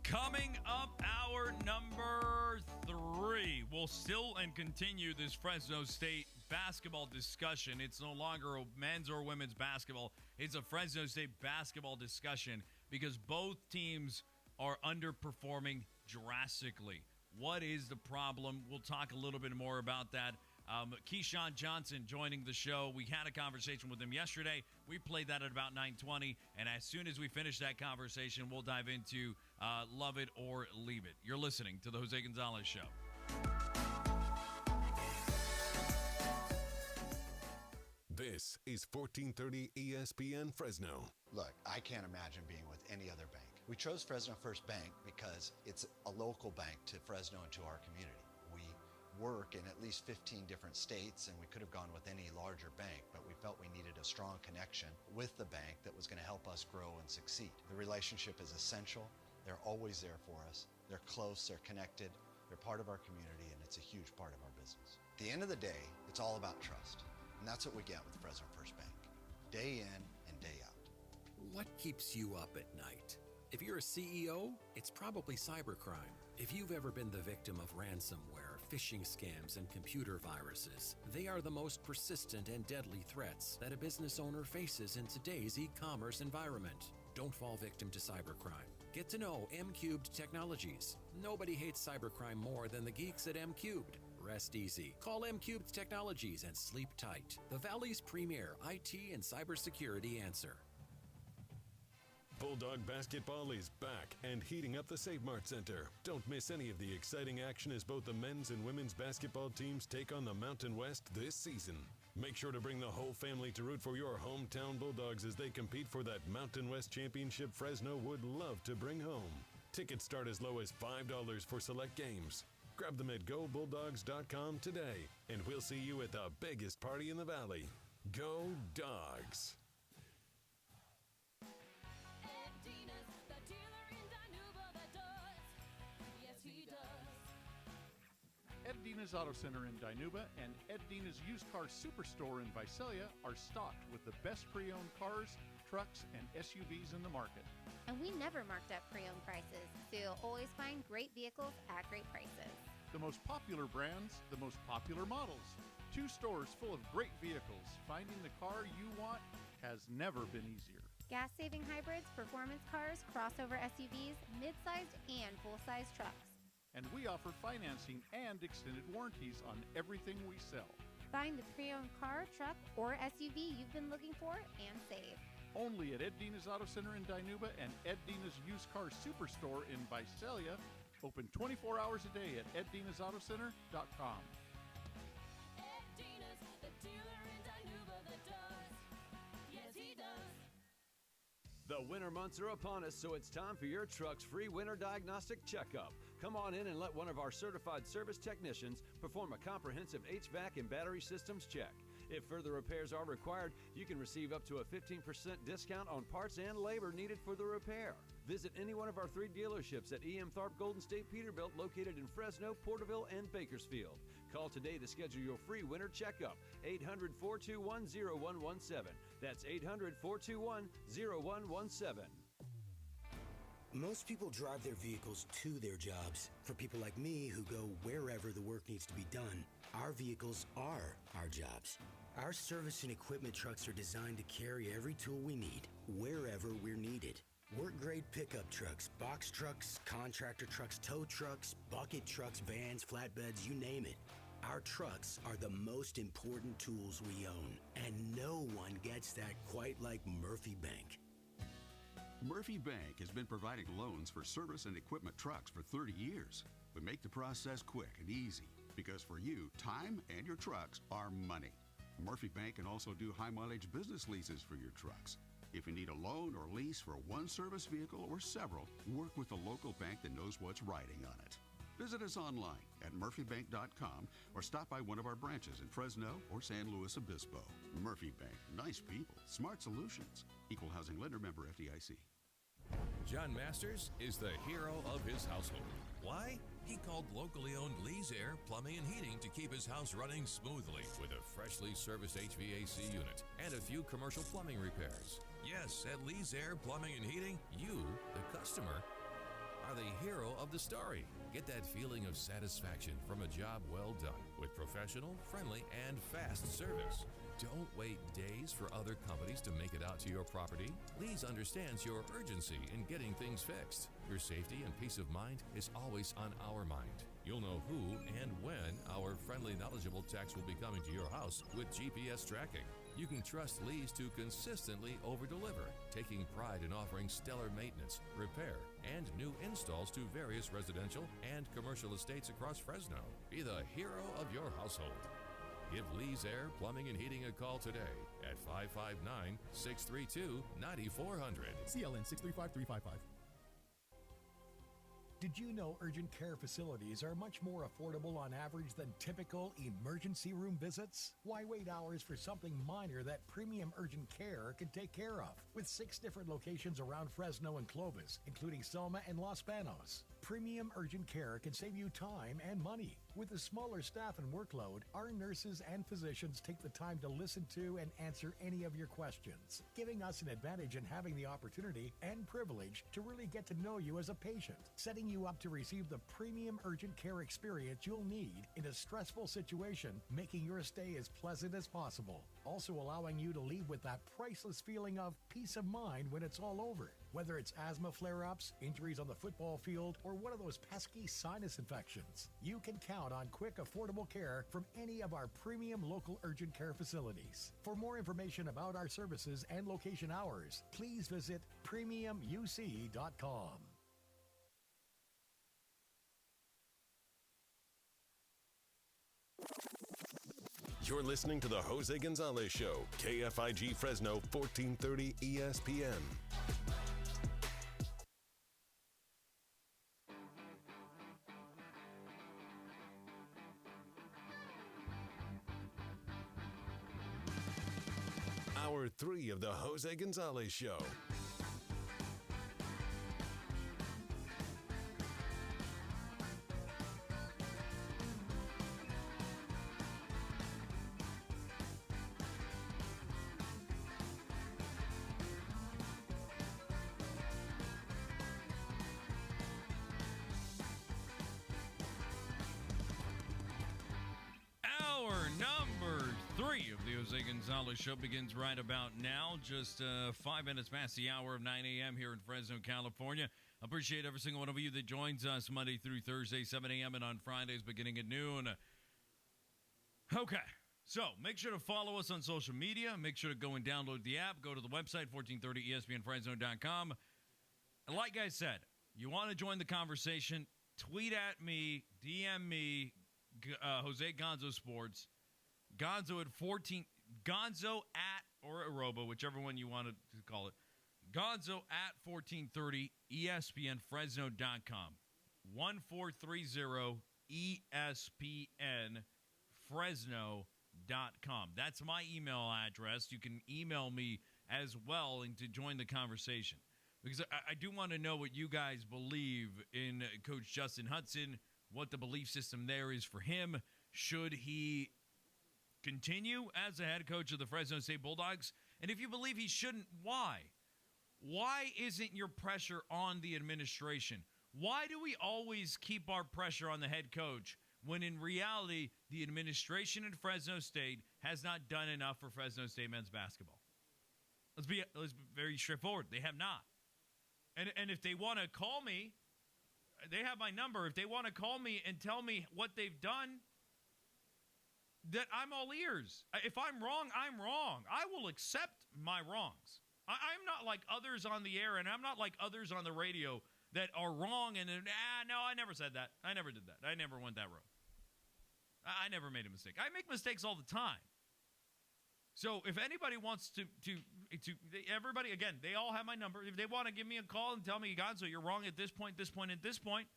Coming up, hour number 3. We'll still and continue this Fresno State basketball discussion. It's no longer a men's or women's basketball. It's a Fresno State basketball discussion because both teams are underperforming drastically. What is the problem? We'll talk a little bit more about that. Keyshawn Johnson joining the show. We had a conversation with him yesterday. We played that at about 9:20, and as soon as we finish that conversation, we'll dive into Love It or Leave It. You're listening to the Jose Gonzalez Show. This is 1430 ESPN Fresno. Look, I can't imagine being with any other bank. We chose Fresno First Bank because it's a local bank to Fresno and to our community. We work in at least 15 different states, and we could have gone with any larger bank, but we felt we needed a strong connection with the bank that was going to help us grow and succeed. The relationship is essential. They're always there for us. They're close, they're connected, they're part of our community, and it's a huge part of our business. At the end of the day, it's all about trust, and that's what we get with Fresno First Bank, day in and day out. What keeps you up at night? If you're a CEO, it's probably cybercrime. If you've ever been the victim of ransomware, phishing scams and computer viruses. They are the most persistent and deadly threats that a business owner faces in today's e-commerce environment. Don't fall victim to cybercrime. Get to know M-Cubed Technologies. Nobody hates cybercrime more than the geeks at M-Cubed. Rest easy. Call M-Cubed Technologies and sleep tight. The Valley's premier IT and cybersecurity answer. Bulldog Basketball is back and heating up the Save Mart Center. Don't miss any of the exciting action as both the men's and women's basketball teams take on the Mountain West this season. Make sure to bring the whole family to root for your hometown Bulldogs as they compete for that Mountain West championship Fresno would love to bring home. Tickets start as low as $5 for select games. Grab them at GoBulldogs.com today, and we'll see you at the biggest party in the Valley. Go Dogs! Ed Dina's Auto Center in Dinuba and Ed Dina's Used Car Superstore in Visalia are stocked with the best pre-owned cars, trucks, and SUVs in the market. And we never marked up pre-owned prices, so you'll always find great vehicles at great prices. The most popular brands, the most popular models. 2 stores full of great vehicles. Finding the car you want has never been easier. Gas-saving hybrids, performance cars, crossover SUVs, mid-sized and full-size trucks. And we offer financing and extended warranties on everything we sell. Find the pre-owned car, truck, or SUV you've been looking for and save. Only at Ed Dina's Auto Center in Dinuba and Ed Dina's Used Car Superstore in Visalia. Open 24 hours a day at eddinasautocenter.com. Ed Dina's, the dealer in Dinuba that does. Yes, he does. The winter months are upon us, so it's time for your truck's free winter diagnostic checkup. Come on in and let one of our certified service technicians perform a comprehensive HVAC and battery systems check. If further repairs are required, you can receive up to a 15% discount on parts and labor needed for the repair. Visit any one of our 3 dealerships at EM Tharp Golden State Peterbilt located in Fresno, Porterville, and Bakersfield. Call today to schedule your free winter checkup. 800-421-0117. That's 800-421-0117. Most people drive their vehicles to their jobs. For people like me who go wherever the work needs to be done, our vehicles are our jobs. Our service and equipment trucks are designed to carry every tool we need, wherever we're needed. Work-grade pickup trucks, box trucks, contractor trucks, tow trucks, bucket trucks, vans, flatbeds, you name it. Our trucks are the most important tools we own, and no one gets that quite like Murphy Bank. Murphy Bank has been providing loans for service and equipment trucks for 30 years. We make the process quick and easy because for you, time and your trucks are money. Murphy Bank can also do high-mileage business leases for your trucks. If you need a loan or lease for one service vehicle or several, work with a local bank that knows what's riding on it. Visit us online at murphybank.com or stop by one of our branches in Fresno or San Luis Obispo. Murphy Bank, nice people, smart solutions. Equal housing lender, member FDIC. John Masters is the hero of his household. Why? He called locally owned Lee's Air Plumbing and Heating to keep his house running smoothly with a freshly serviced HVAC unit and a few commercial plumbing repairs. Yes, at Lee's Air Plumbing and Heating, you, the customer, are the hero of the story. Get that feeling of satisfaction from a job well done with professional, friendly, and fast service. Don't wait days for other companies to make it out to your property. Lee's understands your urgency in getting things fixed. Your safety and peace of mind is always on our mind. You'll know who and when our friendly, knowledgeable techs will be coming to your house with GPS tracking. You can trust Lee's to consistently over-deliver, taking pride in offering stellar maintenance, repair, and new installs to various residential and commercial estates across Fresno. Be the hero of your household. Give Lee's Air Plumbing and Heating a call today at 559-632-9400. CLN 635355. Did you know urgent care facilities are much more affordable on average than typical emergency room visits? Why wait hours for something minor that premium urgent care can take care of? With 6 different locations around Fresno and Clovis, including Selma and Los Banos. Premium Urgent Care can save you time and money. With a smaller staff and workload, our nurses and physicians take the time to listen to and answer any of your questions, giving us an advantage in having the opportunity and privilege to really get to know you as a patient, setting you up to receive the premium urgent care experience you'll need in a stressful situation, making your stay as pleasant as possible. Also allowing you to leave with that priceless feeling of peace of mind when it's all over. Whether it's asthma flare-ups, injuries on the football field, or one of those pesky sinus infections, you can count on quick, affordable care from any of our premium local urgent care facilities. For more information about our services and location hours, please visit premiumuc.com. You're listening to the Jose Gonzalez Show, KFIG Fresno, 1430 ESPN. Hour 3 of the Jose Gonzalez Show. Gonzalez Show begins right about now, just 5 minutes past the hour of 9 a.m. here in Fresno, California. Appreciate every single one of you that joins us Monday through Thursday, 7 a.m. and on Fridays beginning at noon. Okay, so make sure to follow us on social media. Make sure to go and download the app. Go to the website, 1430ESPNFresno.com. And like I said, you want to join the conversation, tweet at me, DM me, Jose Gonzo Sports, Gonzo at 14... Gonzo at, or Aroba, whichever one you want to call it. Gonzo at 1430 ESPNFresno.com. 1430 ESPN Fresno.com. That's my email address. You can email me as well and to join the conversation. Because I do want to know what you guys believe in Coach Justin Hudson, what the belief system there is for him. Should he continue as the head coach of the Fresno State Bulldogs? And if you believe he shouldn't, why? Why isn't your pressure on the administration? Why do we always keep our pressure on the head coach when in reality the administration at Fresno State has not done enough for Fresno State men's basketball? Let's be very straightforward. They have not. And if they want to call me, they have my number. If they want to call me and tell me what they've done, that I'm all ears. If I'm wrong, I'm wrong. I will accept my wrongs. I'm not like others on the air, and I'm not like others on the radio that are wrong and no, I never said that. I never did that. I never went that road. I never made a mistake. I make mistakes all the time. So if anybody wants to everybody, again, they all have my number. If they want to give me a call and tell me, Gonzo, you're wrong at this point, this point, at this point,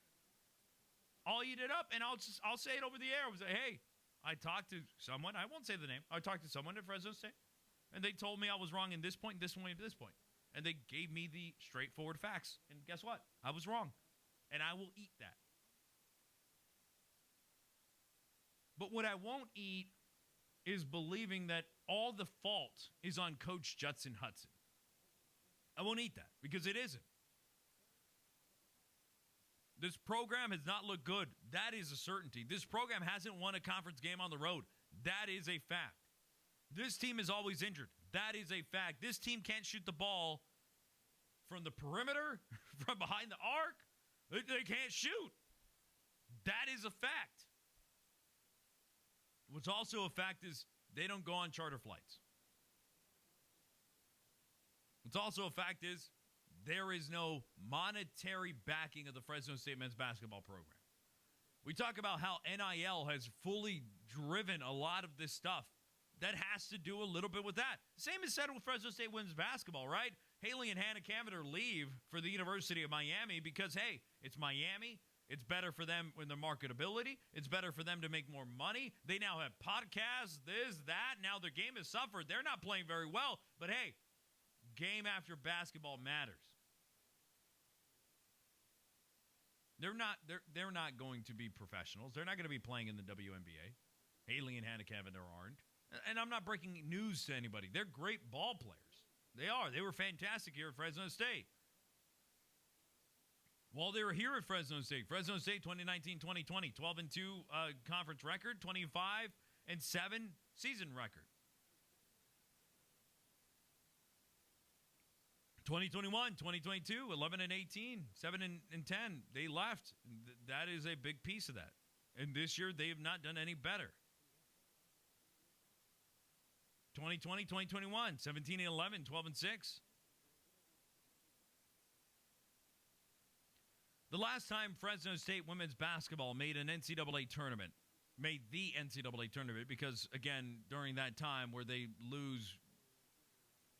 I'll eat it up, and I'll say it over the air. I'll say, hey, I talked to someone, I won't say the name, I talked to someone at Fresno State, and they told me I was wrong in this point, this point, this point. And they gave me the straightforward facts. And guess what? I was wrong. And I will eat that. But what I won't eat is believing that all the fault is on Coach Judson Hudson. I won't eat that because it isn't. This program has not looked good. That is a certainty. This program hasn't won a conference game on the road. That is a fact. This team is always injured. That is a fact. This team can't shoot the ball from the perimeter, from behind the arc. They can't shoot. That is a fact. What's also a fact is they don't go on charter flights. What's also a fact is there is no monetary backing of the Fresno State men's basketball program. We talk about how NIL has fully driven a lot of this stuff. That has to do a little bit with that. Same is said with Fresno State women's basketball, right? Haley and Hannah Cavender leave for the University of Miami because, hey, it's Miami. It's better for them in their marketability. It's better for them to make more money. They now have podcasts, this, that. Now their game has suffered. They're not playing very well. But, hey, game after basketball matters. They're not going to be professionals. They're not going to be playing in the WNBA. Haley and Hannah Cavender aren't. And I'm not breaking news to anybody. They're great ball players. They are. They were fantastic here at Fresno State. While they were here at Fresno State 2019-2020, 12-2 conference record, 25-7 season record. 2021, 2022, 11-18, 7-10. They left. That is a big piece of that. And this year, they have not done any better. 2020, 2021, 17-11, 12-6. The last time Fresno State women's basketball made an NCAA tournament, made the NCAA tournament, because, again, during that time where they lose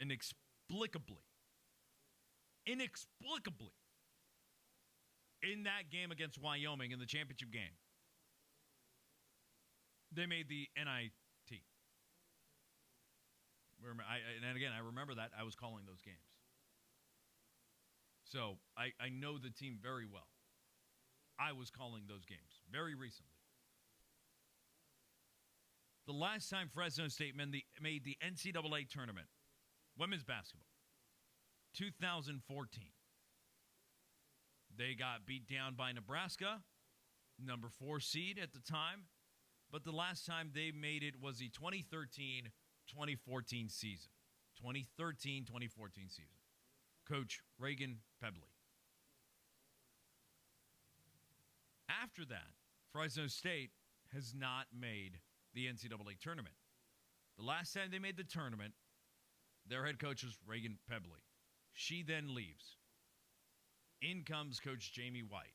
inexplicably, in that game against Wyoming in the championship game, they made the NIT. And again, I remember that. I was calling those games. So I know the team very well. I was calling those games very recently. The last time Fresno State made the NCAA tournament, women's basketball, 2014. They got beat down by Nebraska, number 4 seed at the time. But the last time they made it was the 2013-2014 season. 2013-2014 season. Coach Reagan Pebley. After that, Fresno State has not made the NCAA tournament. The last time they made the tournament, their head coach was Reagan Pebley. She then leaves. In comes Coach Jamie White.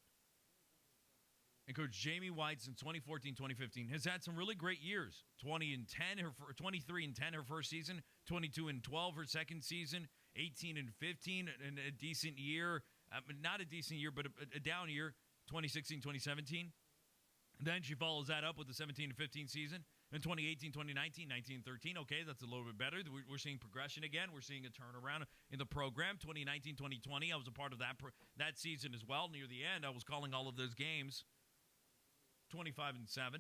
And Coach Jamie White, since 2014-2015, has had some really great years. 23-10 her first season, 22-12 her second season, 18-15 and a decent year. Not a decent year, but a down year, 2016-2017. Then she follows that up with the 17-15 season. In 2018, 2019, 19-13. Okay, that's a little bit better. We're seeing progression again. We're seeing a turnaround in the program. 2019, 2020, I was a part of that season as well. Near the end, I was calling all of those games. 25-7,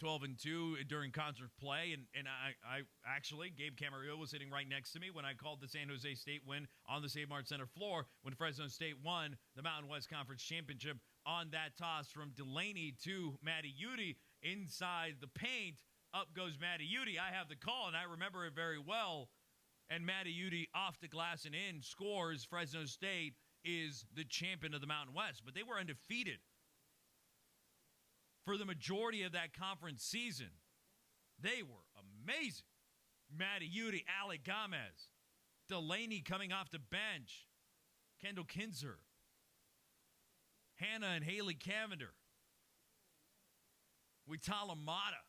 12-2 during conference play. And I actually, Gabe Camarillo was sitting right next to me when I called the San Jose State win on the Save Mart Center floor when Fresno State won the Mountain West Conference Championship on that toss from Delaney to Maddie Udy inside the paint. Up goes Maddie Udy. I have the call, and I remember it very well. And Maddie Udy off the glass and in scores. Fresno State is the champion of the Mountain West. But they were undefeated for the majority of that conference season. They were amazing. Maddie Udy, Ali Gomez, Delaney coming off the bench, Kendall Kinzer, Hannah and Haley Cavender, Witala Mata.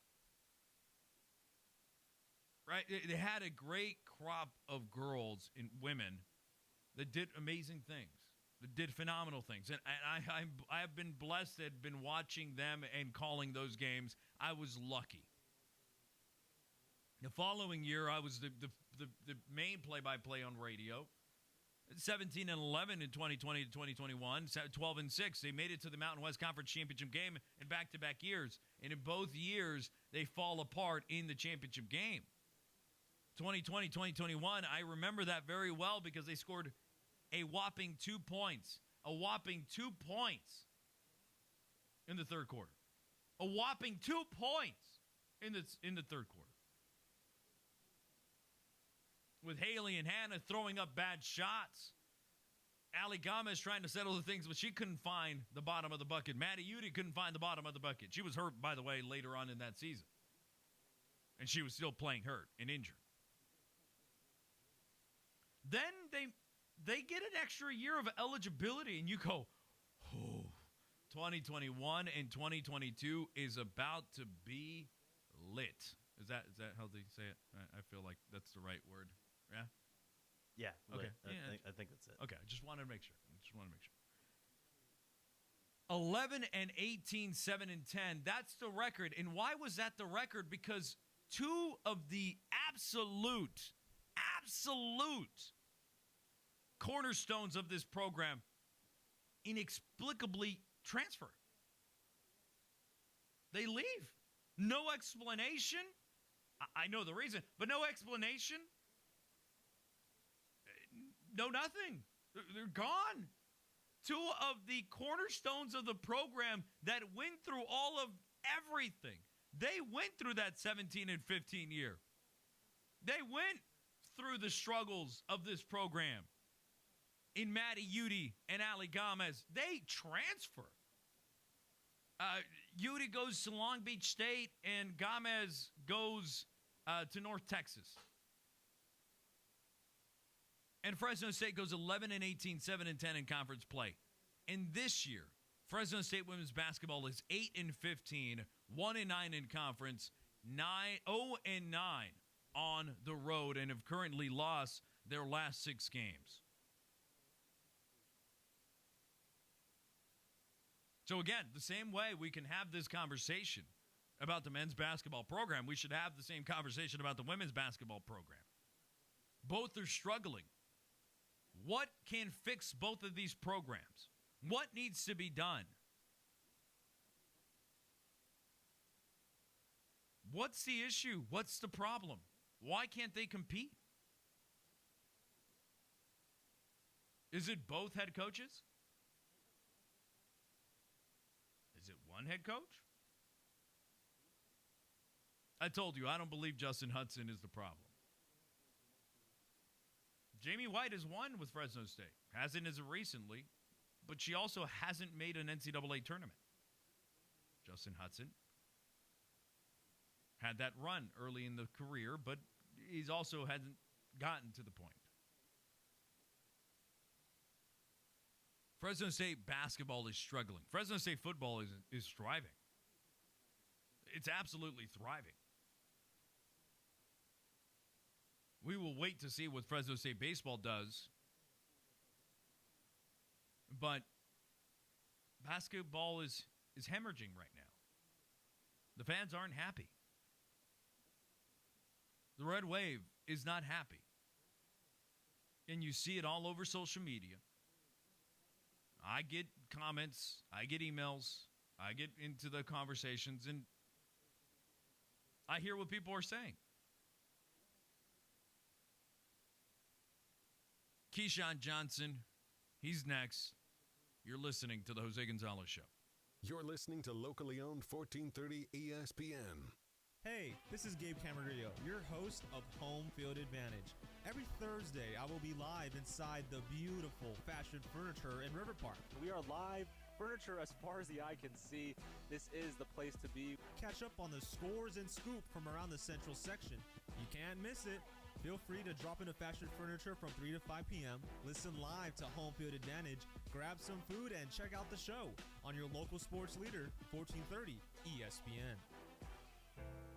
Right? They had a great crop of girls and women that did amazing things, that did phenomenal things. And I have been blessed that been watching them and calling those games. I was lucky. The following year, I was the main play-by-play on radio. 17-11 in 2020 to 2021, 12-6. They made it to the Mountain West Conference Championship game in back-to-back years. And in both years, they fall apart in the championship game. 2020, 2021, I remember that very well because they scored a whopping 2 points. A whopping 2 points in the third quarter. A whopping 2 points in the third quarter. With Haley and Hannah throwing up bad shots. Ali Gomez trying to settle the things, but she couldn't find the bottom of the bucket. Maddie Udy couldn't find the bottom of the bucket. She was hurt, by the way, later on in that season. And she was still playing hurt and injured. Then they get an extra year of eligibility, and you go, oh, 2021 and 2022 is about to be lit. Is that how they say it? I feel like that's the right word. Yeah? Yeah. Okay. I think that's it. Okay. I just wanted to make sure. 11-18, 7-10. That's the record. And why was that the record? Because two of the absolute cornerstones of this program inexplicably transfer. They leave. No explanation. I know the reason, but no explanation. No nothing. They're gone. Two of the cornerstones of the program that went through all of everything. They went through that 17 and 15 year. They went through the struggles of this program. In Matty Udy and Ali Gomez, they transfer. Udy goes to Long Beach State, and Gomez goes to North Texas. And Fresno State goes 11 and 18, 7 and 10 in conference play. And this year, Fresno State women's basketball is 8 and 15, 1 and 9 in conference, 0 and 9 on the road, and have currently lost their last 6 games. So again, the same way we can have this conversation about the men's basketball program, we should have the same conversation about the women's basketball program. Both are struggling. What can fix both of these programs? What needs to be done? What's the issue? What's the problem? Why can't they compete? Is it both head coaches? Is it one head coach? I told you, I don't believe Justin Hudson is the problem. Jamie White has won with Fresno State. Hasn't as of recently, but she also hasn't made an NCAA tournament. Justin Hudson had that run early in the career, but he's also hasn't gotten to the point. Fresno State basketball is struggling. Fresno State football is thriving. It's absolutely thriving. We will wait to see what Fresno State baseball does. But basketball is hemorrhaging right now. The fans aren't happy. The Red Wave is not happy. And you see it all over social media. I get comments, I get emails, I get into the conversations, and I hear what people are saying. Keyshawn Johnson, he's next. You're listening to the Jose Gonzalez Show. You're listening to locally owned 1430 ESPN. Hey, this is Gabe Camarillo, your host of Home Field Advantage. Every Thursday, I will be live inside the beautiful Fashion Furniture in River Park. We are live, furniture as far as the eye can see. This is the place to be. Catch up on the scores and scoop from around the Central section. You can't miss it. Feel free to drop into Fashion Furniture from 3 to 5 p.m., listen live to Home Field Advantage, grab some food, and check out the show on your local sports leader, 1430 ESPN.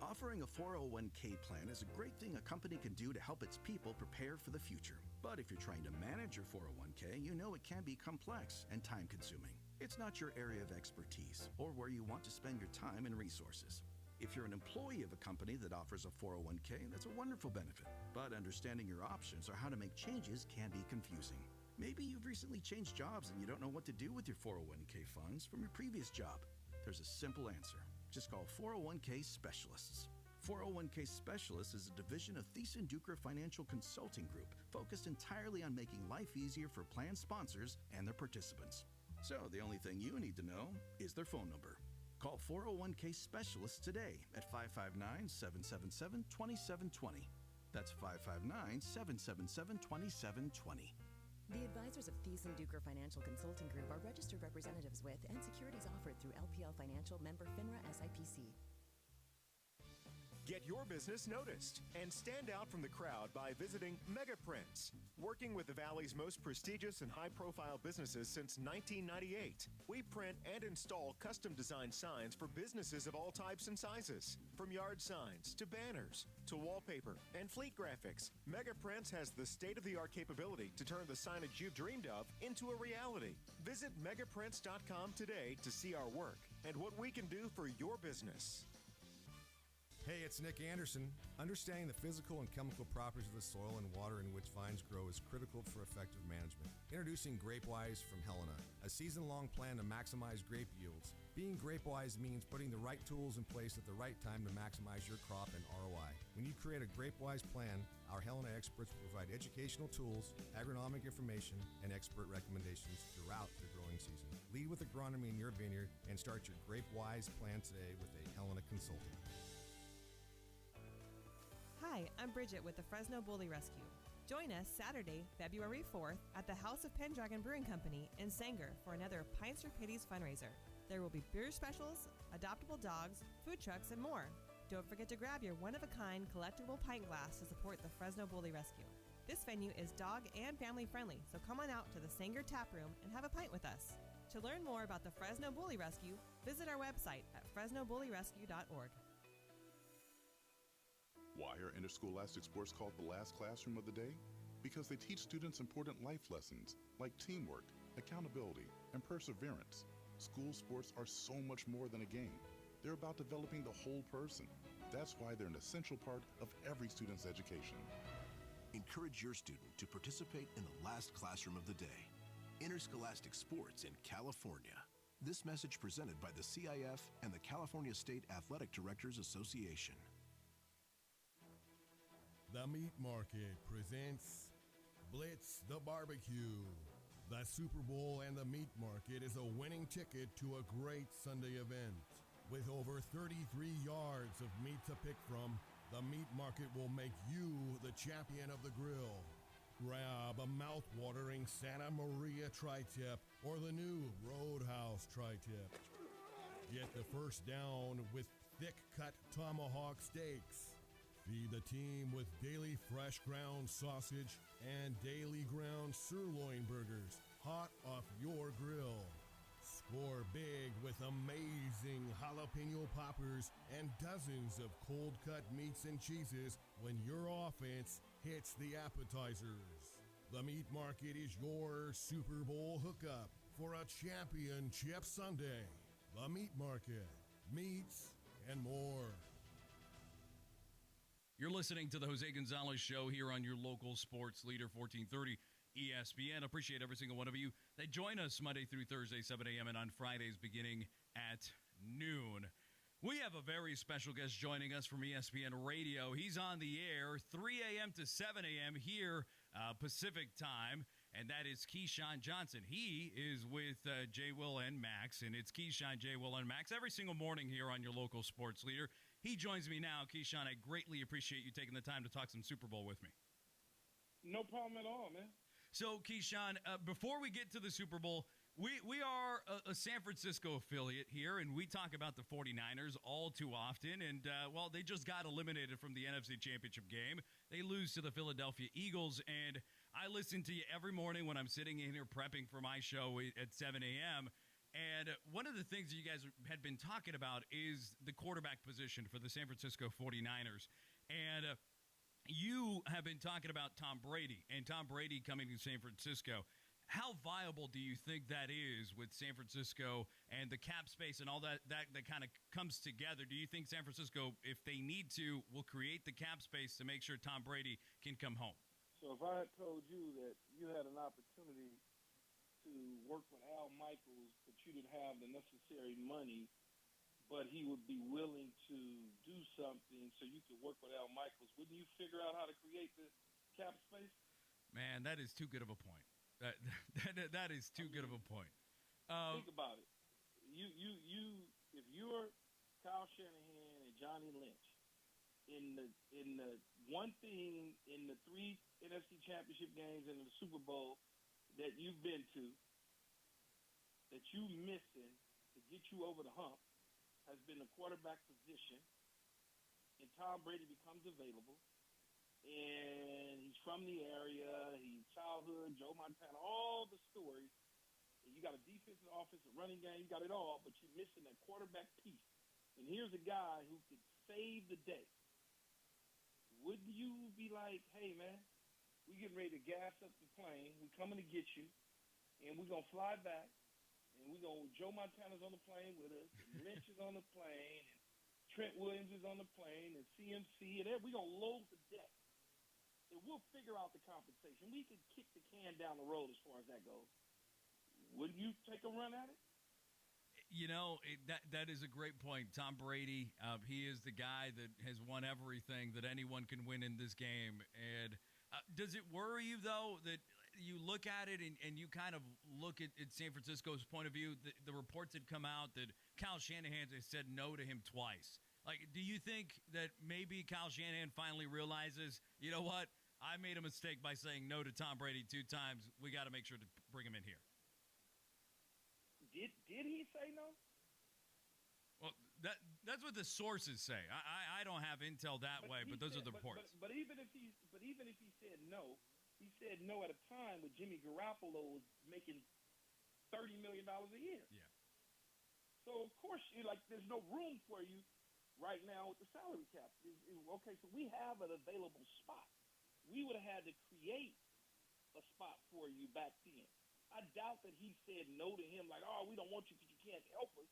Offering a 401k plan is a great thing a company can do to help its people prepare for the future. But if you're trying to manage your 401k, you know it can be complex and time-consuming. It's not your area of expertise or where you want to spend your time and resources. If you're an employee of a company that offers a 401k, that's a wonderful benefit. But understanding your options or how to make changes can be confusing. Maybe you've recently changed jobs and you don't know what to do with your 401k funds from your previous job. There's a simple answer. Just call 401k Specialists. 401k Specialists is a division of Thiessen Duker Financial Consulting Group focused entirely on making life easier for plan sponsors and their participants. So the only thing you need to know is their phone number. Call 401k Specialists today at 559-777-2720. That's 559-777-2720. The advisors of Thiessen Duker Financial Consulting Group are registered representatives with and securities offered through LPL Financial, member FINRA SIPC. Get your business noticed and stand out from the crowd by visiting Megaprints. Working with the Valley's most prestigious and high-profile businesses since 1998, we print and install custom-designed signs for businesses of all types and sizes. From yard signs to banners to wallpaper and fleet graphics, Megaprints has the state-of-the-art capability to turn the signage you've dreamed of into a reality. Visit megaprints.com today to see our work and what we can do for your business. Hey, it's Nick Anderson. Understanding the physical and chemical properties of the soil and water in which vines grow is critical for effective management. Introducing GrapeWise from Helena, a season-long plan to maximize grape yields. Being GrapeWise means putting the right tools in place at the right time to maximize your crop and ROI. When you create a GrapeWise plan, our Helena experts will provide educational tools, agronomic information, and expert recommendations throughout the growing season. Lead with agronomy in your vineyard and start your GrapeWise plan today with a Helena consultant. Hi, I'm Bridget with the Fresno Bully Rescue. Join us Saturday, February 4th at the House of Pendragon Brewing Company in Sanger for another Pints for Pities fundraiser. There will be beer specials, adoptable dogs, food trucks, and more. Don't forget to grab your one-of-a-kind collectible pint glass to support the Fresno Bully Rescue. This venue is dog and family friendly, so come on out to the Sanger Tap Room and have a pint with us. To learn more about the Fresno Bully Rescue, visit our website at fresnobullyrescue.org. Why are interscholastic sports called the last classroom of the day? Because they teach students important life lessons like teamwork, accountability, and perseverance. School sports are so much more than a game. They're about developing the whole person. That's why they're an essential part of every student's education. Encourage your student to participate in the last classroom of the day. Interscholastic sports in California. This message presented by the CIF and the California State Athletic Directors Association. The Meat Market presents Blitz the Barbecue. The Super Bowl and the Meat Market is a winning ticket to a great Sunday event. With over 33 yards of meat to pick from, the Meat Market will make you the champion of the grill. Grab a mouth-watering Santa Maria tri-tip or the new Roadhouse tri-tip. Get the first down with thick-cut tomahawk steaks. Feed the team with daily fresh ground sausage and daily ground sirloin burgers, hot off your grill. Score big with amazing jalapeno poppers and dozens of cold-cut meats and cheeses when your offense hits the appetizers. The Meat Market is your Super Bowl hookup for a championship Sunday. The Meat Market, meats and more. You're listening to the Jose Gonzalez Show here on your local sports leader, 1430 ESPN. Appreciate every single one of you that join us Monday through Thursday, 7 a.m. and on Fridays beginning at noon. We have a very special guest joining us from ESPN Radio. He's on the air 3 a.m. to 7 a.m. here Pacific time, and that is Keyshawn Johnson. He is with J. Will and Max, and it's Keyshawn, J. Will, and Max every single morning here on your local sports leader. He joins me now. Keyshawn, I greatly appreciate you taking the time to talk some Super Bowl with me. No problem at all, man. So, Keyshawn, before we get to the Super Bowl, we are a San Francisco affiliate here, and we talk about the 49ers all too often. And, well, they just got eliminated from the NFC Championship game. They lose to the Philadelphia Eagles, and I listen to you every morning when I'm sitting in here prepping for my show at 7 a.m., and one of the things that you guys had been talking about is the quarterback position for the San Francisco 49ers. And you have been talking about Tom Brady and Tom Brady coming to San Francisco. How viable do you think that is with San Francisco and the cap space and all that kind of comes together? Do you think San Francisco, if they need to, will create the cap space to make sure Tom Brady can come home? So if I had told you that you had an opportunity to work with Al Michaels, but you didn't have the necessary money, but he would be willing to do something so you could work with Al Michaels, wouldn't you figure out how to create the cap space? Man, that is too good of a point. That is too good of a point. Think about it. If you're Kyle Shanahan and Johnny Lynch, in the one thing in the 3 NFC Championship games and the Super Bowl that you've been to, that you missing to get you over the hump, has been the quarterback position, and Tom Brady becomes available, and he's from the area, he's childhood, Joe Montana, all the stories, and you got a defensive, offensive, running game, you got it all, but you're missing that quarterback piece. And here's a guy who could save the day. Wouldn't you be like, hey, man, we getting ready to gas up the plane. We coming to get you, and we're going to fly back, and we're going to – Joe Montana's on the plane with us, and Lynch is on the plane, and Trent Williams is on the plane, and CMC, and we're going to load the deck. And we'll figure out the compensation. We could kick the can down the road as far as that goes. Wouldn't you take a run at it? You know, that is a great point. Tom Brady, he is the guy that has won everything that anyone can win in this game. And does it worry you, though, that you look at it and you kind of look at San Francisco's point of view? The reports had come out that Kyle Shanahan has said no to him twice. Like, do you think that maybe Kyle Shanahan finally realizes, you know what, I made a mistake by saying no to Tom Brady 2 times. We got to make sure to bring him in here. Did he say no? Well, that's what the sources say. I don't have intel that way, but those are the reports. But even if he said no, he said no at a time when Jimmy Garoppolo was making $30 million a year. Yeah. So of course, there's no room for you right now with the salary cap. Okay, so we have an available spot. We would have had to create a spot for you back then. I doubt that he said no to him like, oh, we don't want you because you can't help us.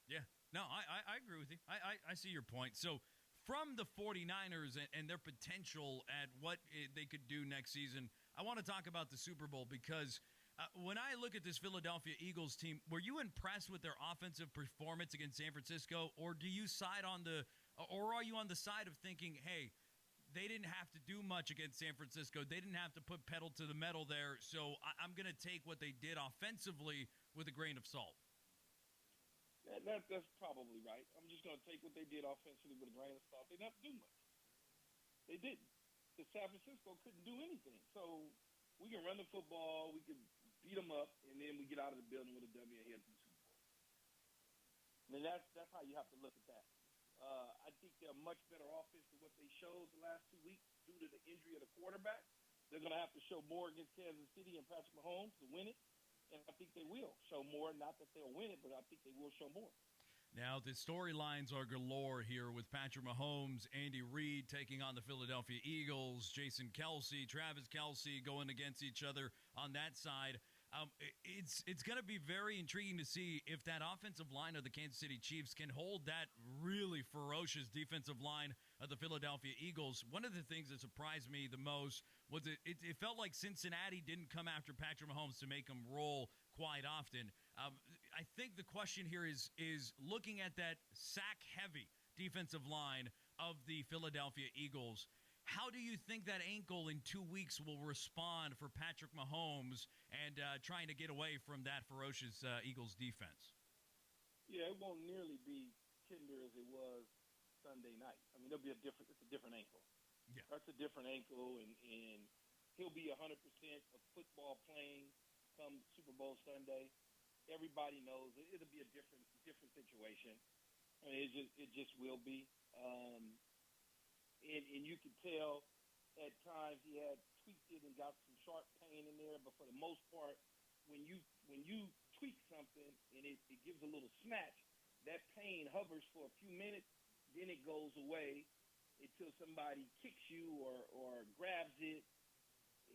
Yeah. No, I agree with you. I see your point. So from the 49ers and their potential at what they could do next season, I want to talk about the Super Bowl because when I look at this Philadelphia Eagles team, were you impressed with their offensive performance against San Francisco, or do you or are you on the side of thinking, hey, they didn't have to do much against San Francisco. They didn't have to put pedal to the metal there, so I'm going to take what they did offensively with a grain of salt. That's probably right. I'm just going to take what they did offensively with a grain of salt. They didn't have to do much. They didn't. Because San Francisco couldn't do anything. So we can run the football, we can beat them up, and then we get out of the building with a W and head to the Super Bowl. I mean, that's how you have to look at that. I think they're much better offense than what they showed the last 2 weeks due to the injury of the quarterback. They're going to have to show more against Kansas City and Patrick Mahomes to win it, and I think they will show more. Not that they'll win it, but I think they will show more. Now, the storylines are galore here with Patrick Mahomes, Andy Reid taking on the Philadelphia Eagles, Jason Kelce, Travis Kelce going against each other on that side. It's going to be very intriguing to see if that offensive line of the Kansas City Chiefs can hold that really ferocious defensive line of the Philadelphia Eagles. One of the things that surprised me the most was it felt like Cincinnati didn't come after Patrick Mahomes to make him roll quite often. I think the question here is looking at that sack-heavy defensive line of the Philadelphia Eagles. How do you think that ankle in 2 weeks will respond for Patrick Mahomes and trying to get away from that ferocious Eagles defense? Yeah, it won't nearly be tender as it was Sunday night. I mean, it's a different ankle. Yeah. That's a different ankle, and he'll be 100% of football playing come Super Bowl Sunday. Everybody knows it'll be a different situation. I mean, it just will be. And you can tell at times he had tweaked it and got some sharp pain in there, but for the most part, when you tweak something and it gives a little snatch, that pain hovers for a few minutes, then it goes away until somebody kicks you or grabs it,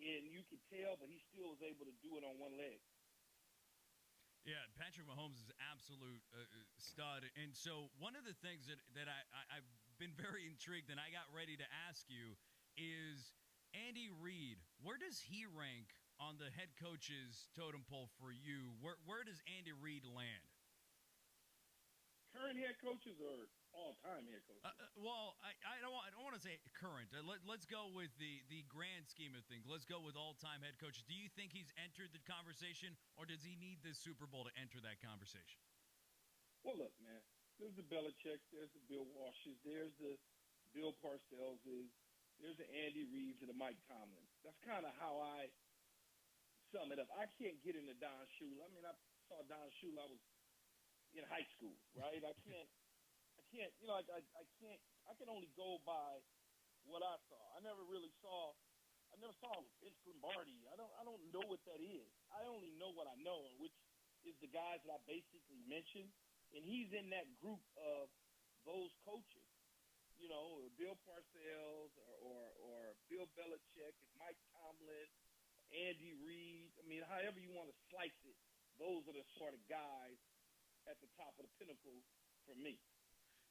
and you can tell, but he still was able to do it on one leg. Yeah, Patrick Mahomes is absolute stud. And so one of the things that I've been very intrigued and I got ready to ask you is Andy Reid. Where does he rank on the head coach's totem pole for you? Where does Andy Reid land? Current head coaches or all-time head coaches? I don't want to say current. Let's go with the grand scheme of things. Let's go with all-time head coaches. Do you think he's entered the conversation, or does he need this Super Bowl to enter that conversation? Well, look, man. There's the Belichick. There's the Bill Walshes. There's the Bill Parcellses. There's the Andy Reids and the Mike Tomlins. That's kind of how I sum it up. I can't get into Don Shula. I mean, I saw Don Shula. I was in high school, right? I can't. You know, I can't. I can only go by what I saw. I never saw Vince Lombardi. I don't know what that is. I only know what I know, which is the guys that I basically mentioned. And he's in that group of those coaches, you know, Bill Parcells or Bill Belichick and Mike Tomlin, Andy Reid. I mean, however you want to slice it, those are the sort of guys at the top of the pinnacle for me.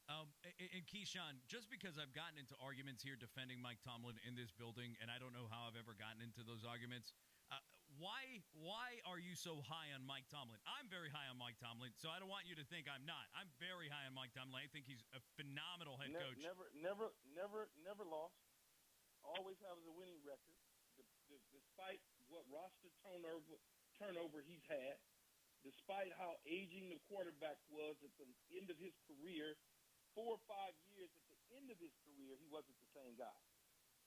And Keyshawn, just because I've gotten into arguments here defending Mike Tomlin in this building, and I don't know how I've ever gotten into those arguments, why are you so high on Mike Tomlin? I'm very high on Mike Tomlin, so I don't want you to think I'm not. I'm very high on Mike Tomlin. I think he's a phenomenal head coach. Never lost. Always has a winning record, despite what roster turnover he's had, despite how aging the quarterback was at the end of his career. 4 or 5 years at the end of his career, he wasn't the same guy.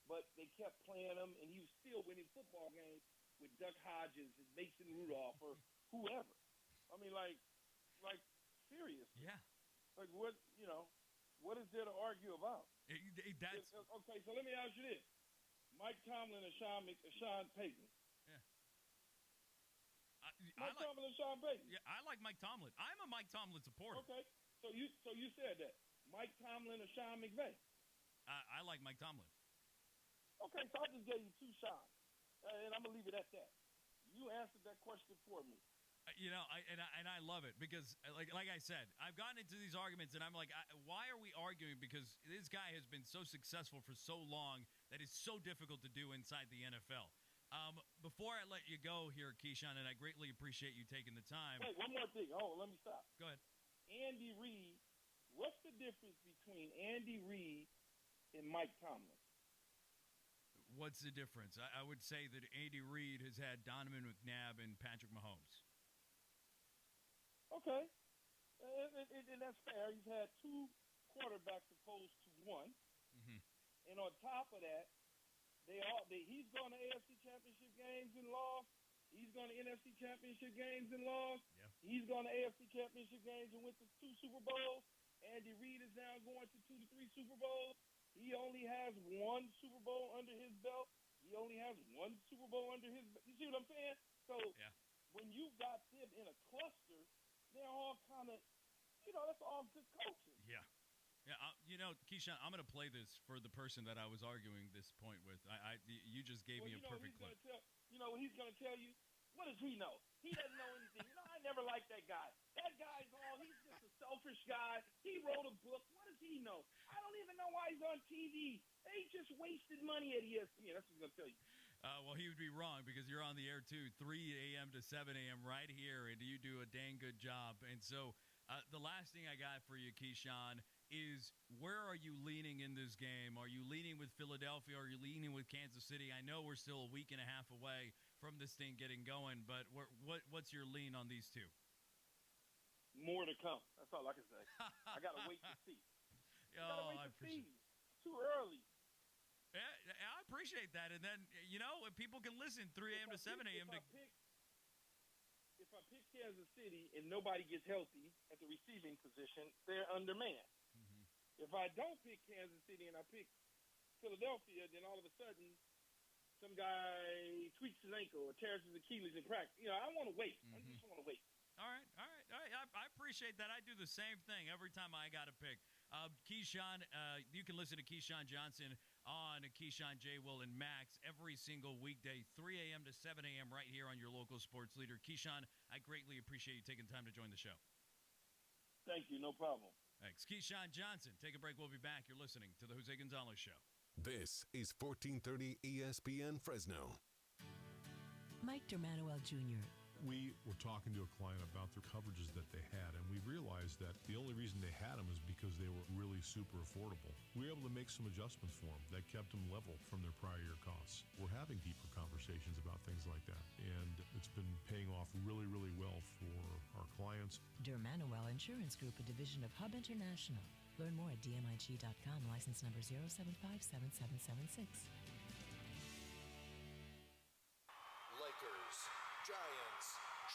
But they kept playing him, and he was still winning football games with Duck Hodges and Mason Rudolph or whoever. I mean, like seriously. Yeah. Like, what is there to argue about? Okay, so let me ask you this. Mike Tomlin and Sean Payton. Yeah. Mike Tomlin and Sean Payton. Yeah, I like Mike Tomlin. I'm a Mike Tomlin supporter. Okay, so you said that. Mike Tomlin or Sean McVay? I like Mike Tomlin. Okay, so I just gave you 2 shots, and I'm gonna leave it at that. You answered that question for me. I love it because, like I said, I've gotten into these arguments, and I'm like, why are we arguing? Because this guy has been so successful for so long that it's so difficult to do inside the NFL. Before I let you go here, Keyshawn, and I greatly appreciate you taking the time. Wait, one more thing. Oh, let me stop. Go ahead. Andy Reid. What's the difference between Andy Reid and Mike Tomlin? What's the difference? I would say that Andy Reid has had Donovan McNabb and Patrick Mahomes. Okay. And that's fair. He's had 2 quarterbacks opposed to 1. Mm-hmm. And on top of that, he's gone to AFC Championship games and lost. He's gone to NFC Championship games and lost. Yeah. He's gone to AFC Championship games and went to 2 Super Bowls. Andy Reid is now going to 2 to 3 Super Bowls. He only has 1 Super Bowl under his belt. He only has 1 Super Bowl under his belt. You see what I'm saying? So when you got them in a cluster, they're all kind of, that's all good coaching. Yeah. Yeah, Keyshawn, I'm going to play this for the person that I was arguing this point with. You just gave me a perfect clip. You know what he's going to tell you? What does he know? He doesn't know anything. I never liked that guy. That guy's he's just a selfish guy. He wrote a book. What does he know? I don't even know why he's on TV. They just wasted money at ESPN. That's what he's going to tell you. Well, he would be wrong because you're on the air, too, 3 a.m. to 7 a.m. right here, and you do a dang good job. And so the last thing I got for you, Keyshawn, is where are you leaning in this game? Are you leaning with Philadelphia? Are you leaning with Kansas City? I know we're still a week and a half away from this thing getting going, but what's your lean on these 2? More to come. That's all I can say. I got to wait to see. I appreciate it. Too early. Yeah, I appreciate that. And then, if people can listen 3 a.m. to 7 a.m. If I pick Kansas City and nobody gets healthy at the receiving position, they're undermanned. Mm-hmm. If I don't pick Kansas City and I pick Philadelphia, then all of a sudden some guy tweaks his ankle or tears his Achilles in practice. I want to wait. I just want to wait. All right. I appreciate that. I do the same thing every time I got to pick. Keyshawn, you can listen to Keyshawn Johnson on Keyshawn, J. Will, and Max every single weekday, 3 a.m. to 7 a.m. right here on your local sports leader. Keyshawn, I greatly appreciate you taking time to join the show. Thank you. No problem. Thanks. Keyshawn Johnson. Take a break. We'll be back. You're listening to the Jose Gonzalez Show. This is 1430 ESPN Fresno. Mike Dermanuel Jr. We were talking to a client about the coverages that they had, and we realized that the only reason they had them is because they were really super affordable. We were able to make some adjustments for them that kept them level from their prior year costs. We're having deeper conversations about things like that, and it's been paying off really, really well for our clients. Dermanuel Insurance Group, a division of Hub International. Learn more at dmig.com, license number 0757776. Lakers, Giants,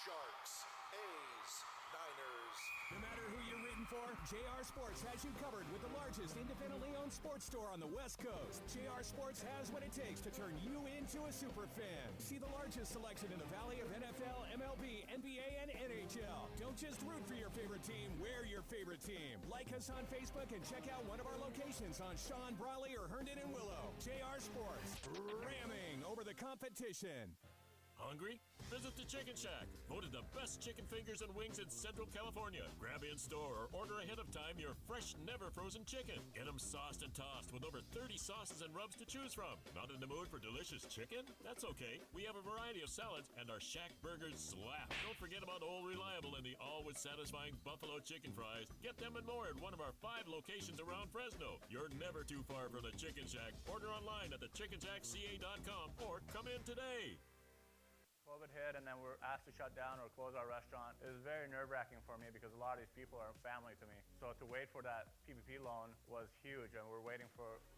Sharks, A's, Niners. No matter who you're rooting for, JR Sports has you covered with the largest independently owned sports store on the West Coast. JR Sports has what it takes to turn you into a super fan. See the largest selection in the Valley of NFL, MLB, NBA, and NHL. Don't just root for your favorite team, wear your favorite team. Like us on Facebook and check out one of our locations on Shawn, Brawley, or Herndon and Willow. JR Sports, ramming over the competition. Hungry? Visit the Chicken Shack, voted the best chicken fingers and wings in Central California. Grab in store or order ahead of time your fresh, never frozen chicken. Get them sauced and tossed with over 30 sauces and rubs to choose from. Not in the mood for delicious chicken? That's okay. We have a variety of salads, and our Shack burgers slap. Don't forget about Old Reliable and the always satisfying buffalo chicken fries. Get them and more at one of our 5 locations around Fresno. You're never too far from the Chicken Shack. Order online at thechickenjackca.com or come in today. COVID hit and then we're asked to shut down or close our restaurant. It was very nerve-wracking for me because a lot of these people are family to me. So to wait for that PPP loan was huge, and we're waiting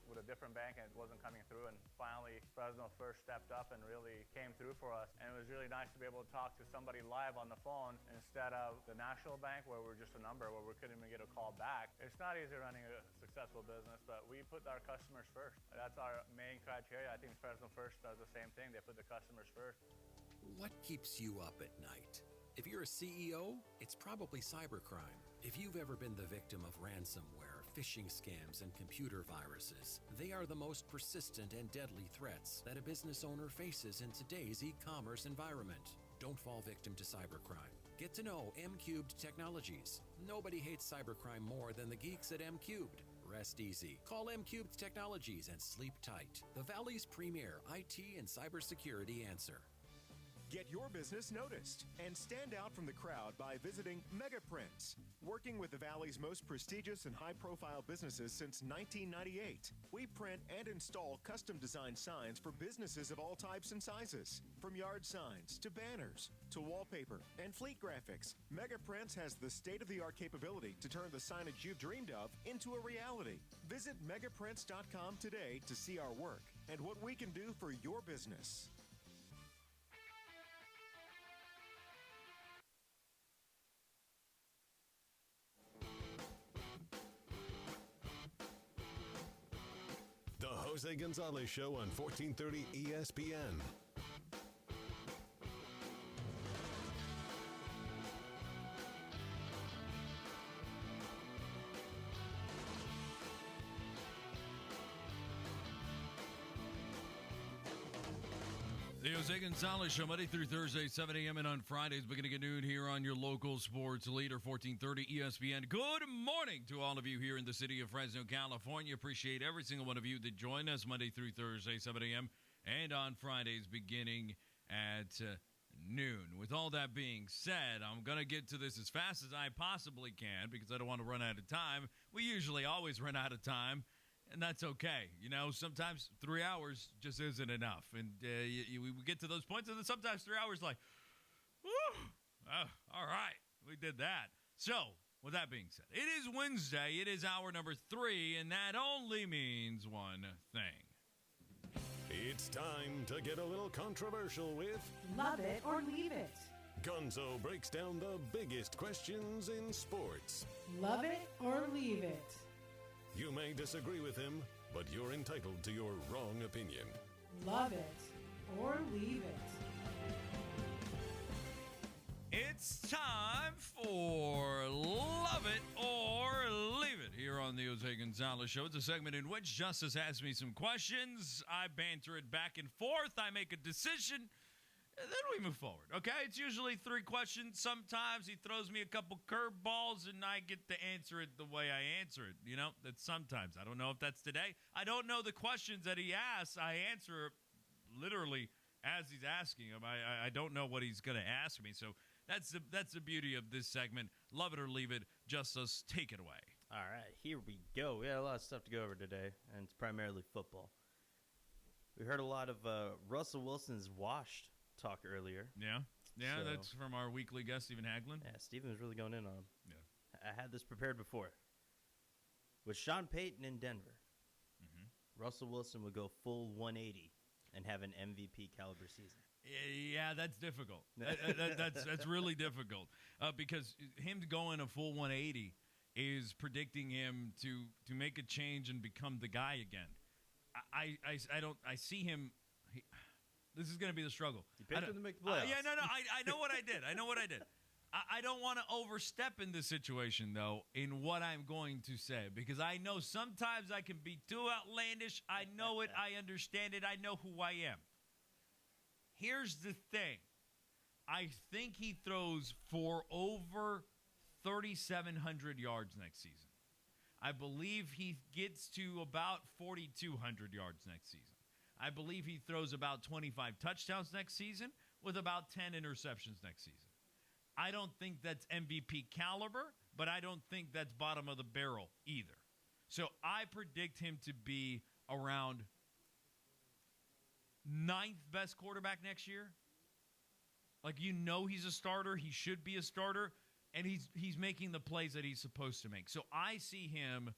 with a different bank, and it wasn't coming through. And finally, Fresno First stepped up and really came through for us. And it was really nice to be able to talk to somebody live on the phone instead of the national bank where we're just a number where we couldn't even get a call back. It's not easy running a successful business, but we put our customers first. That's our main criteria. I think Fresno First does the same thing. They put the customers first. What keeps you up at night? If you're a CEO, it's probably cybercrime. If you've ever been the victim of ransomware, phishing scams, and computer viruses, they are the most persistent and deadly threats that a business owner faces in today's e-commerce environment. Don't fall victim to cybercrime. Get to know M-Cubed Technologies. Nobody hates cybercrime more than the geeks at M-Cubed. Rest easy. Call M-Cubed Technologies and sleep tight. The Valley's premier IT and cybersecurity answer. Get your business noticed and stand out from the crowd by visiting Megaprints. Working with the Valley's most prestigious and high-profile businesses since 1998, we print and install custom-designed signs for businesses of all types and sizes. From yard signs to banners to wallpaper and fleet graphics, Megaprints has the state-of-the-art capability to turn the signage you've dreamed of into a reality. Visit megaprints.com today to see our work and what we can do for your business. The Jose Gonzalez Show on 1430 ESPN. The Jose Gonzalez Show, Monday through Thursday, 7 a.m. and on Fridays, beginning at noon here on your local sports leader, 1430 ESPN. Good morning to all of you here in the city of Fresno, California. Appreciate every single one of you that join us Monday through Thursday, 7 a.m. and on Fridays, beginning at noon. With all that being said, I'm going to get to this as fast as I possibly can because I don't want to run out of time. We usually always run out of time. And that's okay. You know, sometimes 3 hours just isn't enough. And we get to those points, and then sometimes 3 hours like, whew, all right, we did that. So, with that being said, it is Wednesday. It is hour number 3, and that only means one thing. It's time to get a little controversial with Love It or Leave It. Gonzo breaks down the biggest questions in sports. Love it or leave it. You may disagree with him, but you're entitled to your wrong opinion. Love it or leave it. It's time for Love It or Leave It here on the Jose Gonzalez Show. It's a segment in which Justice asks me some questions. I banter it back and forth. I make a decision. And then we move forward, okay? It's usually 3 questions. Sometimes he throws me a couple curveballs, and I get to answer it the way I answer it. You know, that's sometimes. I don't know if that's today. I don't know the questions that he asks. I answer literally as he's asking them. I don't know what he's going to ask me. So that's the beauty of this segment. Love it or leave it. Justice, take it away. All right, here we go. We had a lot of stuff to go over today, and it's primarily football. We heard a lot of Russell Wilson's washed talk earlier. Yeah, so, that's from our weekly guest, Stephen Haglund. Yeah, Stephen was really going in on him. Yeah. I had this prepared before. With Sean Payton in Denver, Russell Wilson would go full 180 and have an MVP caliber season. Yeah, that's difficult. That's really difficult because him going a full 180 is predicting him to make a change and become the guy again. I see him. This is going to be the struggle. You picked him to make the playoffs. I know what I did. I don't want to overstep in this situation, though, in what I'm going to say, because I know sometimes I can be too outlandish. I know it. I understand it. I know who I am. Here's the thing. I think he throws for over 3,700 yards next season. I believe he gets to about 4,200 yards next season. I believe he throws about 25 touchdowns next season with about 10 interceptions next season. I don't think that's MVP caliber, but I don't think that's bottom of the barrel either. So I predict him to be around 9th best quarterback next year. Like, he's a starter. He should be a starter. And he's making the plays that he's supposed to make. So I see him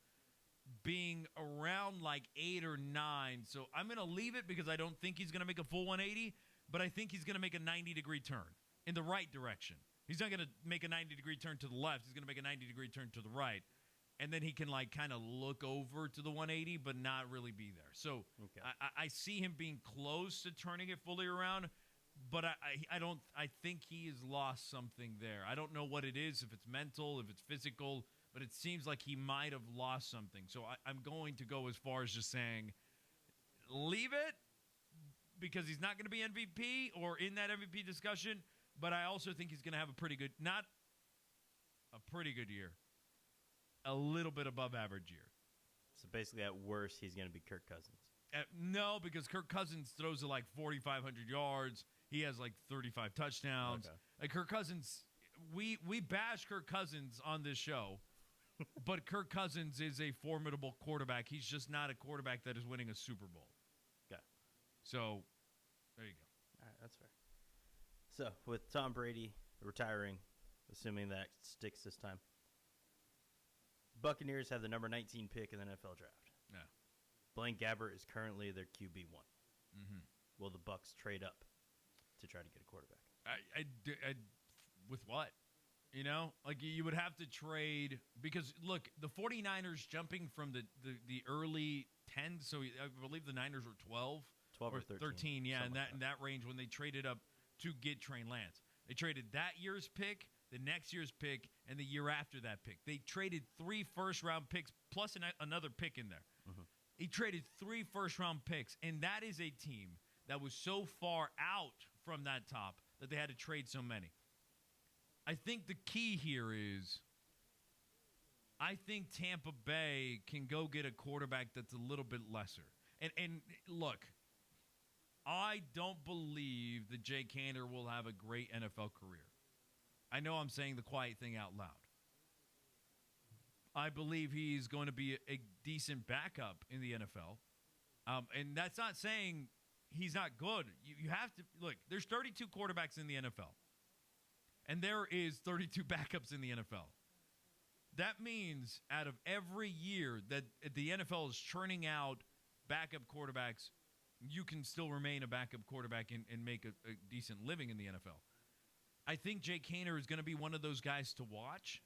being around like 8 or 9. So I'm going to leave it because I don't think he's going to make a full 180, but I think he's going to make a 90-degree turn in the right direction. He's not going to make a 90-degree turn to the left. He's going to make a 90-degree turn to the right. And then he can like kind of look over to the 180, but not really be there. So I see him being close to turning it fully around. But I think he has lost something there. I don't know what it is, if it's mental, if it's physical, but it seems like he might have lost something. So I'm going to go as far as just saying, leave it, because he's not going to be MVP or in that MVP discussion, but I also think he's going to have a pretty good, not a pretty good year, a little bit above average year. So basically, at worst, he's going to be Kirk Cousins. No, because Kirk Cousins throws to like 4,500 yards. He has like 35 touchdowns. Okay. Like Kirk Cousins, we bash Kirk Cousins on this show, but Kirk Cousins is a formidable quarterback. He's just not a quarterback that is winning a Super Bowl. Okay. So, there you go. All right, that's fair. So, with Tom Brady retiring, assuming that sticks this time, Buccaneers have the number 19 pick in the NFL draft. Yeah. Blaine Gabbert is currently their QB1. Mm-hmm. Will the Bucs trade up to try to get a quarterback? I with what? Like you would have to trade because, look, the 49ers jumping from the early 10s, so I believe the Niners were 12 or 13. Yeah, in that range when they traded up to get Trey Lance. They traded that year's pick, the next year's pick, and the year after that pick. They traded 3 first-round picks plus another pick in there. Mm-hmm. He traded 3 first-round picks, and that is a team that was so far out from that top that they had to trade so many. I think the key here is I think Tampa Bay can go get a quarterback that's a little bit lesser. And look, I don't believe that Jay Cantor will have a great NFL career. I know I'm saying the quiet thing out loud. I believe he's going to be a decent backup in the NFL. And that's not saying he's not good. You have to – look, there's 32 quarterbacks in the NFL. And there is 32 backups in the NFL. That means out of every year that the NFL is churning out backup quarterbacks, you can still remain a backup quarterback and make a decent living in the NFL. I think Jay Cantor is going to be one of those guys to watch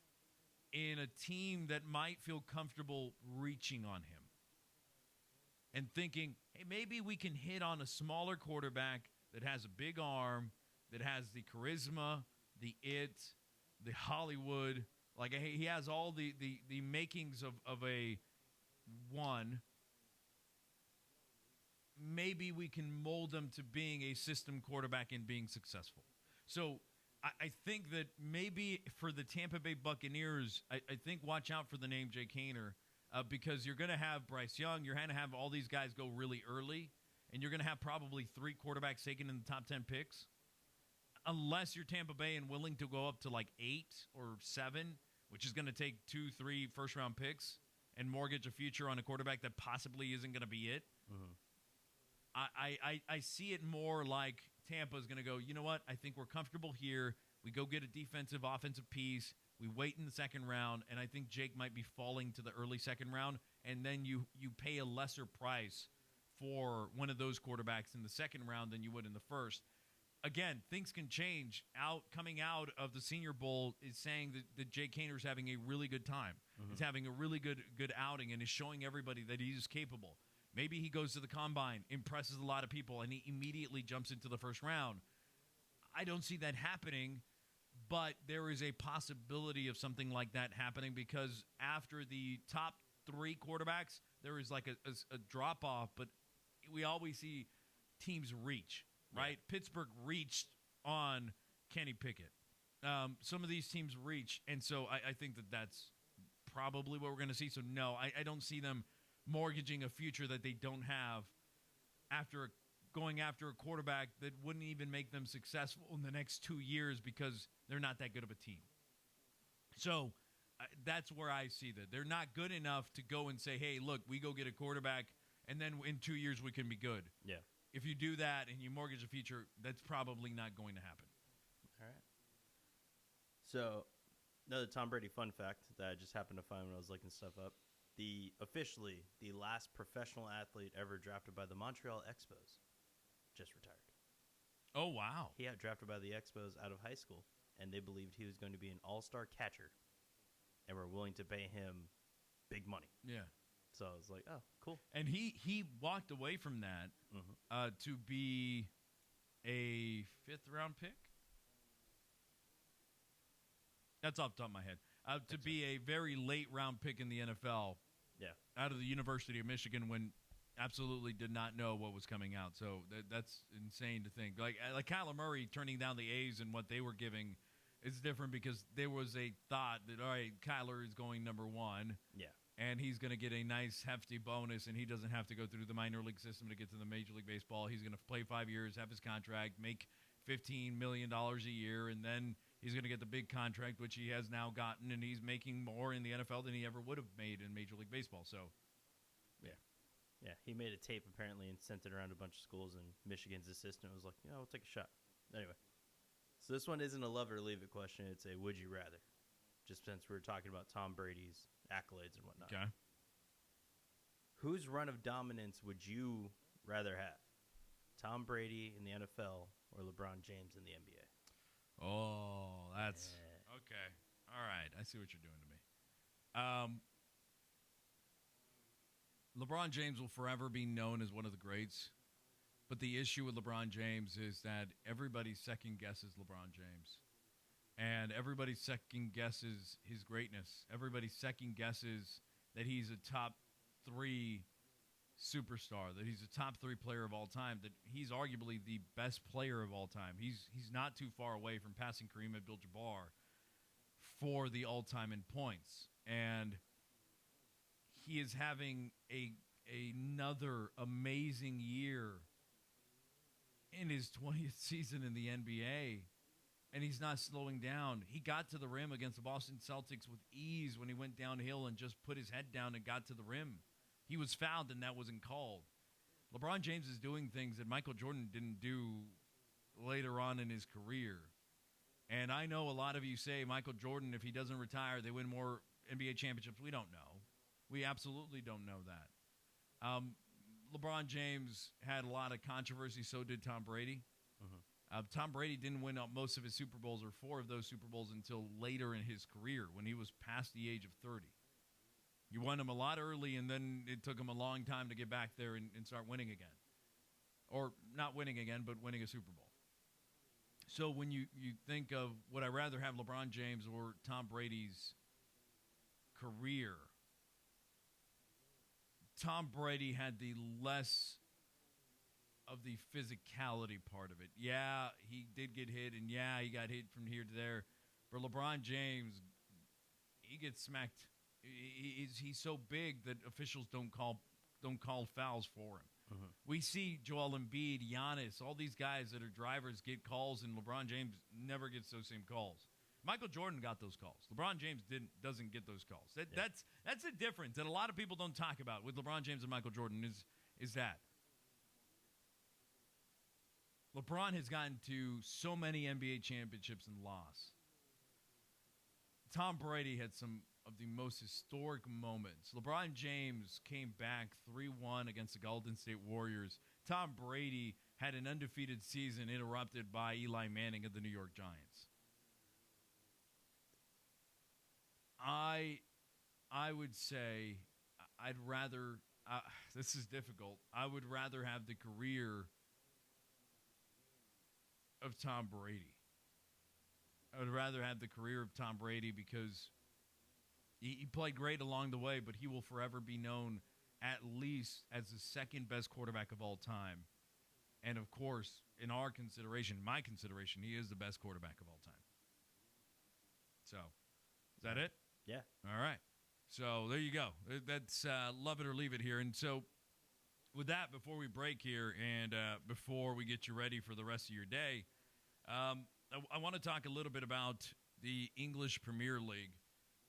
in a team that might feel comfortable reaching on him and thinking, hey, maybe we can hit on a smaller quarterback that has a big arm, that has the charisma, the Hollywood. Like, he has all the makings of a one. Maybe we can mold him to being a system quarterback and being successful. So I think that maybe for the Tampa Bay Buccaneers, I think watch out for the name Jay Cantor because you're going to have Bryce Young. You're going to have all these guys go really early, and you're going to have probably 3 quarterbacks taken in the top 10 picks. Unless you're Tampa Bay and willing to go up to like 8 or 7, which is going to take 2, 3 first-round picks and mortgage a future on a quarterback that possibly isn't going to be it. Mm-hmm. I see it more like Tampa is going to go, you know what? I think we're comfortable here. We go get a defensive, offensive piece. We wait in the second round, and I think Jake might be falling to the early second round, and then you pay a lesser price for one of those quarterbacks in the second round than you would in the first. Again, things can change. Coming out of the Senior Bowl is saying that Jay Cantor is having a really good time. Mm-hmm. He's having a really good outing and is showing everybody that he's capable. Maybe he goes to the combine, impresses a lot of people, and he immediately jumps into the first round. I don't see that happening, but there is a possibility of something like that happening because after the top 3 quarterbacks, there is like a drop-off, but we always see teams reach. right? Pittsburgh reached on Kenny Pickett. Some of these teams reach, and so I think that's probably what we're going to see. So, no, I don't see them mortgaging a future that they don't have after going after a quarterback that wouldn't even make them successful in the next 2 years because they're not that good of a team. So that's where I see that. They're not good enough to go and say, hey, look, we go get a quarterback, and then in 2 years we can be good. Yeah. If you do that and you mortgage a future, that's probably not going to happen. All right. So, another Tom Brady fun fact that I just happened to find when I was looking stuff up. Officially, the last professional athlete ever drafted by the Montreal Expos just retired. Oh, wow. He got drafted by the Expos out of high school, and they believed he was going to be an all-star catcher, and were willing to pay him big money. Yeah. So I was like, oh, cool. And he walked away from that to be a fifth-round pick? That's off the top of my head. To be a very late-round pick in the NFL. Yeah. Out of the University of Michigan when absolutely did not know what was coming out. So that's insane to think. Like Kyler Murray turning down the A's and what they were giving is different because there was a thought that, all right, Kyler is going number one. Yeah. And he's going to get a nice, hefty bonus, and he doesn't have to go through the minor league system to get to the Major League Baseball. He's going to play 5 years, have his contract, make $15 million a year, and then he's going to get the big contract, which he has now gotten, and he's making more in the NFL than he ever would have made in Major League Baseball. So, yeah. Yeah, he made a tape apparently and sent it around a bunch of schools, and Michigan's assistant was like, yeah, we'll take a shot. Anyway, so this one isn't a love it or leave it question. It's a would you rather, just since we were talking about Tom Brady's accolades and whatnot. Okay. Whose run of dominance would you rather have? Tom Brady in the NFL or LeBron James in the NBA? Oh, that's okay. All right, I see what you're doing to me. LeBron James will forever be known as one of the greats, but the issue with LeBron James is that everybody second guesses LeBron James, and everybody second guesses his greatness. Everybody second guesses that he's a top 3 superstar, that he's a top 3 player of all time, that he's arguably the best player of all time. He's not too far away from passing Kareem Abdul-Jabbar for the all-time in points. And he is having another amazing year in his 20th season in the NBA, and he's not slowing down. He got to the rim against the Boston Celtics with ease when he went downhill and just put his head down and got to the rim. He was fouled, and that wasn't called. LeBron James is doing things that Michael Jordan didn't do later on in his career. And I know a lot of you say Michael Jordan, if he doesn't retire, they win more NBA championships. We don't know. We absolutely don't know that. LeBron James had a lot of controversy. So did Tom Brady. Tom Brady didn't win most of his Super Bowls or 4 of those Super Bowls until later in his career when he was past the age of 30. You won them a lot early, and then it took him a long time to get back there and start winning again. Or not winning again, but winning a Super Bowl. So when you think of would I rather have LeBron James or Tom Brady's career, Tom Brady had the less of the physicality part of it. Yeah, he did get hit, and yeah, he got hit from here to there. But LeBron James, he gets smacked. He's so big that officials don't call fouls for him. We see Joel Embiid, Giannis, all these guys that are drivers get calls, and LeBron James never gets those same calls. Michael Jordan got those calls. LeBron James doesn't get those calls. That's a difference that a lot of people don't talk about with LeBron James and Michael Jordan is that LeBron has gotten to so many NBA championships and lost. Tom Brady had some of the most historic moments. LeBron James came back 3-1 against the Golden State Warriors. Tom Brady had an undefeated season interrupted by Eli Manning of the New York Giants. I would say I'd rather this is difficult. I would rather have the career of Tom Brady. I would rather have the career of Tom Brady because he played great along the way, but he will forever be known at least as the second best quarterback of all time And, of course, in our consideration, my consideration, he is the best quarterback of all time. So, is that it? Yeah. All right. So, there you go. That's love it or leave it here. And so, with that, before we break here and before we get you ready for the rest of your day, I want to talk a little bit about the English Premier League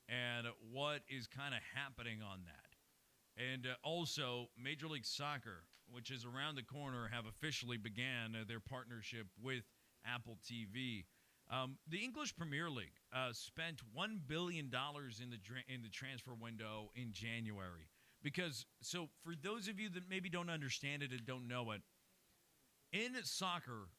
and what is kind of happening on that. And also, Major League Soccer, which is around the corner, have officially began their partnership with Apple TV. The English Premier League spent $1 billion in the transfer window in January. Because, so for those of you that maybe don't understand it and don't know it, in soccer,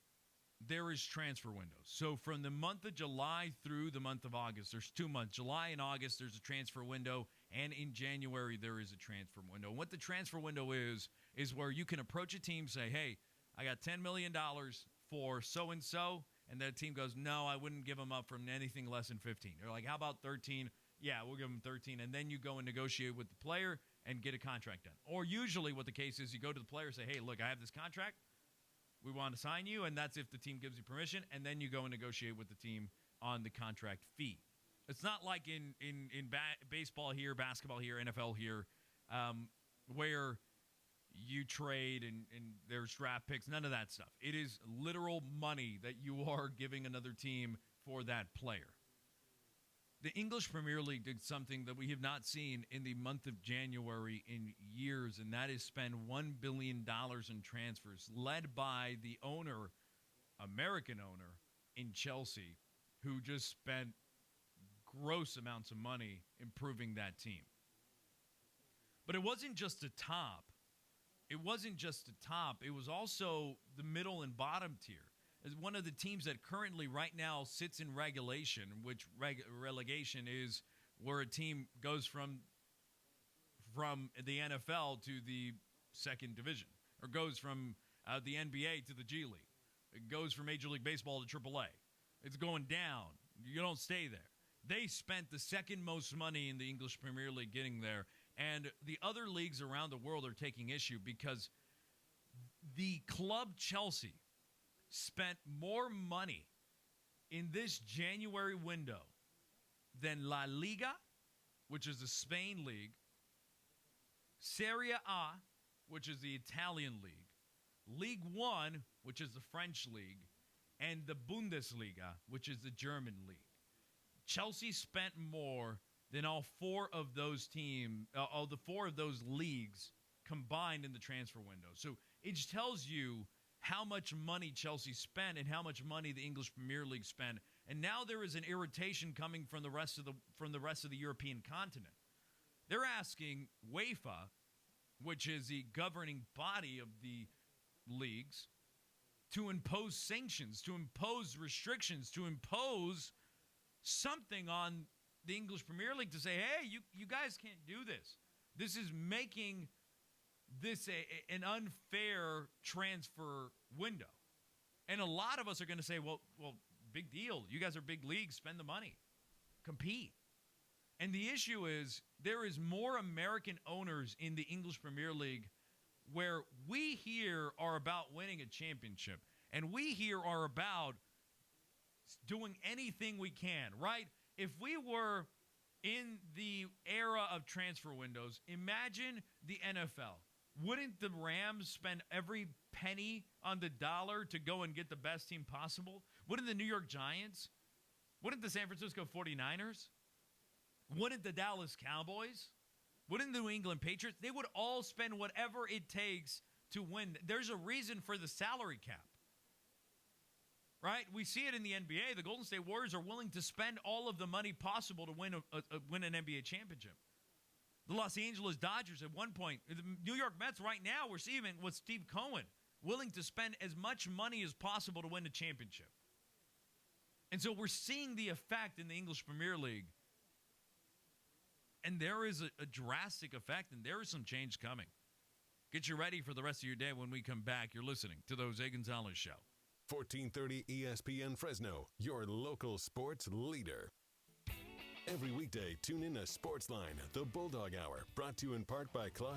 there is transfer windows. So from the month of July through the month of August, there's 2 months. July and August, there's a transfer window, and in January, there is a transfer window. And what the transfer window is where you can approach a team, say, hey, I got $10 million for so-and-so, and that team goes, no, I wouldn't give them up from anything less than 15. They're like, how about 13? Yeah, we'll give them 13. And then you go and negotiate with the player and get a contract done. Or usually what the case is, you go to the player and say, hey, look, I have this contract. We want to sign you, and that's if the team gives you permission, and then you go and negotiate with the team on the contract fee. It's not like in baseball here, basketball here, NFL here, where you trade and there's draft picks, none of that stuff. It is literal money that you are giving another team for that player. The English Premier League did something that we have not seen in the month of January in years, and that is spend $1 billion in transfers, led by the owner, American owner, in Chelsea, who just spent gross amounts of money improving that team. But it wasn't just the top. It wasn't just the top. It was also the middle and bottom tier. As one of the teams that currently right now sits in regulation, which relegation is where a team goes from the NFL to the second division, or goes from the NBA to the G League. It goes from Major League Baseball to AAA. It's going down. You don't stay there. They spent the second most money in the English Premier League getting there, and the other leagues around the world are taking issue because the club Chelsea spent more money in this January window than La Liga, which is the Spain league, Serie A, which is the Italian league, Ligue 1, which is the French league, and the Bundesliga, which is the German league. Chelsea spent more than all four of those leagues combined in the transfer window. So it just tells you how much money Chelsea spent and how much money the English Premier League spent. And now there is an irritation coming from the rest of the European continent. They're asking UEFA, which is the governing body of the leagues, to impose sanctions, to impose restrictions, to impose something on the English Premier League to say, hey, you guys can't do this. This is making this an unfair transfer window. And a lot of us are going to say, well, big deal. You guys are big leagues. Spend the money. Compete. And the issue is there is more American owners in the English Premier League where we here are about winning a championship. And we here are about doing anything we can, right? If we were in the era of transfer windows, imagine the NFL. Wouldn't the Rams spend every penny on the dollar to go and get the best team possible? Wouldn't the New York Giants? Wouldn't the San Francisco 49ers? Wouldn't the Dallas Cowboys? Wouldn't the New England Patriots? They would all spend whatever it takes to win. There's a reason for the salary cap, right? We see it in the NBA. The Golden State Warriors are willing to spend all of the money possible to win an NBA championship. The Los Angeles Dodgers at one point, the New York Mets right now, we're seeing with Steve Cohen willing to spend as much money as possible to win a championship. And so we're seeing the effect in the English Premier League. And there is a drastic effect, and there is some change coming. Get you ready for the rest of your day when we come back. You're listening to the Jose Gonzalez Show. 1430 ESPN Fresno, your local sports leader. Every weekday, tune in to Sportsline, the Bulldog Hour, brought to you in part by Clausen